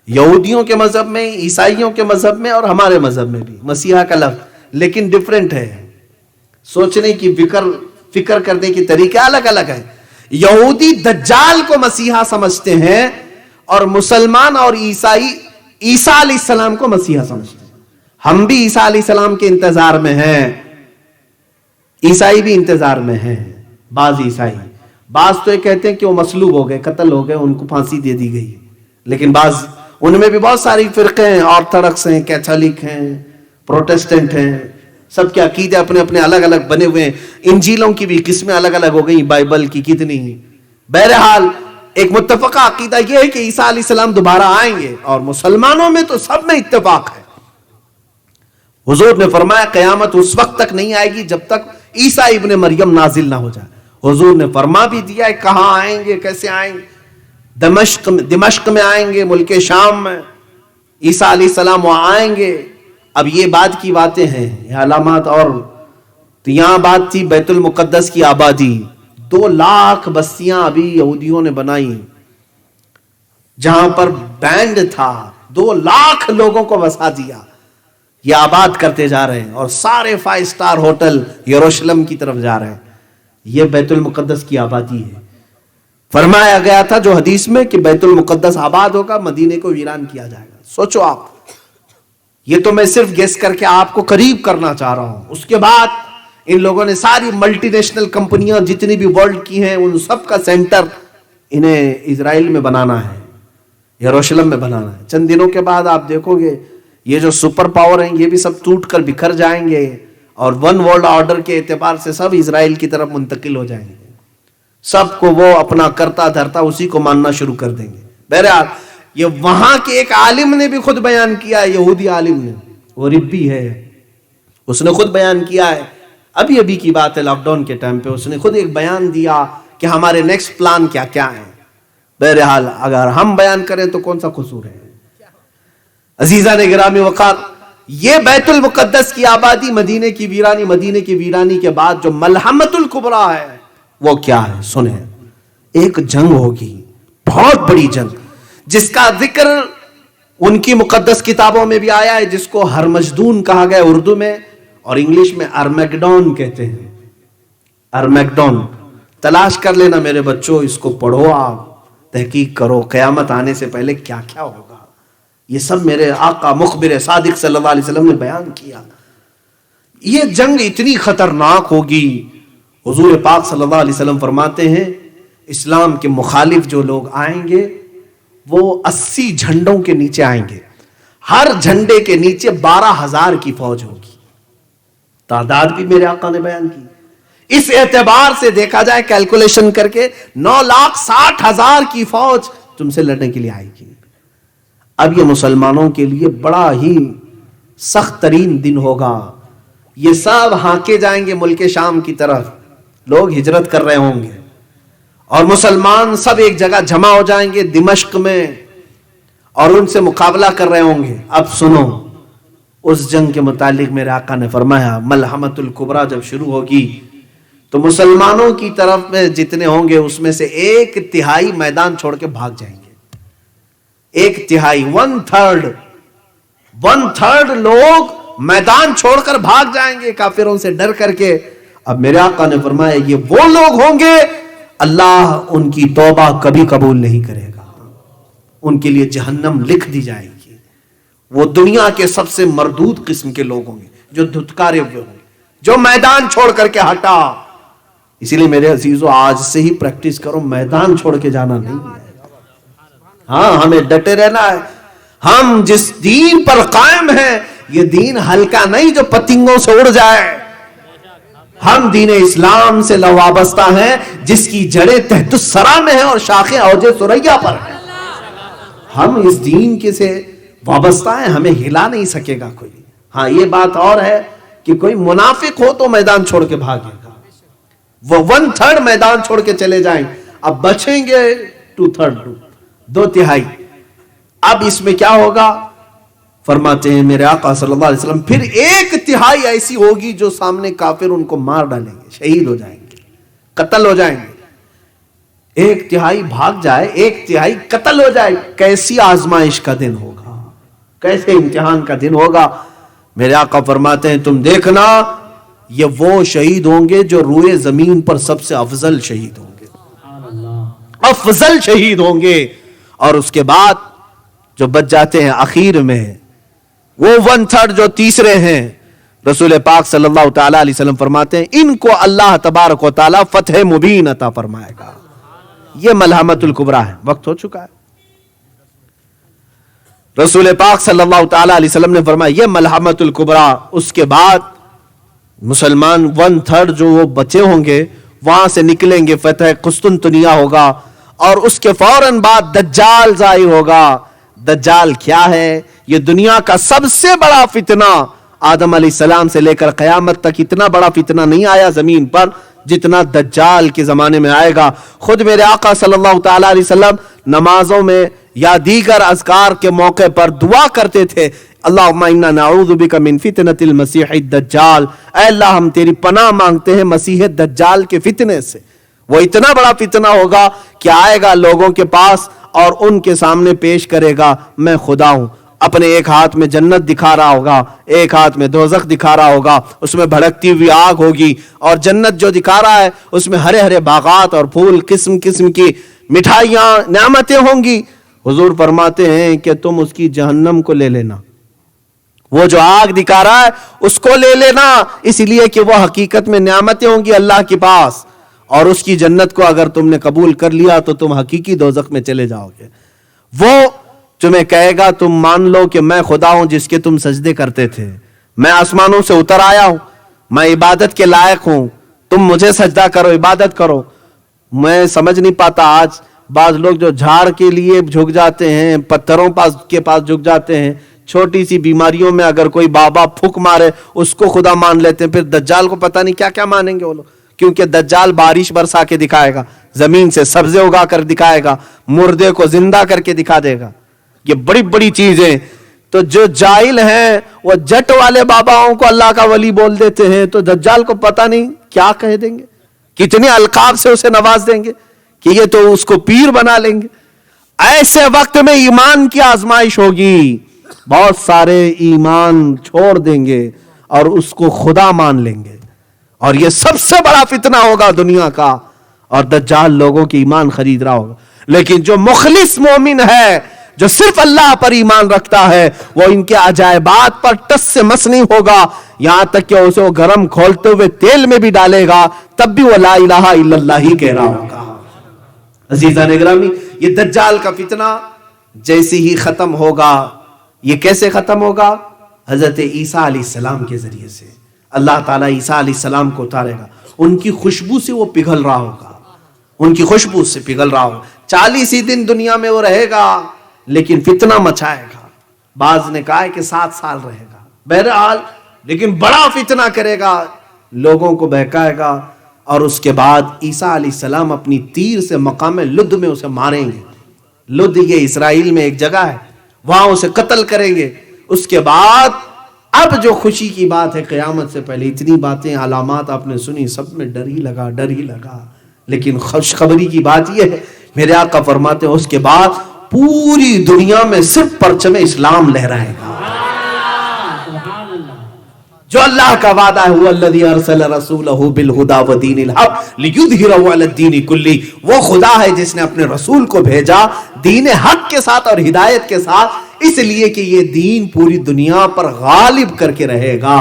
یہودیوں کے مذہب میں, عیسائیوں کے مذہب میں اور ہمارے مذہب میں بھی مسیحا کا لفظ, لیکن ڈیفرنٹ ہے. سوچنے کی فکر کرنے کی طریقے الگ الگ ہے. یہودی دجال کو مسیحا سمجھتے ہیں اور مسلمان اور عیسائی عیسیٰ علیہ السلام کو مسیحا سمجھتے ہیں. ہم بھی عیسیٰ علیہ السلام کے انتظار میں ہیں, عیسائی بھی انتظار میں ہیں. بعض عیسائی, بعض تو یہ کہتے ہیں کہ وہ مصلوب ہو گئے, قتل ہو گئے, ان کو پھانسی دے دی گئی. لیکن بعض ان میں بھی بہت ساری فرقے ہیں, آرتھوڈکس ہیں, کیتھولک ہیں, پروٹسٹنٹ ہیں, سب کے عقیدے اپنے اپنے الگ الگ بنے ہوئے ہیں. انجیلوں کی بھی قسمیں الگ الگ ہو گئی, بائبل کی کتنی. بہرحال ایک متفقہ عقیدہ یہ ہے کہ عیسیٰ علیہ السلام دوبارہ آئیں گے, اور مسلمانوں میں تو سب میں اتفاق ہے. حضور نے فرمایا قیامت اس وقت تک نہیں آئے گی جب تک عیسیٰ ابن مریم نازل نہ ہو جائے. حضور نے فرما بھی دیا ہے کہاں آئیں گے, کیسے آئیں گے. دمشق میں آئیں گے, ملک شام میں عیسیٰ علیہ السلام وہاں آئیں گے. اب یہ بعد کی باتیں ہیں, یہ علامات. اور تو یہاں بات تھی بیت المقدس کی آبادی. 2 لاکھ بستیاں ابھی یہودیوں نے بنائی, جہاں پر بینڈ تھا 2 لاکھ لوگوں کو بسا دیا. یہ آباد کرتے جا رہے ہیں, اور سارے 5 سٹار ہوٹل یروشلم کی طرف جا رہے ہیں. یہ بیت المقدس کی آبادی ہے. فرمایا گیا تھا جو حدیث میں کہ بیت المقدس آباد ہوگا, مدینے کو ویران کیا جائے گا. سوچو آپ, یہ تو میں صرف گیس کر کے آپ کو قریب کرنا چاہ رہا ہوں. اس کے بعد ان لوگوں نے ساری ملٹی نیشنل کمپنیاں جتنی بھی ورلڈ کی ہیں ان سب کا سینٹر انہیں اسرائیل میں بنانا ہے, یروشلم میں بنانا ہے. چند دنوں کے بعد آپ دیکھو گے یہ جو سپر پاور ہیں یہ بھی سب ٹوٹ کر بکھر جائیں گے, اور 1 ورلڈ آرڈر کے اعتبار سے سب اسرائیل کی طرف منتقل ہو جائیں گے. سب کو وہ اپنا کرتا دھرتا اسی کو ماننا شروع کر دیں گے. بہرحال یہ وہاں کے ایک عالم نے بھی خود بیان کیا ہے, یہودی عالم نے, وہ ربی ہے, اس نے خود بیان کیا ہے. ابھی کی بات ہے, لاک ڈاؤن کے ٹائم پہ اس نے خود ایک بیان دیا کہ ہمارے نیکسٹ پلان کیا کیا ہیں. بہرحال اگر ہم بیان کریں تو کون سا قصور ہے. عزیزان گرامی وقار, یہ بیت المقدس کی آبادی, مدینے کی ویرانی کے بعد جو ملحمت الکبریٰ ہے وہ کیا ہے سنیں. ایک جنگ ہوگی, بہت بڑی جنگ, جس کا ذکر ان کی مقدس کتابوں میں بھی آیا ہے, جس کو ہرمجدون کہا گیا اردو میں, اور انگلش میں ارمیگڈون کہتے ہیں. ارمیگڈون تلاش کر لینا میرے بچوں, اس کو پڑھو, آپ تحقیق کرو قیامت آنے سے پہلے کیا کیا ہوگا. یہ سب میرے آقا مخبر صادق صلی اللہ علیہ وسلم نے بیان کیا. یہ جنگ اتنی خطرناک ہوگی. حضور پاک صلی اللہ علیہ وسلم فرماتے ہیں اسلام کے مخالف جو لوگ آئیں گے وہ 80 جھنڈوں کے نیچے آئیں گے. ہر جھنڈے کے نیچے 12,000 کی فوج ہوگی. تعداد بھی میرے آقا نے بیان کی. اس اعتبار سے دیکھا جائے کیلکولیشن کر کے 9,60,000 کی فوج تم سے لڑنے کے لیے آئے گی. اب یہ مسلمانوں کے لیے بڑا ہی سخت ترین دن ہوگا. یہ سب ہانکے جائیں گے ملک شام کی طرف, لوگ ہجرت کر رہے ہوں گے, اور مسلمان سب ایک جگہ جمع ہو جائیں گے دمشق میں, اور ان سے مقابلہ کر رہے ہوں گے. اب سنو, اس جنگ کے متعلق میرے آقا نے فرمایا ملحمت الکبریٰ جب شروع ہوگی تو مسلمانوں کی طرف میں جتنے ہوں گے اس میں سے 1/3 میدان چھوڑ کے بھاگ جائیں گے. 1/3 1/3 لوگ میدان چھوڑ کر بھاگ جائیں گے کافروں سے ڈر کر کے. اب میرے آقا نے فرمایا یہ وہ لوگ ہوں گے اللہ ان کی توبہ کبھی قبول نہیں کرے گا, ان کے لیے جہنم لکھ دی جائے گی. وہ دنیا کے سب سے مردود قسم کے لوگ ہوں گے جو دھتکارے ہوئے ہوں گے, جو میدان چھوڑ کر کے ہٹا. اسی لیے میرے عزیزو آج سے ہی پریکٹس کرو, میدان چھوڑ کے جانا نہیں ہے. ہاں ہمیں ڈٹے رہنا ہے. ہم جس دین پر قائم ہیں یہ دین ہلکا نہیں جو پتنگوں سے اڑ جائے. ہم دین اسلام سے وابستہ ہیں جس کی جڑیں تحت الثری میں ہیں اور شاخیں اوج ثریا پر ہیں. ہم اس دین کے سے وابستہ ہیں, ہمیں ہلا نہیں سکے گا کوئی. ہاں یہ بات اور ہے کہ کوئی منافق ہو تو میدان چھوڑ کے بھاگے گا, وہ 1/3 میدان چھوڑ کے چلے جائیں. اب بچیں گے 2/3 2/3. اب اس میں کیا ہوگا فرماتے ہیں میرے آقا صلی اللہ علیہ وسلم, پھر 1/3 ایسی ہوگی جو سامنے کافر ان کو مار ڈالیں گے, شہید ہو جائیں گے, قتل ہو جائیں گے. 1/3 بھاگ جائے, 1/3 قتل ہو جائے. کیسی آزمائش کا دن ہوگا, کیسے امتحان کا دن ہوگا. میرے آقا فرماتے ہیں تم دیکھنا یہ وہ شہید ہوں گے جو روئے زمین پر سب سے افضل شہید ہوں گے, افضل شہید ہوں گے. اور اس کے بعد جو بچ جاتے ہیں اخیر میں وہ 1/3 جو تیسرے ہیں, رسول پاک صلی اللہ تعالی علیہ وسلم فرماتے ہیں ان کو اللہ تبارک و تعالی فتح مبین عطا فرمائے گا. یہ ملحمت الکبریٰ ہے. وقت ہو چکا ہے. رسول پاک صلی اللہ تعالی علیہ وسلم نے فرمایا یہ ملحمت الکبریٰ. اس کے بعد مسلمان 1/3 جو وہ بچے ہوں گے وہاں سے نکلیں گے, فتح قسطنطنیہ ہوگا, اور اس کے فوراً بعد دجال ظاہر ہوگا. دجال کیا ہے؟ یہ دنیا کا سب سے بڑا فتنہ آدم علیہ السلام سے لے کر قیامت تک اتنا بڑا فتنہ نہیں آیا زمین پر جتنا دجال کے زمانے میں آئے گا. خود میرے آقا صلی اللہ تعالی علیہ وسلم نمازوں میں یا دیگر اذکار کے موقع پر دعا کرتے تھے, اللہم انا نعوذ بک من فتنۃ المسیح الدجال, اے اللہ ہم تیری پناہ مانگتے ہیں مسیح دجال کے فتنے سے. وہ اتنا بڑا فتنہ ہوگا کہ آئے گا لوگوں کے پاس اور ان کے سامنے پیش کرے گا میں خدا ہوں. اپنے ایک ہاتھ میں جنت دکھا رہا ہوگا, ایک ہاتھ میں دوزخ دکھا رہا ہوگا, اس میں بھڑکتی ہوئی آگ ہوگی, اور جنت جو دکھا رہا ہے اس میں ہرے ہرے باغات اور پھول, قسم قسم کی مٹھائیاں, نعمتیں ہوں گی. حضور فرماتے ہیں کہ تم اس کی جہنم کو لے لینا, وہ جو آگ دکھا رہا ہے اس کو لے لینا, اس لیے کہ وہ حقیقت میں نعمتیں ہوں گی اللہ کے پاس, اور اس کی جنت کو اگر تم نے قبول کر لیا تو تم حقیقی دوزخ میں چلے جاؤ گے. وہ تمہیں کہے گا تم مان لو کہ میں خدا ہوں جس کے تم سجدے کرتے تھے, میں آسمانوں سے اتر آیا ہوں, میں عبادت کے لائق ہوں, تم مجھے سجدہ کرو, عبادت کرو. میں سمجھ نہیں پاتا آج بعض لوگ جو جھاڑ کے لیے جھک جاتے ہیں, پتھروں کے پاس جھک جاتے ہیں, چھوٹی سی بیماریوں میں اگر کوئی بابا پھک مارے اس کو خدا مان لیتے ہیں, پھر دجال کو پتہ نہیں کیا کیا مانیں گے وہ لوگ, کیونکہ دجال بارش برسا کے دکھائے گا, زمین سے سبزے اگا کر دکھائے گا, مردے کو زندہ کر کے دکھا دے گا. یہ بڑی بڑی چیزیں. تو جو جاہل ہیں وہ جٹ والے باباؤں کو اللہ کا ولی بول دیتے ہیں, تو دجال کو پتہ نہیں کیا کہہ دیں گے, کتنے القاب سے اسے نواز دیں گے کہ یہ تو اس کو پیر بنا لیں گے. ایسے وقت میں ایمان کی آزمائش ہوگی, بہت سارے ایمان چھوڑ دیں گے اور اس کو خدا مان لیں گے, اور یہ سب سے بڑا فتنہ ہوگا دنیا کا, اور دجال لوگوں کی ایمان خرید رہا ہوگا. لیکن جو مخلص مومن ہے, جو صرف اللہ پر ایمان رکھتا ہے, وہ ان کے عجائبات پر ٹس سے مس نہیں ہوگا, یہاں تک کہ اسے وہ گرم کھولتے ہوئے تیل میں بھی ڈالے گا تب بھی وہ لا الہ الا اللہ ہی کہہ رہا ہوگا. عزیزان اکرامی, یہ دجال کا فتنہ جیسے ہی ختم ہوگا, یہ کیسے ختم ہوگا؟ حضرت عیسیٰ علیہ السلام کے ذریعے سے. اللہ تعالیٰ عیسیٰ علیہ السلام کو اتارے گا, ان کی خوشبو سے وہ پگھل رہا ہوگا, ان کی خوشبو سے پگھل رہا ہوگا. 40 ہی دن دنیا میں وہ رہے گا لیکن فتنہ مچائے گا. بعض نے کہا ہے کہ 7 سال رہے گا, بہرحال لیکن بڑا فتنہ کرے گا, لوگوں کو بہکائے گا, اور اس کے بعد عیسیٰ علیہ السلام اپنی تیر سے مقام لد میں اسے ماریں گے. لد یہ اسرائیل میں ایک جگہ ہے, وہاں اسے قتل کریں گے. اس کے بعد اب جو خوشی کی بات ہے, قیامت سے پہلے اتنی باتیں علامات آپ نے سنی, سب میں ڈر ہی لگا, لیکن خوشخبری کی بات یہ ہے, میرے آقا فرماتے ہیں اس کے بعد پوری دنیا میں صرف پرچم اسلام لہرائے گا. جو اللہ کا وعدہ ہے, هو الذی ارسل رسولہ بالہدی ودین الحق لیظہرہ علی الدین کلہ, وہ خدا ہے جس نے اپنے رسول کو بھیجا دین حق کے ساتھ اور ہدایت کے ساتھ, اس لیے کہ یہ دین پوری دنیا پر غالب کر کے رہے گا.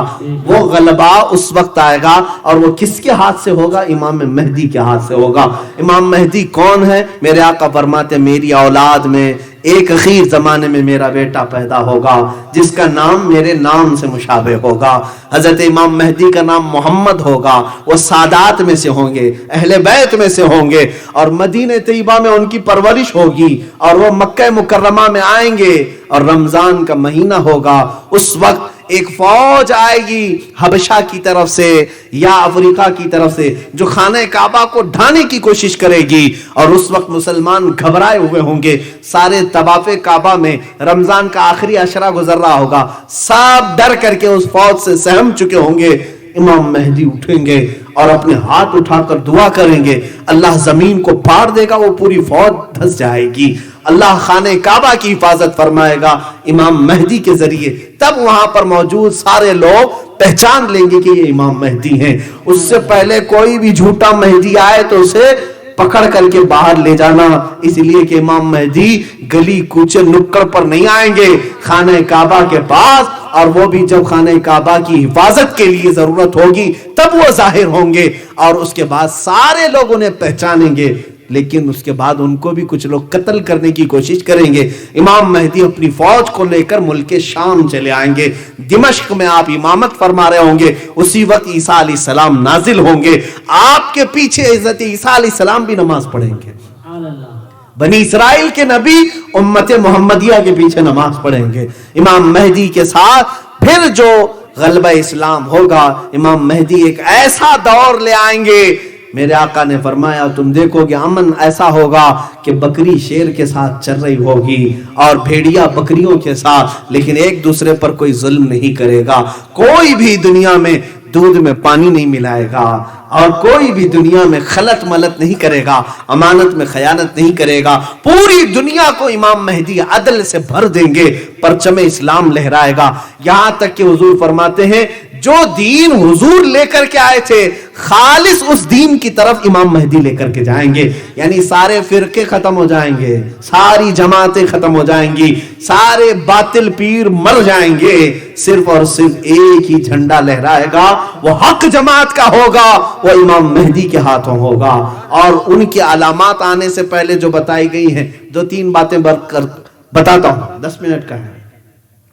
وہ غلبہ اس وقت آئے گا, اور وہ کس کے ہاتھ سے ہوگا؟ امام مہدی کے ہاتھ سے ہوگا. امام مہدی کون ہے؟ میرے آقا فرماتے میری اولاد میں ایک اخیر زمانے میں میرا بیٹا پیدا ہوگا جس کا نام میرے نام سے مشابہ ہوگا. حضرت امام مہدی کا نام محمد ہوگا. وہ سادات میں سے ہوں گے, اہل بیت میں سے ہوں گے, اور مدینہ طیبہ میں ان کی پرورش ہوگی, اور وہ مکہ مکرمہ میں آئیں گے, اور رمضان کا مہینہ ہوگا. اس وقت ایک فوج آئے گی حبشہ کی طرف سے یا افریقہ کی طرف سے, جو خانہ کعبہ کو ڈھانے کی کوشش کرے گی, اور اس وقت مسلمان گھبرائے ہوئے ہوں گے. سارے طواف کعبہ میں رمضان کا آخری عشرہ گزر رہا ہوگا, سب ڈر کر کے اس فوج سے سہم چکے ہوں گے. امام مہدی اٹھیں گے اور اپنے ہاتھ اٹھا کر دعا کریں گے, اللہ زمین کو پھاڑ دے گا, وہ پوری فوج دھس جائے گی. اللہ خانہ کعبہ کی حفاظت فرمائے گا امام مہدی کے ذریعے. تب وہاں پر موجود سارے لوگ پہچان لیں گے کہ یہ امام مہدی ہیں. اس سے پہلے کوئی بھی جھوٹا مہدی آئے تو اسے پکڑ کر کے باہر لے جانا, اس لیے کہ امام مہدی گلی کوچے نکڑ پر نہیں آئیں گے, خانہ کعبہ کے پاس, اور وہ بھی جب خانہ کعبہ کی حفاظت کے لیے ضرورت ہوگی تب وہ ظاہر ہوں گے, اور اس کے بعد سارے لوگ انہیں پہچانیں گے. لیکن اس کے بعد ان کو بھی کچھ لوگ قتل کرنے کی کوشش کریں گے. امام مہدی اپنی فوج کو لے کر ملک شام چلے آئیں گے. دمشق میں آپ امامت فرما رہے ہوں گے, اسی وقت عیسیٰ علیہ السلام نازل ہوں گے. آپ کے پیچھے حضرت عیسیٰ علیہ السلام بھی نماز پڑھیں گے. بنی اسرائیل کے نبی امت محمدیہ کے پیچھے نماز پڑھیں گے. امام مہدی کے ساتھ پھر جو غلبہ اسلام ہوگا، امام مہدی ایک ایسا دور لے آئیں گے، میرے آقا نے فرمایا تم دیکھو گے امن ایسا ہوگا کہ بکری شیر کے ساتھ چل رہی ہوگی اور بھیڑیا بکریوں کے ساتھ، لیکن ایک دوسرے پر کوئی ظلم نہیں کرے گا، کوئی بھی دنیا میں دودھ میں پانی نہیں ملائے گا، اور کوئی بھی دنیا میں خلط ملط نہیں کرے گا، امانت میں خیانت نہیں کرے گا، پوری دنیا کو امام مہدی عدل سے بھر دیں گے، پرچم اسلام لہرائے گا، یہاں تک کہ حضور فرماتے ہیں جو دین حضور لے کر کے آئے تھے خالص اس دین کی طرف امام مہدی لے کر کے جائیں گے، یعنی سارے فرقے ختم ہو جائیں گے، ساری جماعتیں ختم ہو جائیں گی، سارے باطل پیر مر جائیں گے، صرف اور صرف ایک ہی جھنڈا لہرائے گا، وہ حق جماعت کا ہوگا، وہ امام مہدی کے ہاتھوں ہوگا، اور ان کی علامات آنے سے پہلے جو بتائی گئی ہیں 2-3 باتیں بتاتا ہوں، 10 منٹ کا ہے۔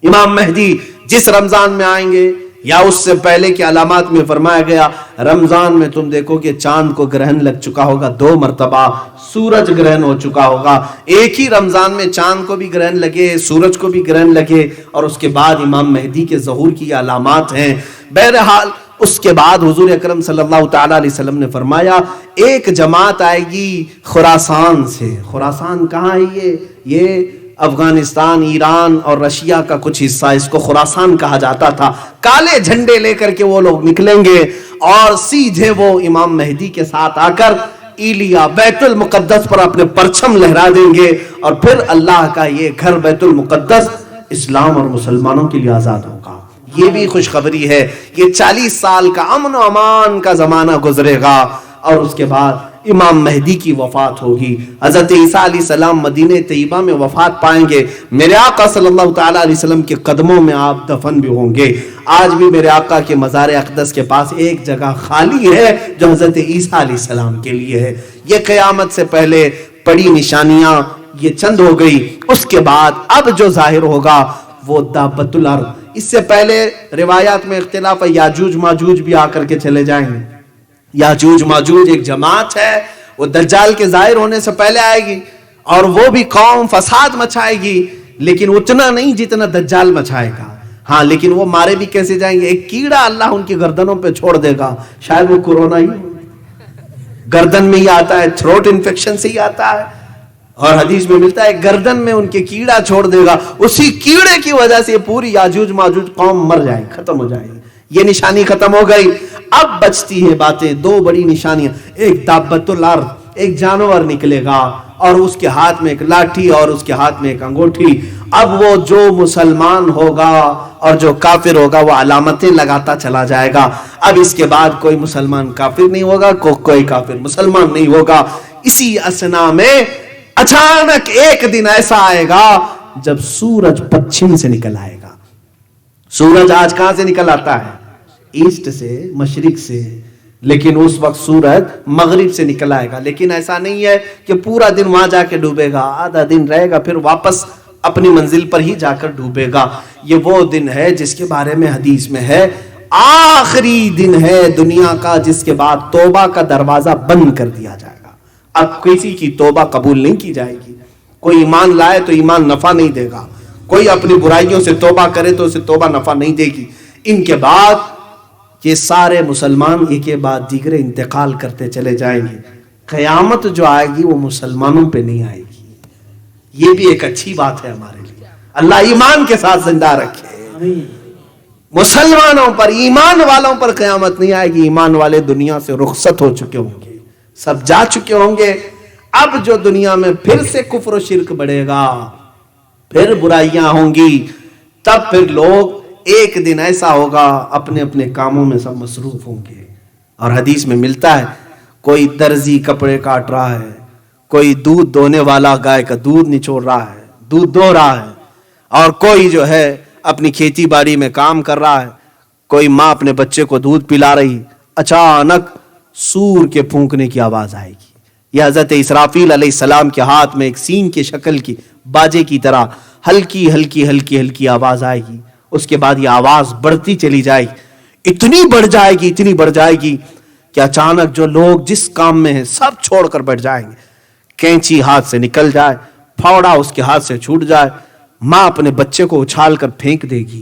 امام مہدی جس رمضان میں آئیں گے یا اس سے پہلے کی علامات میں فرمایا گیا، رمضان میں تم دیکھو کہ چاند کو گرہن لگ چکا ہوگا 2 مرتبہ، سورج گرہن ہو چکا ہوگا، ایک ہی رمضان میں چاند کو بھی گرہن لگے، سورج کو بھی گرہن لگے، اور اس کے بعد امام مہدی کے ظہور کی علامات ہیں۔ بہرحال اس کے بعد حضور اکرم صلی اللہ تعالی علیہ وسلم نے فرمایا ایک جماعت آئے گی خراسان سے۔ خراسان کہاں ہے؟ یہ افغانستان، ایران اور رشیا کا کچھ حصہ، اس کو خراسان کہا جاتا تھا۔ کالے جھنڈے لے کر کے وہ لوگ نکلیں گے اور سیدھے وہ امام مہدی کے ساتھ آ کر ایلیا بیت المقدس پر اپنے پرچم لہرا دیں گے، اور پھر اللہ کا یہ گھر بیت المقدس اسلام اور مسلمانوں کے لیے آزاد ہوگا۔ یہ بھی خوشخبری ہے، یہ 40 سال کا امن و امان کا زمانہ گزرے گا، اور اس کے بعد امام مہدی کی وفات ہوگی۔ حضرت عیسیٰ علیہ السلام مدینہ طیبہ میں وفات پائیں گے، میرے آقا صلی اللہ تعالی علیہ وسلم کے قدموں میں آپ دفن بھی ہوں گے۔ آج بھی میرے آقا کے مزار اقدس کے پاس ایک جگہ خالی ہے جو حضرت عیسیٰ علیہ السلام کے لیے ہے۔ یہ قیامت سے پہلے پڑی نشانیاں یہ چند ہو گئی، اس کے بعد اب جو ظاہر ہوگا وہ دابۃ الارض۔ اس سے پہلے روایات میں اختلاف ہے، یاجوج ماجوج بھی آ کر کے چلے جائیں گے۔ یاجوج ماجوج ایک جماعت ہے، وہ دجال کے ظاہر ہونے سے پہلے آئے گی، اور وہ بھی قوم فساد مچائے گی، لیکن اتنا نہیں جتنا دجال مچائے گا۔ ہاں لیکن وہ مارے بھی کیسے جائیں گے؟ ایک کیڑا اللہ ان کی گردنوں پہ چھوڑ دے گا، شاید وہ کورونا ہی گردن میں ہی آتا ہے، تھروٹ انفیکشن سے ہی آتا ہے، اور حدیث میں ملتا ہے گردن میں ان کے کیڑا چھوڑ دے گا، اسی کیڑے کی وجہ سے پوری یاجوج ماجوج قوم مر جائے، ختم ہو جائے گی۔ یہ نشانی ختم ہو گئی، اب بچتی ہے باتیں، 2 بڑی نشانیاں، ایک دابۃ الارض، ایک جانور نکلے گا اور اس کے ہاتھ میں ایک لاٹھی اور اس کے ہاتھ میں ایک انگوٹھی۔ اب وہ جو مسلمان ہوگا اور جو کافر ہوگا وہ علامتیں لگاتا چلا جائے گا۔ اب اس کے بعد کوئی مسلمان کافر نہیں ہوگا، کوئی کافر مسلمان نہیں ہوگا۔ اسی اسنا میں اچانک ایک دن ایسا آئے گا جب سورج پچھم سے نکل آئے گا۔ سورج آج کہاں سے نکل آتا ہے؟ ایسٹ سے، مشرق سے، لیکن اس وقت سورج مغرب سے نکل آئے گا، لیکن ایسا نہیں ہے کہ پورا دن وہاں جا کے ڈوبے گا، آدھا دن رہے گا پھر واپس اپنی منزل پر ہی جا کر ڈوبے گا۔ یہ وہ دن ہے جس کے بارے میں حدیث میں ہے آخری دن ہے دنیا کا جس کے بعد توبہ کا دروازہ بند کر دیا جائے گا، اب کسی کی توبہ قبول نہیں کی جائے گی۔ کوئی ایمان لائے تو ایمان نفع نہیں دے گا، کوئی اپنی برائیوں سے توبہ کرے تو اسے توبہ نفع نہیں دے گی۔ ان کے بعد یہ سارے مسلمان ایک کے بعد دیگر انتقال کرتے چلے جائیں گے۔ قیامت جو آئے گی وہ مسلمانوں پہ نہیں آئے گی، یہ بھی ایک اچھی بات ہے ہمارے لیے، اللہ ایمان کے ساتھ زندہ رکھے۔ مسلمانوں پر، ایمان والوں پر قیامت نہیں آئے گی، ایمان والے دنیا سے رخصت ہو چکے ہوں گے، سب جا چکے ہوں گے۔ اب جو دنیا میں پھر سے کفر و شرک بڑھے گا، پھر برائیاں ہوں گی، تب پھر لوگ ایک دن ایسا ہوگا اپنے اپنے کاموں میں سب مصروف ہوں گے۔ اور حدیث میں ملتا ہے کوئی درزی کپڑے کاٹ رہا ہے، کوئی دودھ دونے والا گائے کا دودھ نچوڑ رہا ہے، دودھ دو رہا ہے، اور کوئی جو ہے اپنی کھیتی باڑی میں کام کر رہا ہے، کوئی ماں اپنے بچے کو دودھ پلا رہی، اچانک سور کے پھونکنے کی آواز آئے گی۔ یہ حضرت اسرافیل علیہ السلام کے ہاتھ میں ایک سینگ کی شکل کی باجے کی طرح ہلکی ہلکی ہلکی ہلکی آواز آئے گی۔ اس کے بعد یہ آواز بڑھتی چلی جائے گی، اتنی بڑھ جائے گی، اتنی بڑھ جائے گی کہ اچانک جو لوگ جس کام میں ہیں سب چھوڑ کر بیٹھ جائیں گے۔ کینچی ہاتھ سے نکل جائے، پھاوڑا اس کے ہاتھ سے چھوٹ جائے، ماں اپنے بچے کو اچھال کر پھینک دے گی،